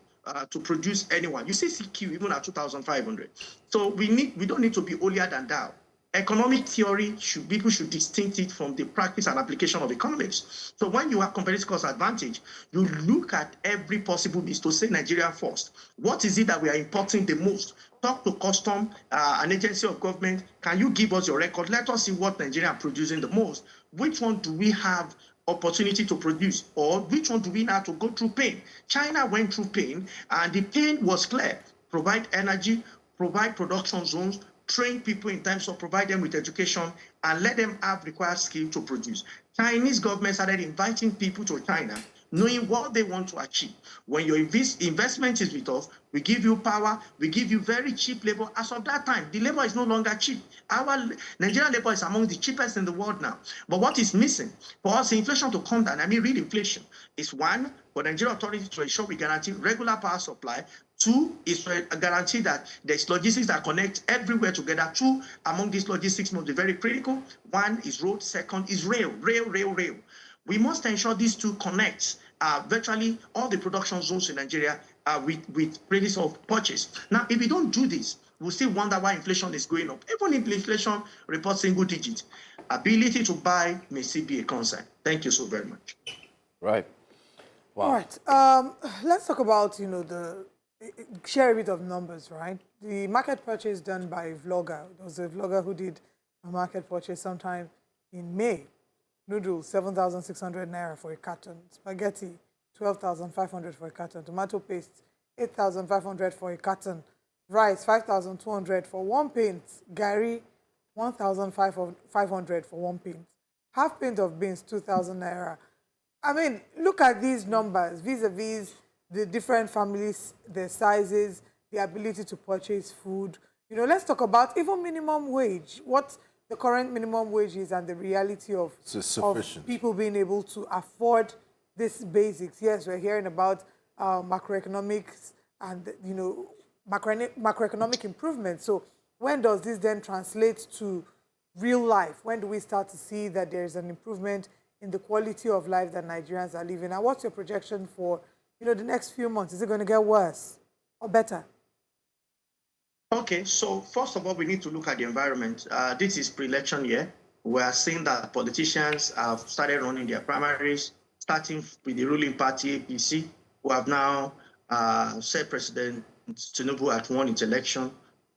to produce anyone. You see CQ even at 2,500. So we don't need to be holier than thou. Economic theory, people should distinct it from the practice and application of economics. So when you have competitive cost advantage, you look at every possible means to say Nigeria first. What is it that we are importing the most? Talk to custom, an agency of government. Can you give us your record? Let us see what Nigeria are producing the most. Which one do we have opportunity to produce, or which one do we have to go through pain? China went through pain, and the pain was clear. Provide energy, provide production zones, train people in terms of provide them with education, and let them have required skill to produce. Chinese government started inviting people to China, knowing what they want to achieve. When your investment is with us, we give you power, we give you very cheap labor. As of that time, the labor is no longer cheap. Our Nigerian labor is among the cheapest in the world now. But what is missing for us, inflation to come down, I mean real inflation, is one, for Nigerian authorities to ensure we guarantee regular power supply. Two, is to guarantee that there's logistics that connect everywhere together. Two, among these logistics must be very critical. One is road, second is rail. We must ensure these two connect virtually all the production zones in Nigeria with places of purchase. Now, if we don't do this, we'll still wonder why inflation is going up. Even if inflation reports single digits, ability to buy may still be a concern. Thank you so very much. Right. Wow. All right. Let's talk about, share a bit of numbers, right? The market purchase done by a vlogger. There was a vlogger who did a market purchase sometime in May. Noodles, 7,600 naira for a carton. Spaghetti, 12,500 for a carton. Tomato paste, 8,500 for a carton. Rice, 5,200 for one pint. Gari, 1,500 for one pint. Half pint of beans, 2,000 naira. I mean, look at these numbers vis-a-vis the different families, their sizes, the ability to purchase food. Let's talk about even minimum wage. What the current minimum wage is and the reality of people being able to afford these basics. Yes, we're hearing about macroeconomics and, macroeconomic improvement. So when does this then translate to real life? When do we start to see that there's an improvement in the quality of life that Nigerians are living? And what's your projection for, the next few months? Is it going to get worse or better? Okay, so first of all, we need to look at the environment. This is pre-election year. We are seeing that politicians have started running their primaries, starting with the ruling party, APC, who have now set President Tinubu at won its election,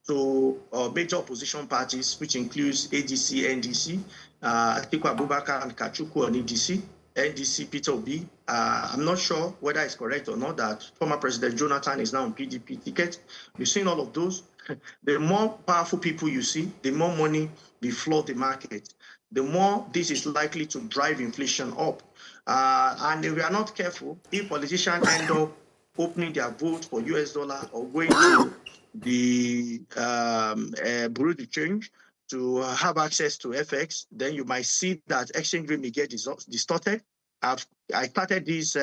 to major opposition parties, which includes ADC, NDC, Atiku Abubakar and Kachuku on ADC, NDC, Peter Obi. I'm not sure whether it's correct or not that former President Jonathan is now on PDP ticket. You've seen all of those. The more powerful people you see, the more money they flood the market, the more this is likely to drive inflation up. And if we are not careful, if politicians end up opening their vote for US dollar or going to the Bureau de Change to have access to FX, then you might see that exchange rate may get distorted. I started this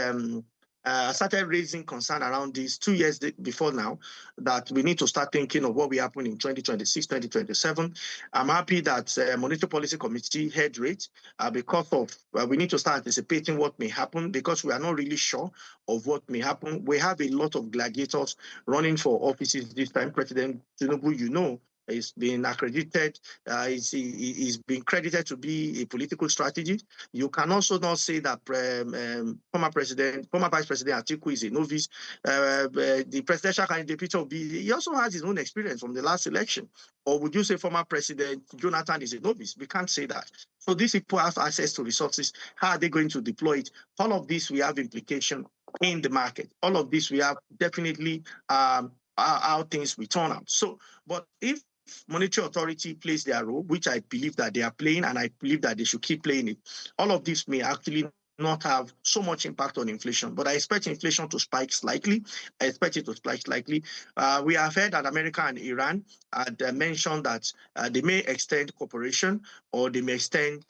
started raising concern around this 2 years before now, that we need to start thinking of what will happen in 2026, 2027. I'm happy that Monetary Policy Committee head rate, because of, we need to start anticipating what may happen, because we are not really sure of what may happen. We have a lot of gladiators running for offices this time. President Tinubu, you know, is being accredited, he's been credited to be a political strategy. You can also not say that former Vice President Atiku is a novice. The presidential candidate Peter Obi, he also has his own experience from the last election. Or would you say former President Jonathan is a novice? We can't say that. So these people have access to resources. How are they going to deploy it? All of this we have implication in the market. All of this we have definitely how things will turn out. So, but if monetary authority plays their role, which I believe that they are playing, and I believe that they should keep playing it, all of this may actually not have so much impact on inflation, but I expect inflation to spike slightly. I expect it to spike slightly. We have heard that America and Iran had mentioned that they may extend cooperation, or they may extend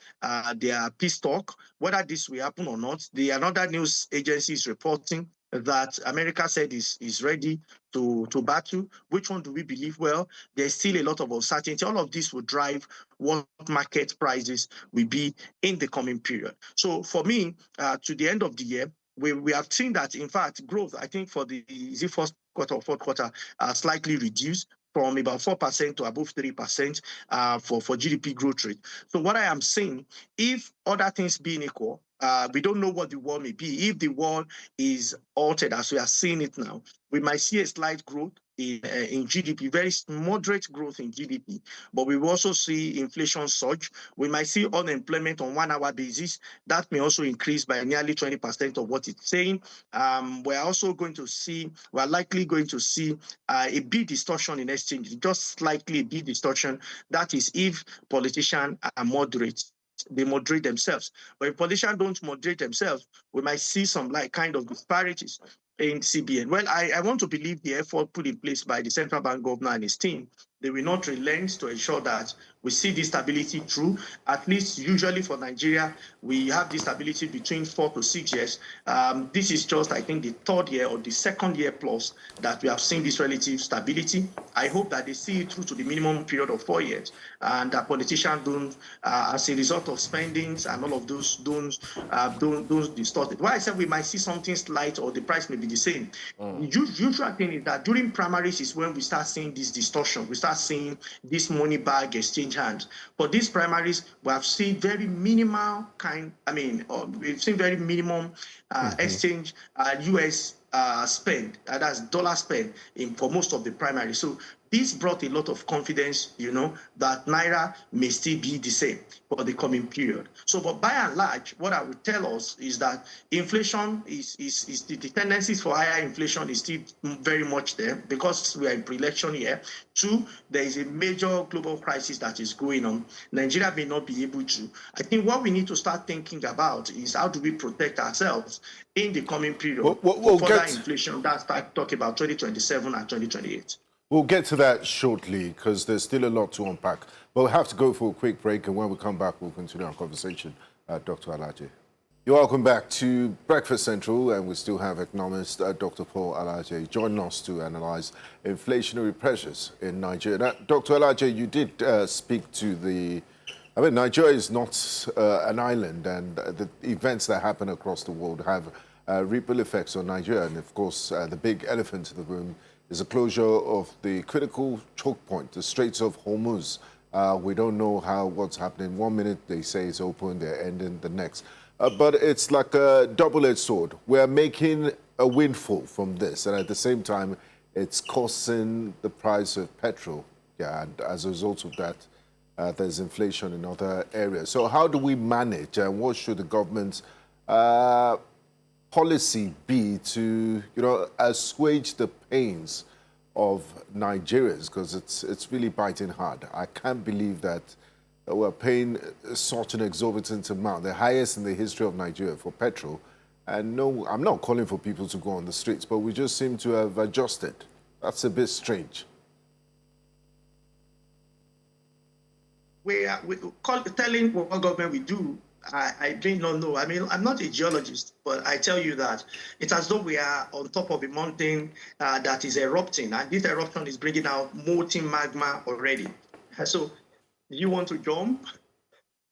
their peace talk. Whether this will happen or not, another news agency is reporting that America said is ready to battle. Which one do we believe? Well, there's still a lot of uncertainty. All of this will drive what market prices will be in the coming period. So for me, to the end of the year, we have seen that, in fact, growth, I think for the first quarter or fourth quarter, slightly reduced from about 4% to above 3% for GDP growth rate. So what I am saying, if other things being equal, we don't know what the war may be. If the war is altered as we are seeing it now, we might see a slight growth in GDP, very moderate growth in GDP, but we will also see inflation surge. We might see unemployment on 1 hour basis. That may also increase by nearly 20% of what it's saying. We're likely going to see a big distortion in exchange, just slightly a big distortion. That is if politicians are moderate. They moderate themselves. But if politicians don't moderate themselves, we might see some kind of disparities in CBN. Well, I want to believe the effort put in place by the central bank governor and his team, they will not relent to ensure that we see this stability through. At least usually for Nigeria, we have this stability between 4 to 6 years. This is just, I think, the third year or the second year plus that we have seen this relative stability. I hope that they see it through to the minimum period of 4 years, and that politicians don't, as a result of spendings and all of those, don't distort it. Why I said we might see something slight or the price may be the same. The usual thing is that during primaries is when we start seeing this distortion. We start seeing this money bag exchange hands. For these primaries, we have seen very minimal we've seen very minimum exchange US spend, that's dollar spend for most of the primaries. So this brought a lot of confidence, that Naira may still be the same for the coming period. So, but by and large, what I would tell us is that inflation is the tendencies for higher inflation is still very much there because we are in pre-election year. 2, there is a major global crisis that is going on. Nigeria may not be able to. I think what we need to start thinking about is how do we protect ourselves in the coming period for further inflation. That's talking about 2027 and 2028. We'll get to that shortly because there's still a lot to unpack. But we'll have to go for a quick break, and when we come back, we'll continue our conversation. Dr. Alaje. You're welcome back to Breakfast Central, and we still have economist Dr. Paul Alaje joining us to analyze inflationary pressures in Nigeria. Now, Dr. Alaje, you did speak to Nigeria is not an island, and the events that happen across the world have ripple effects on Nigeria. And of course, the big elephant in the room is the closure of the critical choke point, the Straits of Hormuz. We don't know what's happening. 1 minute they say it's open, they're ending the next. But it's like a double-edged sword. We're making a windfall from this, and at the same time, it's costing the price of petrol. Yeah, and as a result of that, there's inflation in other areas. So how do we manage, and what should the government's policy be to, assuage the pains of Nigerians, because it's really biting hard. I can't believe that we're paying such an exorbitant amount, the highest in the history of Nigeria for petrol. And no, I'm not calling for people to go on the streets, but we just seem to have adjusted. That's a bit strange. We are telling what government we do I do not know. I mean, I'm not a geologist, but I tell you that it's as though we are on top of a mountain that is erupting, and this eruption is bringing out molten magma already. So, you want to jump?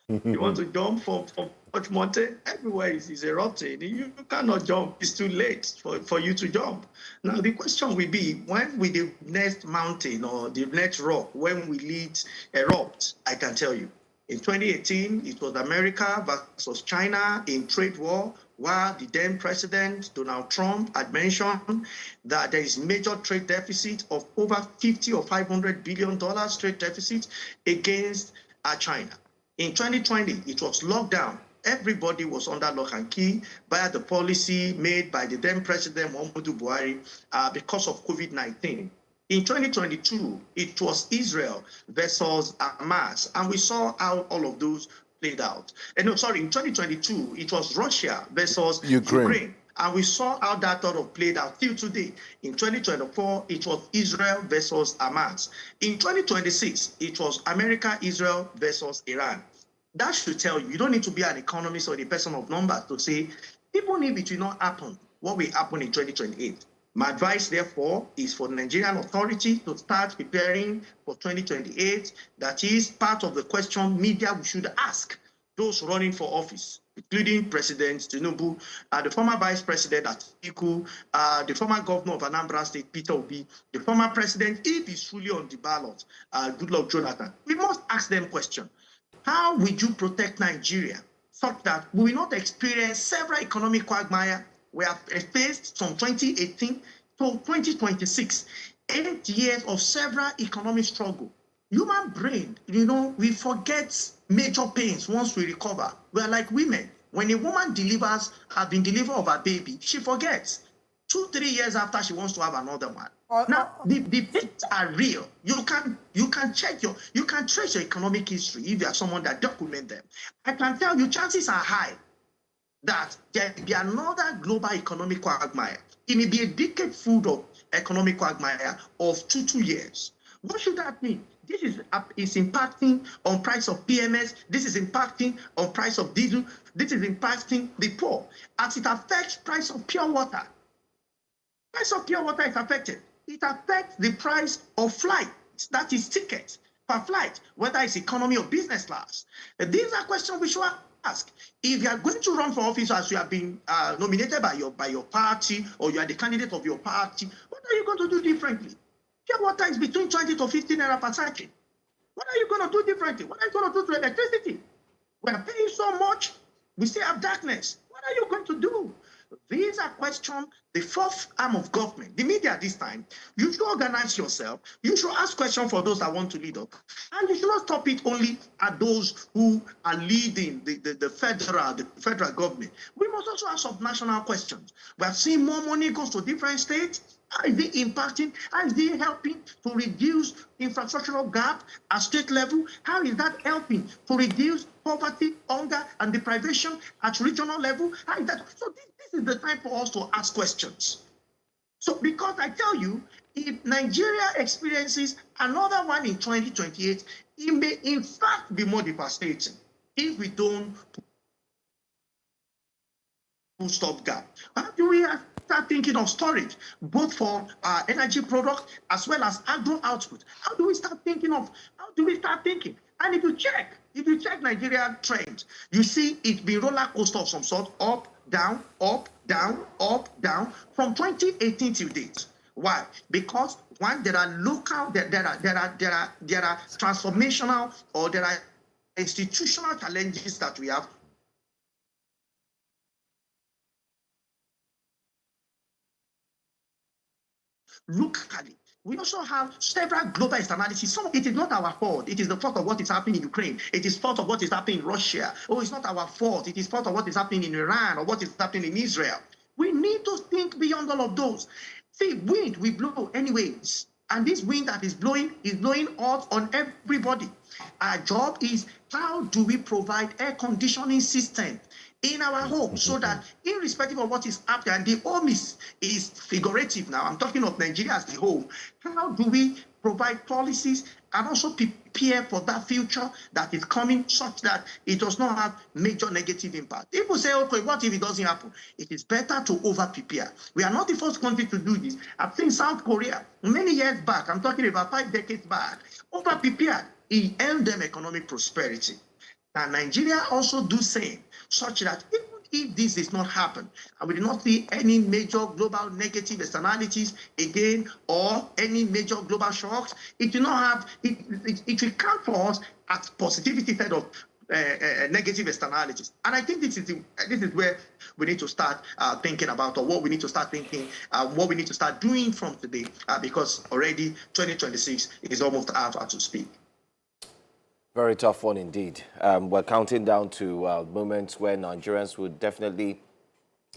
You want to jump from Touch Mountain? Everywhere is erupting. You cannot jump. It's too late for you to jump. Now, the question will be, when will the next mountain or the next rock, when will it erupt? I can tell you. In 2018, it was America versus China in trade war, while the then president, Donald Trump, had mentioned that there is major trade deficit of over 50 or $500 billion trade deficit against China. In 2020, it was lockdown. Everybody was under lock and key by the policy made by the then president, Muhammadu Buhari, because of COVID-19. In 2022, it was Israel versus Hamas, and we saw how all of those played out. And no, sorry, in 2022, it was Russia versus Ukraine. And we saw how that sort of played out till today. In 2024, it was Israel versus Hamas. In 2026, it was America, Israel versus Iran. That should tell you, you don't need to be an economist or a person of numbers to say, even if it will not happen, what will happen in 2028? My advice, therefore, is for the Nigerian authorities to start preparing for 2028. That is part of the question media we should ask those running for office, including President Tinubu, the former Vice President Atiku, the former Governor of Anambra State, Peter Obi, the former President, if he's truly on the ballot, Goodluck Jonathan. We must ask them question. How will you protect Nigeria such that we will not experience several economic quagmire we have faced from 2018 to 2026, 8 years of several economic struggle? Human brain, we forget major pains once we recover. We are like women. When a woman has been delivered of a baby, she forgets. 2-3 years after, she wants to have another one. Now, the pains are real. You can trace your economic history if you are someone that documents them. I can tell you, chances are high that there will be another global economic quagmire. It may be a decade full of economic quagmire of 2 years. What should that mean? This is impacting on price of PMS. This is impacting on price of diesel. This is impacting the poor as it affects price of pure water. Price of pure water is affected. It affects the price of flight, that is tickets per flight, whether it's economy or business class. These are questions we should ask. If you are going to run for office as you have been nominated by your party, or you are the candidate of your party, what are you going to do differently? Pure water is between 20 to 15 naira per cycle. What are you going to do differently? What are you going to do to electricity? We are paying so much. We still have darkness. What are you going to do? These are questions, the fourth arm of government, the media this time. You should organize yourself. You should ask questions for those that want to lead up. And you should not stop it only at those who are leading the federal government. We must also ask subnational questions. We have seen more money goes to different states. How is it impacting? How is it helping to reduce infrastructural gap at state level? How is that helping to reduce poverty, hunger, and deprivation at regional level? How is that? So this is the time for us to ask questions. So because I tell you, if Nigeria experiences another one in 2028, it may in fact be more devastating if we don't stop gap. How do we start thinking of storage, both for energy products as well as agro output? How do we start thinking? And if you check Nigeria trends, you see it's been roller coaster of some sort, up, down, up, down, up, down, from 2018 till date. Why? Because one, there are transformational or there are institutional challenges that we have. Look at it. We also have several global externalities. So it is not our fault. It is the fault of what is happening in Ukraine. It is fault of what is happening in Russia. Oh, it's not our fault. It is fault of what is happening in Iran or what is happening in Israel. We need to think beyond all of those. See, wind we blow anyways. And this wind that is blowing out on everybody. Our job is, how do we provide air conditioning system in our home so that irrespective of what is happening, and the home is figurative now, I'm talking of Nigeria as the home, how do we provide policies and also prepare for that future that is coming such that it does not have major negative impact. People say, okay, what if it doesn't happen? It is better to over-prepare. We are not the first country to do this. I've seen South Korea many years back, I'm talking about 5 decades back, over-prepared. It earned them economic prosperity. And Nigeria also do same, such that if this does not happen, and we do not see any major global negative externalities again, or any major global shocks, it will not have, it will count for us as positivity instead of negative externalities. And I think this is where we need to start thinking about, or what we need to start thinking, what we need to start doing from today, because already 2026 is almost out to speak. Very tough one indeed. We're counting down to moments where Nigerians would definitely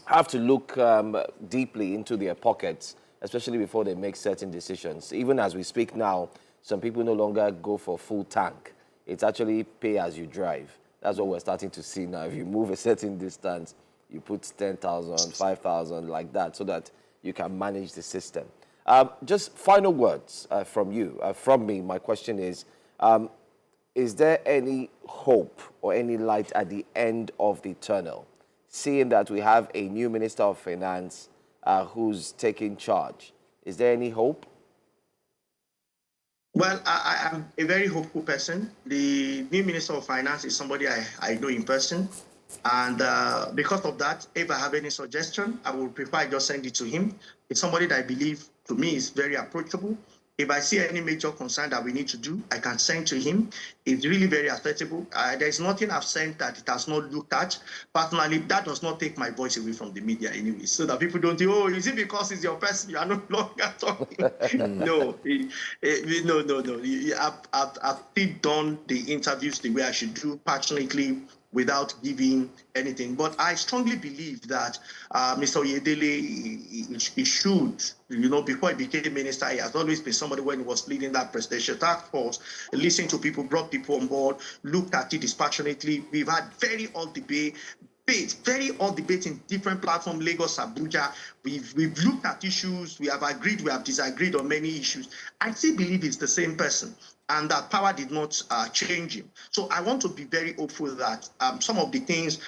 have to look deeply into their pockets, especially before they make certain decisions. Even as we speak now, some people no longer go for full tank. It's actually pay as you drive. That's what we're starting to see now. If you move a certain distance, you put 10,000, 5,000 like that so that you can manage the system. Just final words from you. From me, my question is there any hope or any light at the end of the tunnel, seeing that we have a new Minister of Finance who's taking charge? Is there any hope? Well, I am a very hopeful person. The new Minister of Finance is somebody I know in person. And because of that, if I have any suggestion, I would prefer I just send it to him. It's somebody that I believe, to me, is very approachable. If I see any major concern that we need to do, I can send to him. It's really very accessible. There's nothing I've sent that it has not looked at. Personally, that does not take my voice away from the media anyway, so that people don't think, oh, is it because it's your person you are no longer talking? No. I've still done the interviews the way I should do, passionately, without giving anything. But I strongly believe that Mr. Oyedele, he should, before he became minister, he has always been somebody when he was leading that presidential task force, listened to people, brought people on board, looked at it dispassionately. We've had very odd debate in different platforms, Lagos, Abuja. We've looked at issues, we have agreed, we have disagreed on many issues. I still believe it's the same person, and that power did not change him. So I want to be very hopeful that some of the things,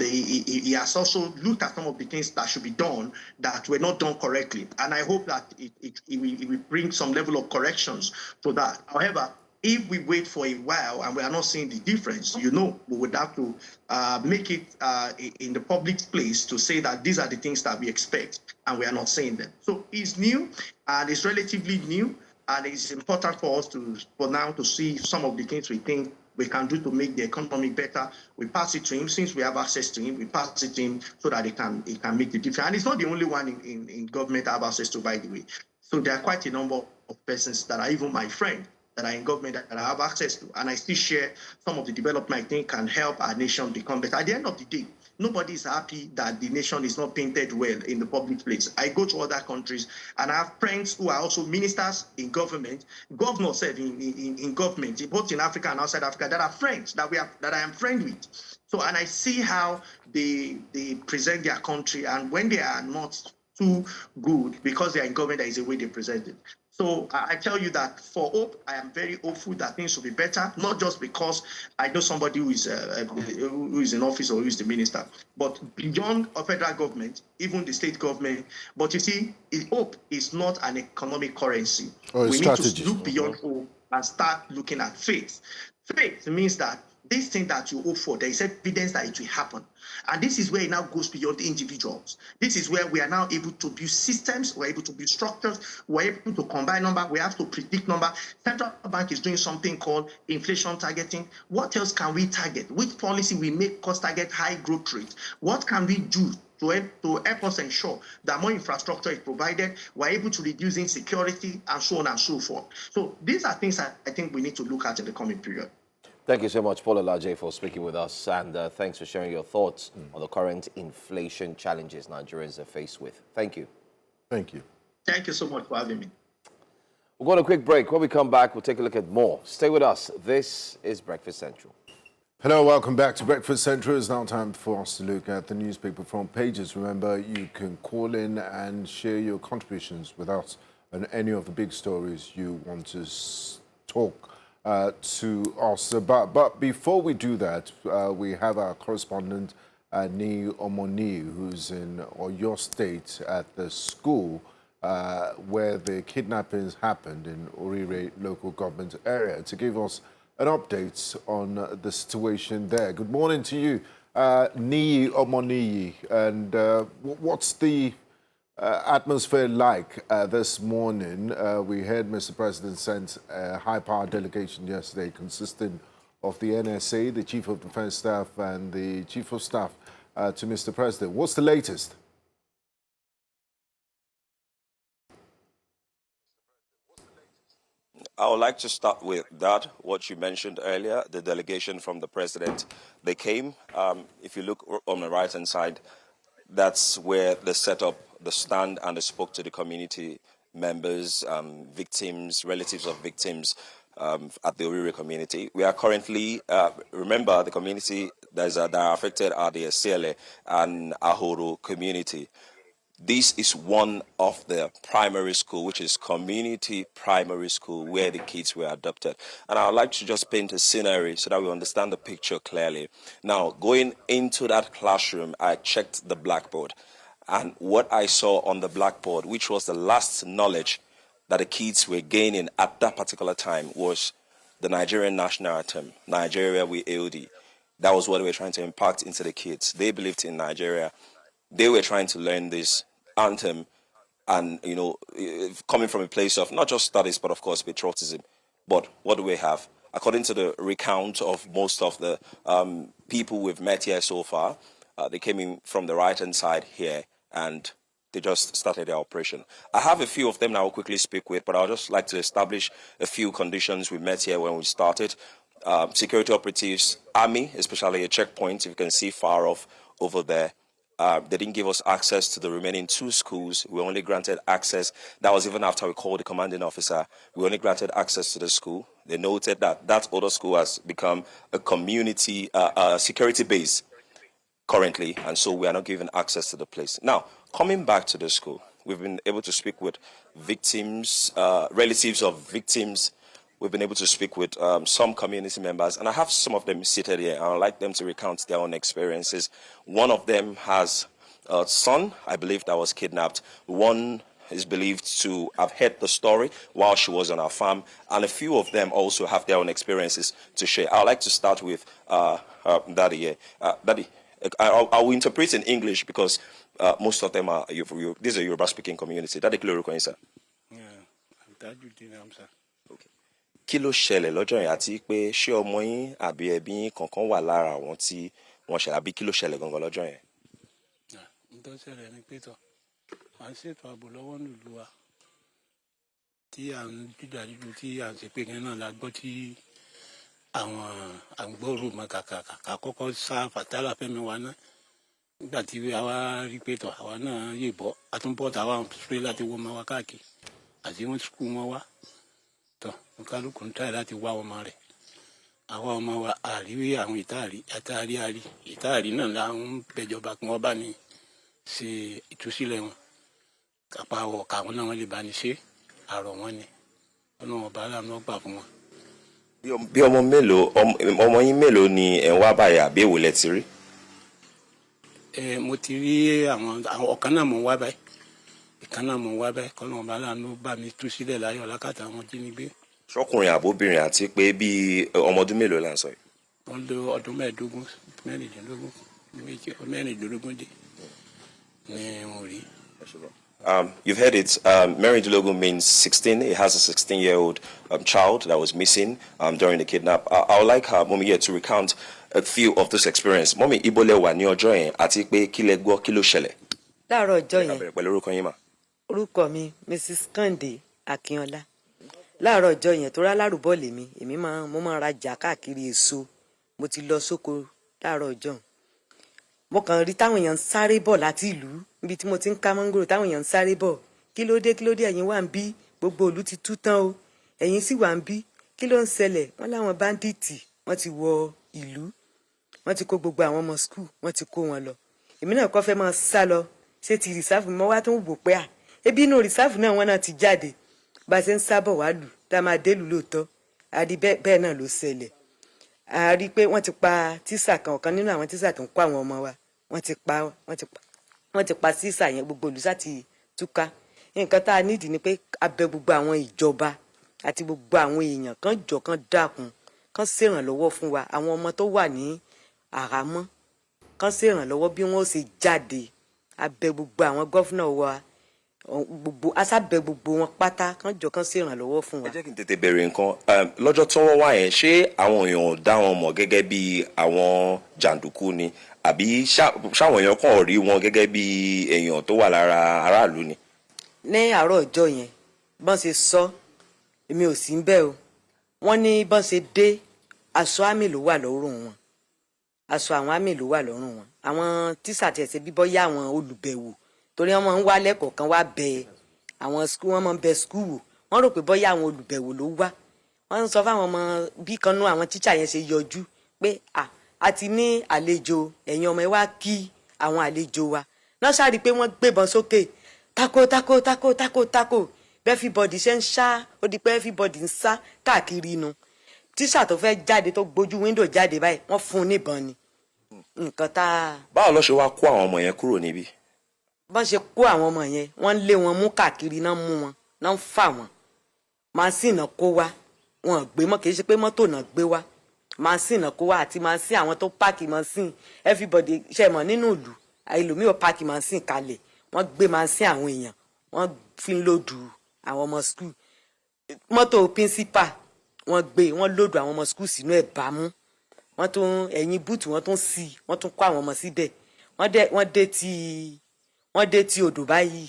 he has also looked at some of the things that should be done that were not done correctly. And I hope that it will bring some level of corrections to that. However, if we wait for a while and we are not seeing the difference, we would have to make it in the public place to say that these are the things that we expect, and we are not seeing them. So it's new, and it's relatively new, and it's important for us for now to see some of the things we think we can do to make the economy better. We pass it to him. Since we have access to him, we pass it to him so that it can make the difference. And it's not the only one in government I have access to, by the way. So there are quite a number of persons that are even my friend, that are in government that I have access to, and I still share some of the development I think can help our nation become better. At the end of the day, nobody is happy that the nation is not painted well in the public place. I go to other countries, and I have friends who are also ministers in government, governors in government, both in Africa and outside Africa, that are friends that I am friends with. So, and I see how they present their country, and when they are not too good because they are in government, there is a way they present it. So I tell you that for hope, I am very hopeful that things will be better, not just because I know somebody who is in office or who is the minister, but beyond a federal government, even the state government. But you see, hope is not an economic currency. We need to look beyond hope and start looking at faith. Faith means that this thing that you hope for, there is evidence that it will happen. And this is where it now goes beyond the individuals. This is where we are now able to build systems, we're able to build structures, we're able to combine number, we have to predict number. Central Bank is doing something called inflation targeting. What else can we target? Which policy we make cost target high growth rate? What can we do to help us ensure that more infrastructure is provided, we're able to reduce insecurity, and so on and so forth. So these are things I think we need to look at in the coming period. Thank you so much, Paul Elaje, for speaking with us, and thanks for sharing your thoughts on the current inflation challenges Nigerians are faced with. Thank you. Thank you. Thank you so much for having me. We'll go on a quick break. When we come back, we'll take a look at more. Stay with us. This is Breakfast Central. Hello, welcome back to Breakfast Central. It's now time for us to look at the newspaper front pages. Remember, you can call in and share your contributions with us on any of the big stories you want to talk to us. But before we do that, we have our correspondent, Ni Omoni, who's in Oyo State at the school where the kidnappings happened in Oriire Local Government Area, to give us an update on the situation there. Good morning to you, Ni Omoni, and what's the atmosphere like this morning? We heard Mr. President sent a high-power delegation yesterday consisting of the NSA, the Chief of Defense Staff, and the Chief of Staff to Mr. President. What's the latest? I would like to start with that, what you mentioned earlier, the delegation from the president. They came, if you look on the right-hand side, that's where they set up the stand and they spoke to the community members, victims, relatives of victims at the Oriire community. We are currently, remember the community that are affected are the Esele and Ahoro community. This is one of the primary school, which is community primary school, where the kids were adopted. And I would like to just paint a scenario so that we understand the picture clearly. Now, going into that classroom, I checked the blackboard. And what I saw on the blackboard, which was the last knowledge that the kids were gaining at that particular time, was the Nigerian national anthem, Nigeria We AOD. That was what they were trying to impact into the kids. They believed in Nigeria. They were trying to learn this anthem and, you know, coming from a place of not just studies, but of course patriotism. But what do we have? According to the recount of most of the people we've met here so far, they came in from the right-hand side here and they just started their operation. I have a few of them that I'll quickly speak with, but I'll just like to establish a few conditions we met here when we started. Security operatives, army, especially a checkpoint, if you can see far off over there. They didn't give us access to the remaining two schools. We only granted access. That was even after we called the commanding officer. We only granted access to the school. They noted that that other school has become a community security base currently, and so we are not given access to the place. Now, coming back to the school, we've been able to speak with victims, relatives of victims. We've been able to speak with some community members, and I have some of them seated here. I would like them to recount their own experiences. One of them has a son, I believe, that was kidnapped. One is believed to have heard the story while she was on our farm, and a few of them also have their own experiences to share. I would like to start with Daddy here. Daddy, I will interpret in English because most of them are, this is a Yoruba-speaking community. Daddy, kí lorúkọ yín, sir? Okay. Kí ló ṣẹlẹ̀ lọ́jọ́ yẹn àti pé ṣé ọmọ yín àbí ẹbí yín kankan wà lára àwọn tí wọ́n ṣẹlẹ̀ àbí kí ló ṣẹlẹ̀ gangan lọ́jọ́ yẹn? Tó ṣẹlẹ̀ ní pé tọ̀ à ń ṣètò ààbò lọ́wọ́ nílùú wa tí à ń jíjàdíjú tí à ń ṣe pé kí náà la gbọ́ tí àwọn àgbọ̀rò mọ kàkà kọ́kọ́ sá fàtàlà fẹ́mi wa náà nígbà tí àwa rí pé tọ̀ àwa náà yè bọ́ àtúnbọ̀ tàwa sùpé láti wọ́n ọmọ wa káàkiri àti wọ́n sùkú wọn wá tọ̀ kálukú ń tàyè láti wá ọmọ rẹ̀ àwa ọmọ wa àríwí àwọn ìtaàrí náà là ń bẹ̀jọba kí wọ́n bá ní ṣe ìtúsílẹ̀ wọn kápá wọ̀ káwọn náà wọ́n lè bá ní ṣe àrọ̀ wọn ni ọlọ́run ọba aláàánú gbà fún wọn. Bí ọmọ mélòó ọmọ yín mélòó ni ẹ̀ ń wá báyìí àbí èwo lẹ ti rí? Mo ti rí àwọn ọ̀kan náà mò ń wá báyìí ìkan náà mò ń wá báyìí kọ́nà ọba aláàánú bá mi tú sílẹ̀ láyọ̀ lákàtà àwọn jínigbé. Ṣọkùnrin àbóbìnrin àti pé bí ọmọ ọdún mélòó là ń sọ yìí? Wọ́n lo ọdún mẹ́ẹ̀ẹ́dógún mẹ́rìndínlógún dé ní mo rí. You've heard it. Merindilogun means 16. It has a 16-year-old child that was missing during the kidnap. I would like Mommy here to recount a few of this experience. Mommy, ibo lẹ wà ní ọjọ́ yẹn àti pé kí lẹ gbọ́ kí ló ṣẹlẹ̀? Láàárọ̀ ọjọ́ yẹn. Pẹ̀lú orúkọ yín mà. Orúkọ mi Mrs. Kande Akínọlá. Láàárọ̀ ọjọ́ yẹn tó rá lárúbọ̀ lèmi, mo máa rajà káàkiri èso. Mo ti lọ sóko láàárọ̀ ọjọ́. Mo kàn rí táwọn èèyàn ń sáré bọ̀ láti ìlú níbi tí mo ti ń ká mọ́ngòrò táwọn èèyàn ń sáré bọ̀. Kí ló dé ẹ̀yin wà ń bí gbogbo ìlú ti tú tán o ẹ̀yin sì wà ń bí kí ló ń ṣẹlẹ̀ wọ́n láwọn báńdíìtì wọ́n ti wọ ìlú wọ́n ti kó gbogbo àwọn ọmọ skul wọ́n ti kó wọn lọ. Èmi náà kọ́ fẹ́ máa sá lọ ṣé ti rìsáàfù mọ́ wá tó ń wò pé ebi inú rìsáàfù náà wọ́n náà ti jáde bá a ṣe ń sábọ̀ wá lù tá a máa dé lù lóòótọ́ a rí bẹ́ẹ̀ náà ló ṣẹlẹ̀ a rí pé wọ́n ti pa tíṣà kan ọ̀kan nínú àwọn tíṣà tó ń kọ́ àwọn ọmọ wa wọ́n ti pa tíṣà yẹn gbogbo olùsá ti túká nǹkan tá a nídìí ni pé a bẹ̀ gbogbo àwọn ìjọba àti gbogbo àwọn èèyàn kan jọ kan dákun kan ṣèrànlọ́wọ́ fún wa àwọn ọmọ tó wà ní àhámọ́ kan ṣèrànlọ́wọ́ bí wọ́n ó ṣe jáde a bẹ̀ gbogbo àwọn gọ́fúnà wa gbogbo asábẹ̀ gbogbo wọn pátá kan jọ kan ṣèrànlọ́wọ́ fún wa. ẹ jẹ́ kí n tètè bẹ̀rẹ̀ nǹkan lọ́jọ́ tí wọ́n wá yẹn ṣé àwọn èèyàn dá wọn mọ̀ gẹ́gẹ́ bí àwọn jàǹdùkú ni àbí ṣáwọn èèyàn kàn rí wọn gẹ́gẹ́ bí èèyàn tó wà lára aráàlú ni. ní àárọ̀ ọjọ́ yẹn bọ́n ṣe sọ èmi ò sí ń bẹ̀ o wọ́n ní bọ́n ṣe dé aṣọ àmì ló wà lọ́rùn wọn aṣọ àwọn àmì ló wà lọ́rùn wọn àwọn tíṣà tiẹ̀ ṣe bíbọ́ yá àwọn olùbẹ̀wò torí wọ́n máa ń wá lẹ́kọ̀ọ́ kan wá bẹ àwọn skul wọ́n máa ń bẹ skul wò wọ́n rò pé bọ́yá àwọn olùbẹ̀wò ló wá wọ́n ń sọ fáwọn ọmọ bí kan nú àwọn tíṣà yẹn ṣe yọjú pé a ti ní àlejò ẹ̀yin ọmọ ẹ wá kí àwọn àlejò wa náà ṣáàrí pé wọ́n gbébọn sókè tako tako tako tako tako everybody ṣe ń ṣá ó di pé everybody ń sá káàkiri inú tíṣà tó fẹ́ jáde tó gbójú wíńdò jáde báyìí wọ́n fún un níbọn ni nǹkan tá a. báwo ló ṣe wá kó àwọn ọmọ yẹn kúrò níbí. bọ́n ṣe kó àwọn ọmọ yẹn wọ́n lé wọn mú káàkiri náà mú wọn náà ń fà wọ́n màsíìnì náà kó wá wọn gbé mọ́ kì í ṣe pé mọ́tò náà gbé wá màsíìnì náà kó wá àti màsíìnì àwọn tó páàkì màsíìnì everybody ṣe mọ̀ nínú ìlú ẹlòmíì ò páàkì màsíìnì kalẹ̀ wọ́n gbé màsíìnì àwọn èèyàn wọ́n fi ń lòdù àwọn ọmọ skul mọ́tò píńsípà wọ́n lòdù àwọn ọmọ skul sínú ẹ̀ bámú wọ́n tún ẹ̀yìn búùtù wọ́n tún sí wọ́n tún kó àwọn ọmọ síbẹ̀ wọ́n dé tí odò báyìí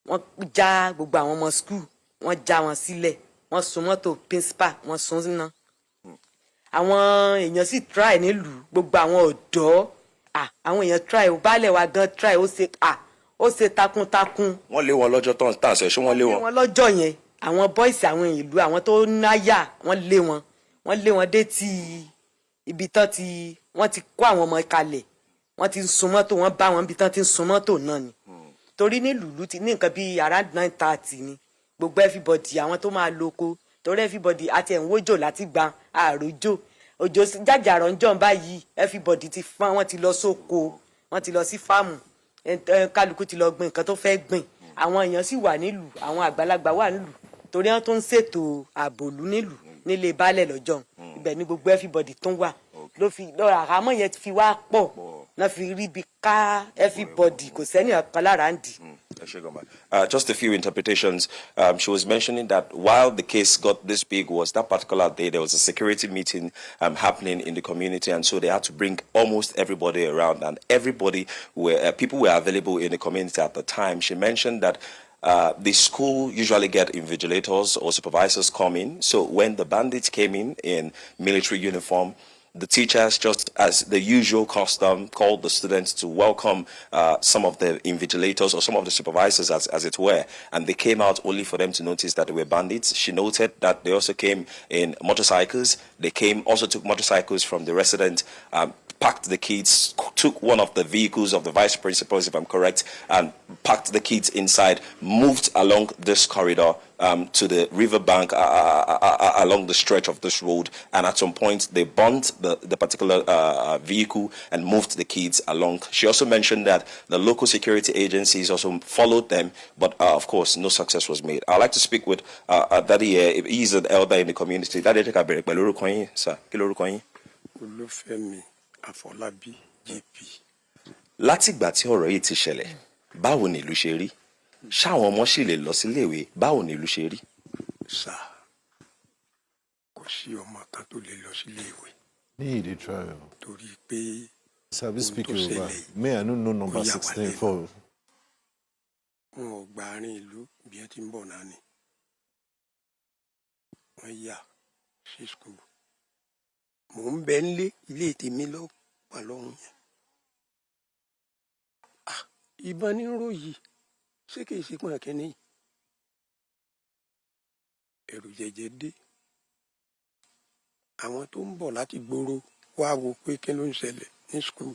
wọ́n já gbogbo àwọn ọmọ skul wọ́n já wọn sílẹ̀ wọ́n sun mọ́tò principal wọ́n sun síná àwọn èèyàn sì try nílùú gbogbo àwọn ọ̀dọ́ àwọn èèyàn try ó baálẹ̀ wa gan try ó ṣe takuntakun. wọ́n lé wọn lọ́jọ́ tán ṣe ṣé wọ́n lé wọn. wọ́n lọ́jọ́ yẹn àwọn bọ́ìsì àwọn ìlú àwọn tó náyà wọ́n lé wọn dé tí ibi tán wọ́n ti kó àwọn ọmọ kalẹ̀ wọ́n ti ń sun mọ́tò wọ́n bá wọn bí tán ti ń sun mọ́tò náà ni torí nílùú ti ní nǹkan bíi around 9:30 ni gbogbo everybody àwọn tó máa lóko torí everybody àti ẹ̀ ń wójò láti gba àròjò òjò jàjàrọ̀ ń jọ̀ báyìí everybody ti fọ́n wọ́n ti lọ sóko wọ́n ti lọ sí fáàmù kálukú ti lọ gbìn nǹkan tó fẹ́ gbìn àwọn èèyàn sì wà nílùú àwọn àgbàlagbà wà nílùú torí wọ́n tó ń ṣètò àbòlú nílùú nílé baálẹ̀ lọ́jọ́ ibẹ̀ ni gbogbo everybody tó ń wà àhámọ́ yẹn fi wá pọ̀ náà fi rí bí ká everybody kò sẹ́ni ọ̀kan lára ń dì. Just a few interpretations. She was mentioning that while the case got this big was that particular day there was a security meeting happening in the community, and so they had to bring almost everybody around, and everybody people were available in the community at the time. She mentioned that the school usually get invigilators or supervisors come in. So when the bandits came in military uniform, the teachers, just as the usual custom, called the students to welcome some of the invigilators or some of the supervisors, as it were. And they came out only for them to notice that they were bandits. She noted that they also came in motorcycles. They also took motorcycles from the resident, packed the kids, took one of the vehicles of the vice principals, if I'm correct, and packed the kids inside, moved along this corridor to the riverbank along the stretch of this road, and at some point they burned the particular vehicle and moved the kids along. She also mentioned that the local security agencies also followed them, but of course no success was made. I'd like to speak with Daddy. He's an elder in the community. Daddy, sir. Olúfẹ́mi Àfọlábí JP. Látìgbà tí ọ̀rọ̀ yìí ti ṣẹlẹ̀, báwo ni ìlú ṣe rí? Ṣáwọn ọmọ sì lè lọ sílé ìwé? Báwo ni ìlú ṣe rí? Sà, kò sí ọmọ kan tó lè lọ sílé ìwé. Ní ìdí trial. Torí pé Sabi speak Yoruba. May I know number 16 for. Wọn ò gba àárín ìlú bí ẹ ti ń bọ̀ náà ni. Wọ́n yà sí skul. Mò ń bẹ nílé ilé tèmi lọ wà lọ́hùn yẹn. Ìbọn ní ró yìí ṣé kìí ṣe pọn kínní. Ẹ̀rù jẹjẹ dé. Àwọn tó ń bọ̀ láti gbòòrò wá wo pé kí ló ń ṣẹlẹ̀ ní skul.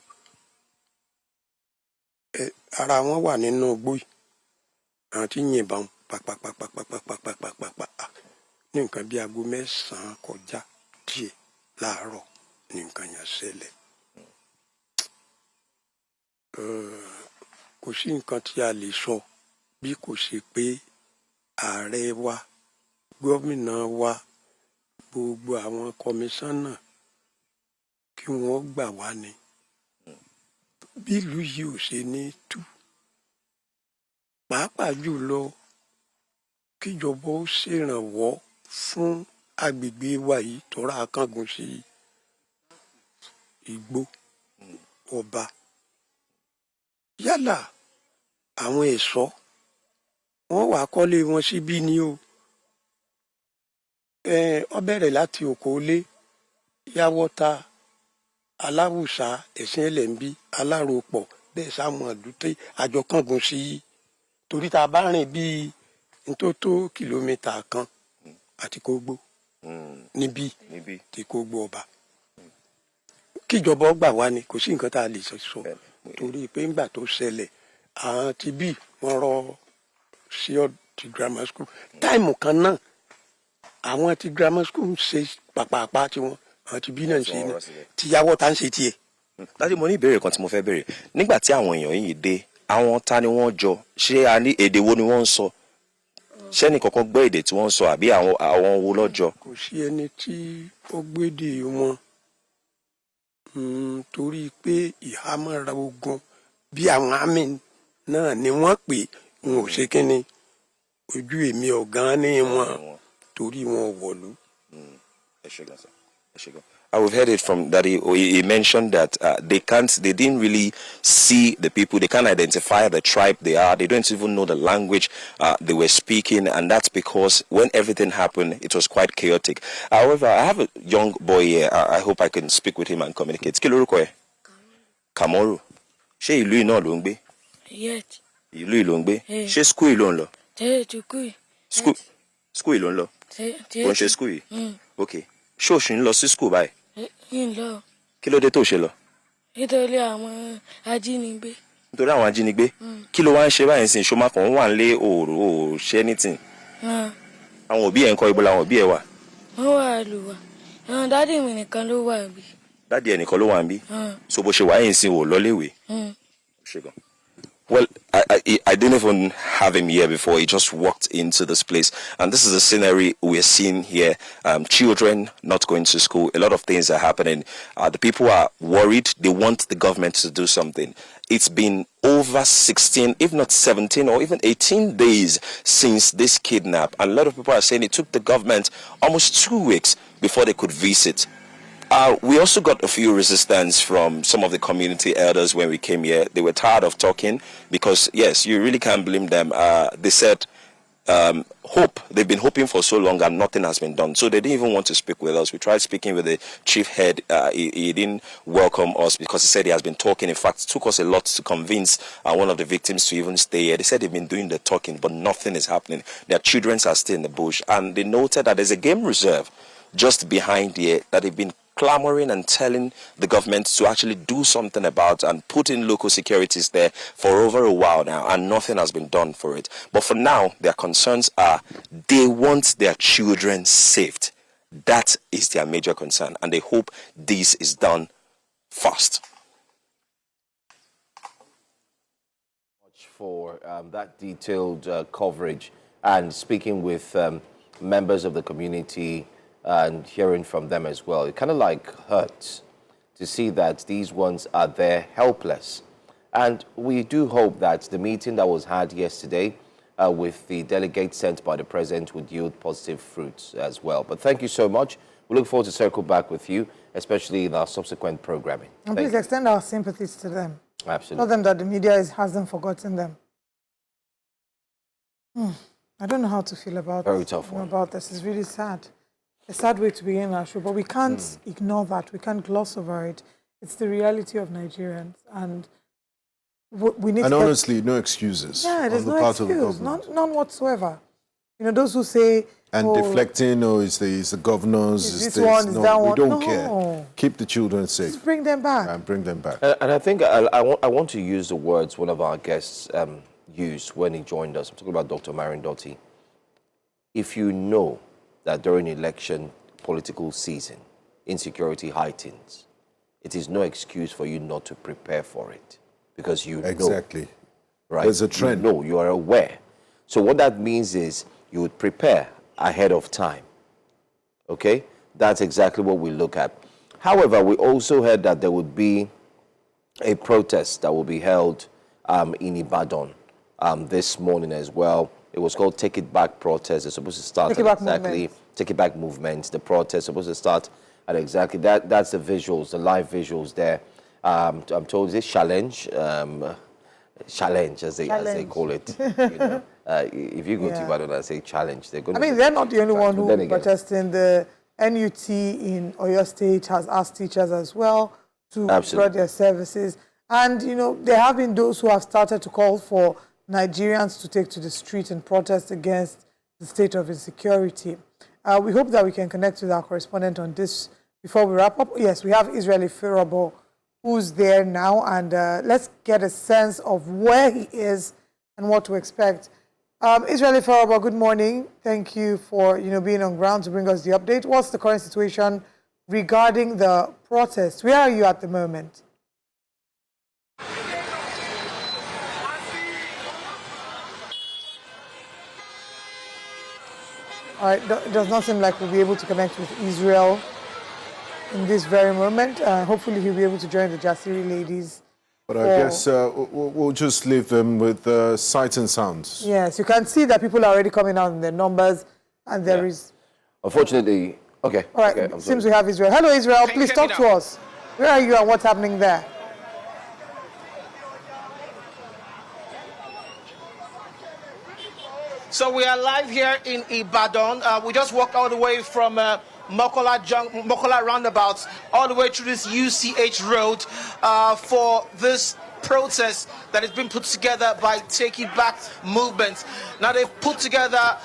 Ara wọn wà nínú igbó yìí. Àwọn tí ń yìnbọn pàpàpàpàpàpàpàpàpà. ní nǹkan bí aago mẹ́sàn-án kọjá díẹ̀ láàárọ̀ ní nǹkan yẹn ṣẹlẹ̀. Kò sí nǹkan tí a lè sọ bí kò ṣe pé ààrẹ wa, gómìnà wa, gbogbo àwọn kọmíṣánná kí wọ́n gbà wá ni. Bí ìlú yìí ò ṣe ní tú, pàápàá jùlọ kíjọba ó ṣèrànwọ́ fún agbègbè wa yìí tọ́ra akángun sí igbó ọba. Yálà àwọn ẹ̀ṣọ́ wọ́n wàá kọ́lé wọn síbí ni o. Ó bẹ̀rẹ̀ láti Òkòólé, Yáwọ́ta, Aláwùsá, Ẹ̀sìn Ẹlẹ́mbí, Aláròpọ̀, bẹ́ẹ̀ sáwọn àdúté àjọkángun sí torí tá a bá rìn bíi ntótó kìlómítà kan àti Kógbó níbí tí Kógbó ọba. Kíjọba gbà wá ni kò sí nǹkan tá a lè sọ torí pé ńgbà tó ṣẹlẹ̀ àwọn ti bí wọ́n rọ sí ti grammar school táìmù kan náà àwọn ti grammar school ń ṣe pàpàpà tiwọn àwọn ti bí náà ń ṣe náà tìyàwó tá ń ṣe tiẹ̀. Dájú, mo ní ìbéèrè kan tí mo fẹ́ béèrè. Nígbà tí àwọn èèyàn yìí dé, àwọn ta ni wọ́n jọ? Ṣé a ní èdè wo ni wọ́n ń sọ? Ṣé ẹnì kankan gbọ́ èdè tí wọ́n ń sọ àbí àwọn wo lọ́jọ́? Kò sí ẹni tí ó gbédè wọn torí pé ìhámọ́ra ogun bí àwọn àmì náà ni wọ́n pè wọn ò ṣe kínní ojú èmi ọ̀gán ní wọn torí wọn wọ̀lú. We've heard it from Daddy. He mentioned that they didn't really see the people. They can't identify the tribe they are. They don't even know the language they were speaking. And that's because when everything happened, it was quite chaotic. However, I have a young boy here. I hope I can speak with him and communicate. Kí lorúkọ ẹ? Kamoru. Ṣé ìlú yìí náà ló ń gbé? Yes. Ìlú yìí ló ń gbé? Ṣé school yìí ló ń lọ? School yìí ló ń lọ? Ó ń ṣe school yìí? Okay. Ṣé o ṣì ń lọ sí school báyìí? Lọ. Kí ló dé tó ṣe lọ? Nítorí àwọn ajínigbé. Nítorí àwọn ajínigbé? Kí ló wá ń ṣe báyìí sin ṣó máa kàn wà nílé ò ṣe anything? Àwọn òbí ẹ̀ ń kọ́ ibo làwọn òbí ẹ̀ wà? Wọ́n wà lù wá. Àwọn dádì mi nìkan ló wà níbí. Dádì ẹ̀ nìkan ló wà níbí? So bó ṣe wà yìí sin ò lọ léwe? Ṣé gan? Well, I didn't even have him here before. He just walked into this place. And this is the scenery we're seeing here. Children not going to school. A lot of things are happening. The people are worried. They want the government to do something. It's been over 16, if not 17 or even 18 days since this kidnap. And a lot of people are saying it took the government almost 2 weeks before they could visit. We also got a few resistance from some of the community elders when we came here. They were tired of talking because, yes, you really can't blame them. They said hope. They've been hoping for so long and nothing has been done. So they didn't even want to speak with us. We tried speaking with the chief head. He didn't welcome us because he said he has been talking. In fact, it took us a lot to convince one of the victims to even stay here. They said they've been doing the talking, but nothing is happening. Their children are still in the bush. And they noted that there's a game reserve just behind here that they've been clamoring and telling the government to actually do something about and put in local securities there for over a while now, and nothing has been done for it. But for now, their concerns are they want their children saved. That is their major concern, and they hope this is done fast. For that detailed coverage and speaking with members of the community and hearing from them as well. It kind of like hurts to see that these ones are there helpless. And we do hope that the meeting that was had yesterday with the delegates sent by the president would yield positive fruits as well. But thank you so much. We look forward to circle back with you, especially in our subsequent programming. And please extend our sympathies to them. Absolutely. Tell them that the media hasn't forgotten them. I don't know how to feel about Very tough one. About this. It's really sad. A sad way to begin our show, but we can't ignore that. We can't gloss over it. It's the reality of Nigerians, and we need. And honestly, no excuses. Yeah, there's on the no part excuse, of the government. none whatsoever. You know, those who say and deflecting, it's the governors, it's this one, it's that one. We don't care. Keep the children safe. Just bring them back. And bring them back. And I think I want to use the words one of our guests used when he joined us. I'm talking about Dr. Marion Doty. If you know that during election political season, insecurity heightens. It is no excuse for you not to prepare for it, because you Exactly. know, right? There's a trend. You know, you are aware. So what that means is you would prepare ahead of time. Okay? That's exactly what we look at. However, we also heard that there would be a protest that will be held in Ibadan this morning as well. It was called Take It Back protest. It's supposed to start Take It Back exactly movement. Take It Back movement. The protest is supposed to start at exactly that. That's the visuals, the live visuals there. I'm told it's challenge, challenge as they call it. You know, if you go to Ibadan and say challenge, they're going. I mean, they're not the only one who Then again, protesting. The NUT in Oyo State has asked teachers as well to withdraw their services. And, you know, there have been those who have started to call for Nigerians to take to the street and protest against the state of insecurity. We hope that we can connect with our correspondent on this before we wrap up. Yes, we have Oriire Local, who's there now, and let's get a sense of where he is and what to expect. Oriire Local, good morning. Thank you for being on ground to bring us the update. What's the current situation regarding the protest? Where are you at the moment? All right, it does not seem like we'll be able to connect with Israel in this very moment. Hopefully he'll be able to join the Jasiri ladies. But I guess we'll just leave them with sights and sounds. Yes, you can see that people are already coming out in their numbers, and there is... Unfortunately, okay. All right, okay, seems we have Israel. Hello, Israel, please talk to us. Where are you and what's happening there? So we are live here in Ibadan. We just walked all the way from Mokola roundabout all the way through this UCH road for this protest that has been put together by Take It Back movement. Now they've put together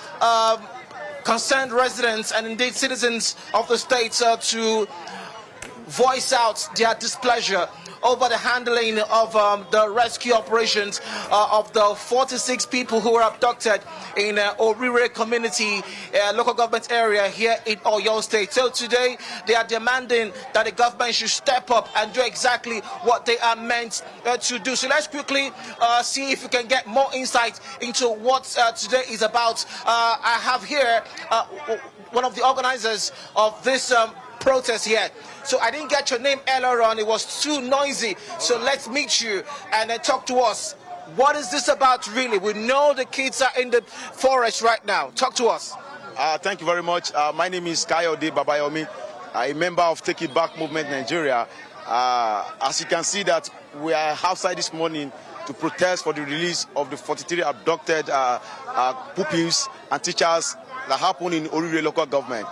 concerned residents and indeed citizens of the state to voice out their displeasure over the handling of the rescue operations of the 46 people who were abducted in Oriire community, local government area here in Oyo State. So today they are demanding that the government should step up and do exactly what they are meant to do. So let's quickly see if we can get more insight into what today is about. I have here one of the organizers of this protest here. So I didn't get your name earlier on. It was too noisy. So let's meet you and talk to us. What is this about really? We know the kids are in the forest right now. Talk to us. Thank you very much. My name is Kayode Babayomi, a member of Take It Back Movement Nigeria. As you can see that we are outside this morning to protest for the release of the 43 abducted pupils and teachers that happened in Oriire Local Government.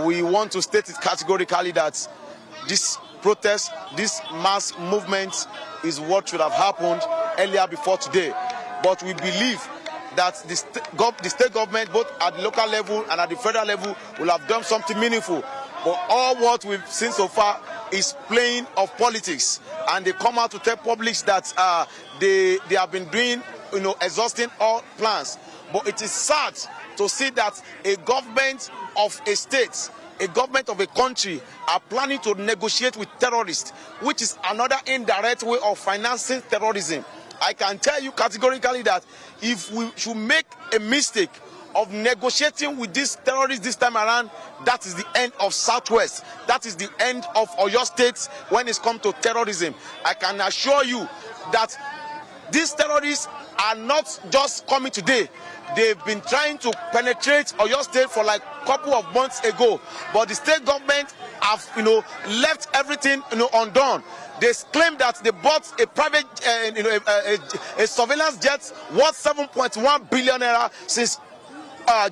We want to state it categorically that this protest, this mass movement is what should have happened earlier before today. But we believe that the state government, both at the local level and at the federal level, will have done something meaningful. But all what we've seen so far is playing of politics. And they come out to tell public that they have been doing, exhausting all plans. But it is sad to see that a government of a state, a government of a country are planning to negotiate with terrorists, which is another indirect way of financing terrorism. I can tell you categorically that if we should make a mistake of negotiating with these terrorists this time around, that is the end of Southwest. That is the end of Oyo State when it comes to terrorism. I can assure you that these terrorists are not just coming today. They've been trying to penetrate Oyo State for like a couple of months ago, but the state government have, left everything, undone. They claim that they bought a private, a surveillance jet worth 7.1 billion naira since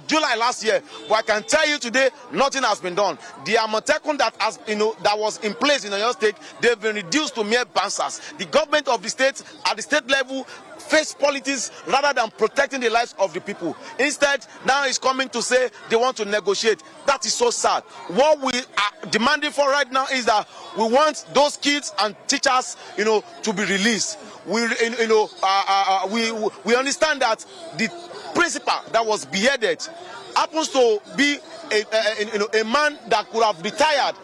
July last year, but I can tell you today nothing has been done. The Amotekun that has, that was in place in Oyo State, they've been reduced to mere bouncers. The government of the state, at the state level, face politics rather than protecting the lives of the people. Instead, now it's coming to say they want to negotiate. That is so sad. What we are demanding for right now is that we want those kids and teachers, to be released. We understand that the principal that was beheaded happens to be a man that could have retired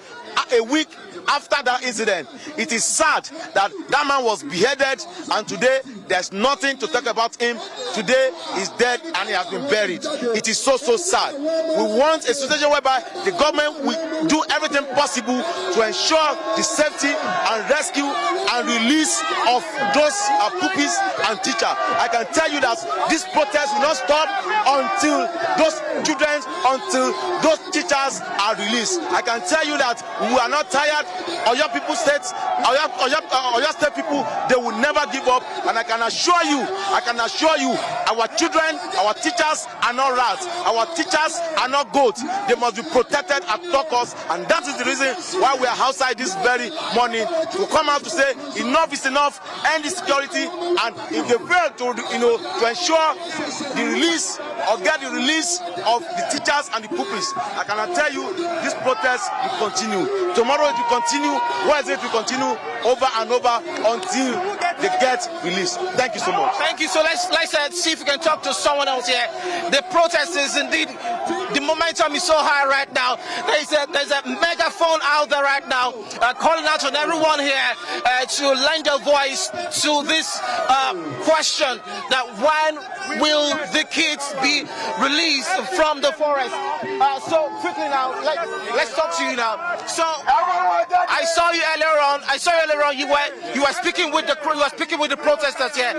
a week after that incident. It is sad that that man was beheaded, and today there's nothing to talk about him. Today he's dead and he has been buried. It is so sad. We want a situation whereby the government will do everything possible to ensure the safety and rescue and release of those pupils and teachers. I can tell you that this protest will not stop until those children, until those teachers are released. I can tell you that we are not tired. Oyo State people, they will never give up, and I can assure you, our children, our teachers are not rats, our teachers are not goats. They must be protected at all costs, and that is the reason why we are outside this very morning to come out to say enough is enough, end insecurity, and if they fail to ensure the release or get the release of the teachers and the pupils, I cannot tell you this protest will continue. Tomorrow it will continue, Wednesday it will continue, over and over until they get released. Thank you so much. Thank you. So let's see if we can talk to someone else here. The protest is indeed, the momentum is so high right now. There's a megaphone out there right now calling out on everyone here to lend a voice to this question that when will the kids be released from the forest? So quickly now, let's talk to you now. So I saw you earlier on. You were speaking with the protesters here.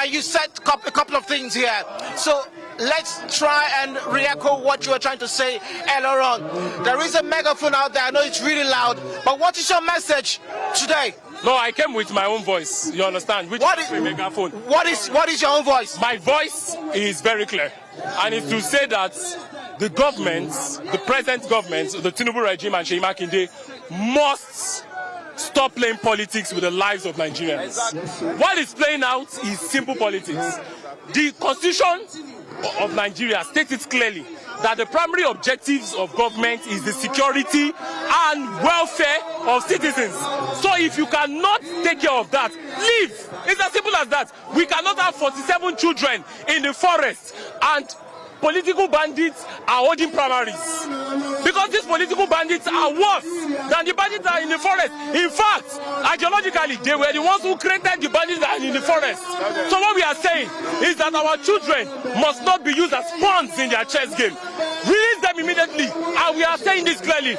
You said a couple of things here. So let's try and re-echo what you were trying to say earlier on. There is a megaphone out there. I know it's really loud, but what is your message today? No, I came with my own voice. You understand? Which is a megaphone. What is your own voice? My voice is very clear, and it's to say that the government, the present government, the Tinubu regime and Seyi Makinde must stop playing politics with the lives of Nigerians. What is playing out is simple politics. The Constitution of Nigeria states it clearly that the primary objectives of government is the security and welfare of citizens. So if you cannot take care of that, leave. It's as simple as that. We cannot have 47 children in the forest and political bandits are holding primaries. Because these political bandits are worse than the bandits that are in the forest. In fact, ideologically, they were the ones who created the bandits that are in the forest. So what we are saying is that our children must not be used as pawns in their chess game. Release them immediately. And we are saying this clearly,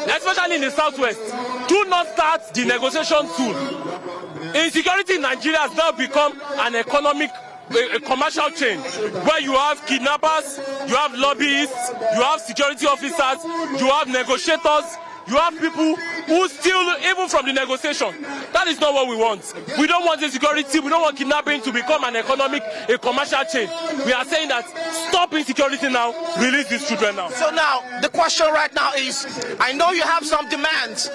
especially in the southwest. Do not start the negotiation tool. Insecurity in Nigeria has now become an a commercial chain where you have kidnappers, you have lobbyists, you have security officers, you have negotiators, you have people who steal even from the negotiation. That is not what we want. We don't want insecurity, we don't want kidnapping to become a commercial chain. We are saying that stop insecurity now, release these children now. So now, the question right now is, I know you have some demands.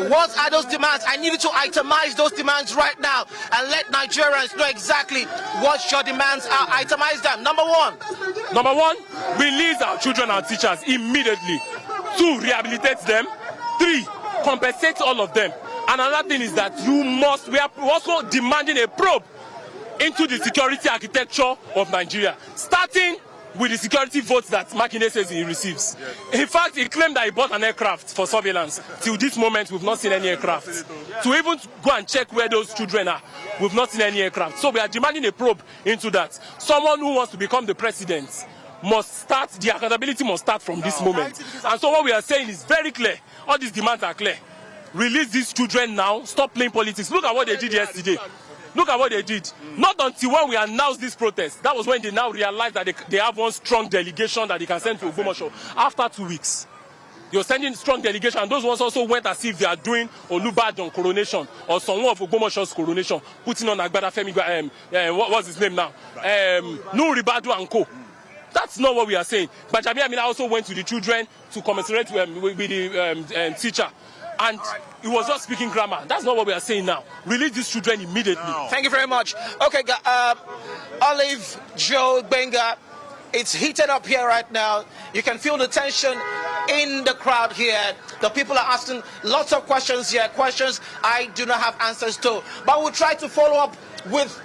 What are those demands? I need you to itemize those demands right now and let Nigerians know exactly what your demands are. Itemize them. Number one, release our children and teachers immediately. 2, rehabilitate them. 3, compensate all of them. And another thing is that we are also demanding a probe into the security architecture of Nigeria, starting with the security votes that Makinde says he receives. In fact, he claimed that he bought an aircraft for surveillance. Till this moment, we've not seen any aircraft. To even go and check where those children are, we've not seen any aircraft. So we are demanding a probe into that. Someone who wants to become the president must start, the accountability must start from this moment. And so what we are saying is very clear. All these demands are clear. Release these children now. Stop playing politics. Look at what they did yesterday. Look at what they did. Not until when we announced this protest, that was when they now realized that they have one strong delegation that they can send to Ogbomoso. After 2 weeks, you're sending strong delegation, and those ones also went as if they are doing Olubadan coronation or someone of Ogbomoso's coronation, putting on Agbada Femi, what's his name now? Nuri Badu and Co. That's not what we are saying. But Jabi Amina also went to the children to commiserate with the teacher. And he was just speaking grammar. That's not what we are saying now. Release these children immediately. Thank you very much. Okay, Olive, Joe, Benga, it's heated up here right now. You can feel the tension in the crowd here. The people are asking lots of questions here, questions I do not have answers to. But we'll try to follow up with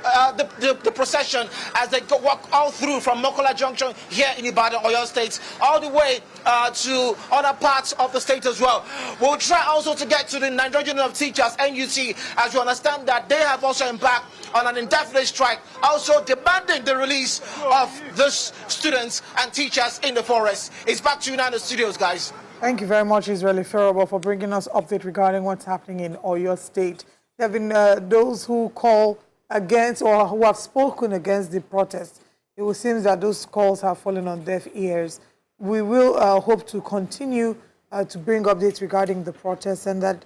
the procession as they walk all through from Mokola Junction here in Ibadan, Oyo State, all the way to other parts of the state as well. We'll try also to get to the Nigerian Union of Teachers, NUT, as you understand that they have also embarked on an indefinite strike, also demanding the release of these students and teachers in the forest. It's back to you now in the studios, guys. Thank you very much, Israeli Ferrable, for bringing us update regarding what's happening in Oyo State. There have been those who call against or who have spoken against the protest. It will seem that those calls have fallen on deaf ears. We will hope to continue to bring updates regarding the protest, and that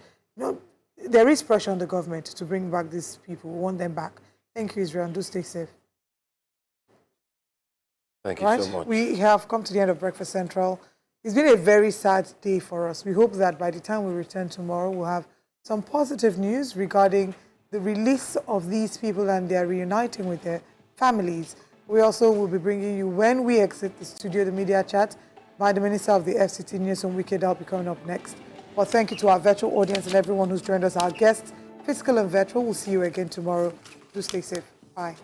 there is pressure on the government to bring back these people. We want them back. Thank you, Israel, and do stay safe. Thank you so much. We have come to the end of Breakfast Central. It's been a very sad day for us. We hope that by the time we return tomorrow, we'll have some positive news regarding the release of these people and their reuniting with their families. We also will be bringing you, when we exit the studio, the media chat by the Minister of the FCT News on Wicked. I'll be coming up next. Well, thank you to our virtual audience and everyone who's joined us, our guests, physical and virtual. We'll see you again tomorrow. Do stay safe. Bye.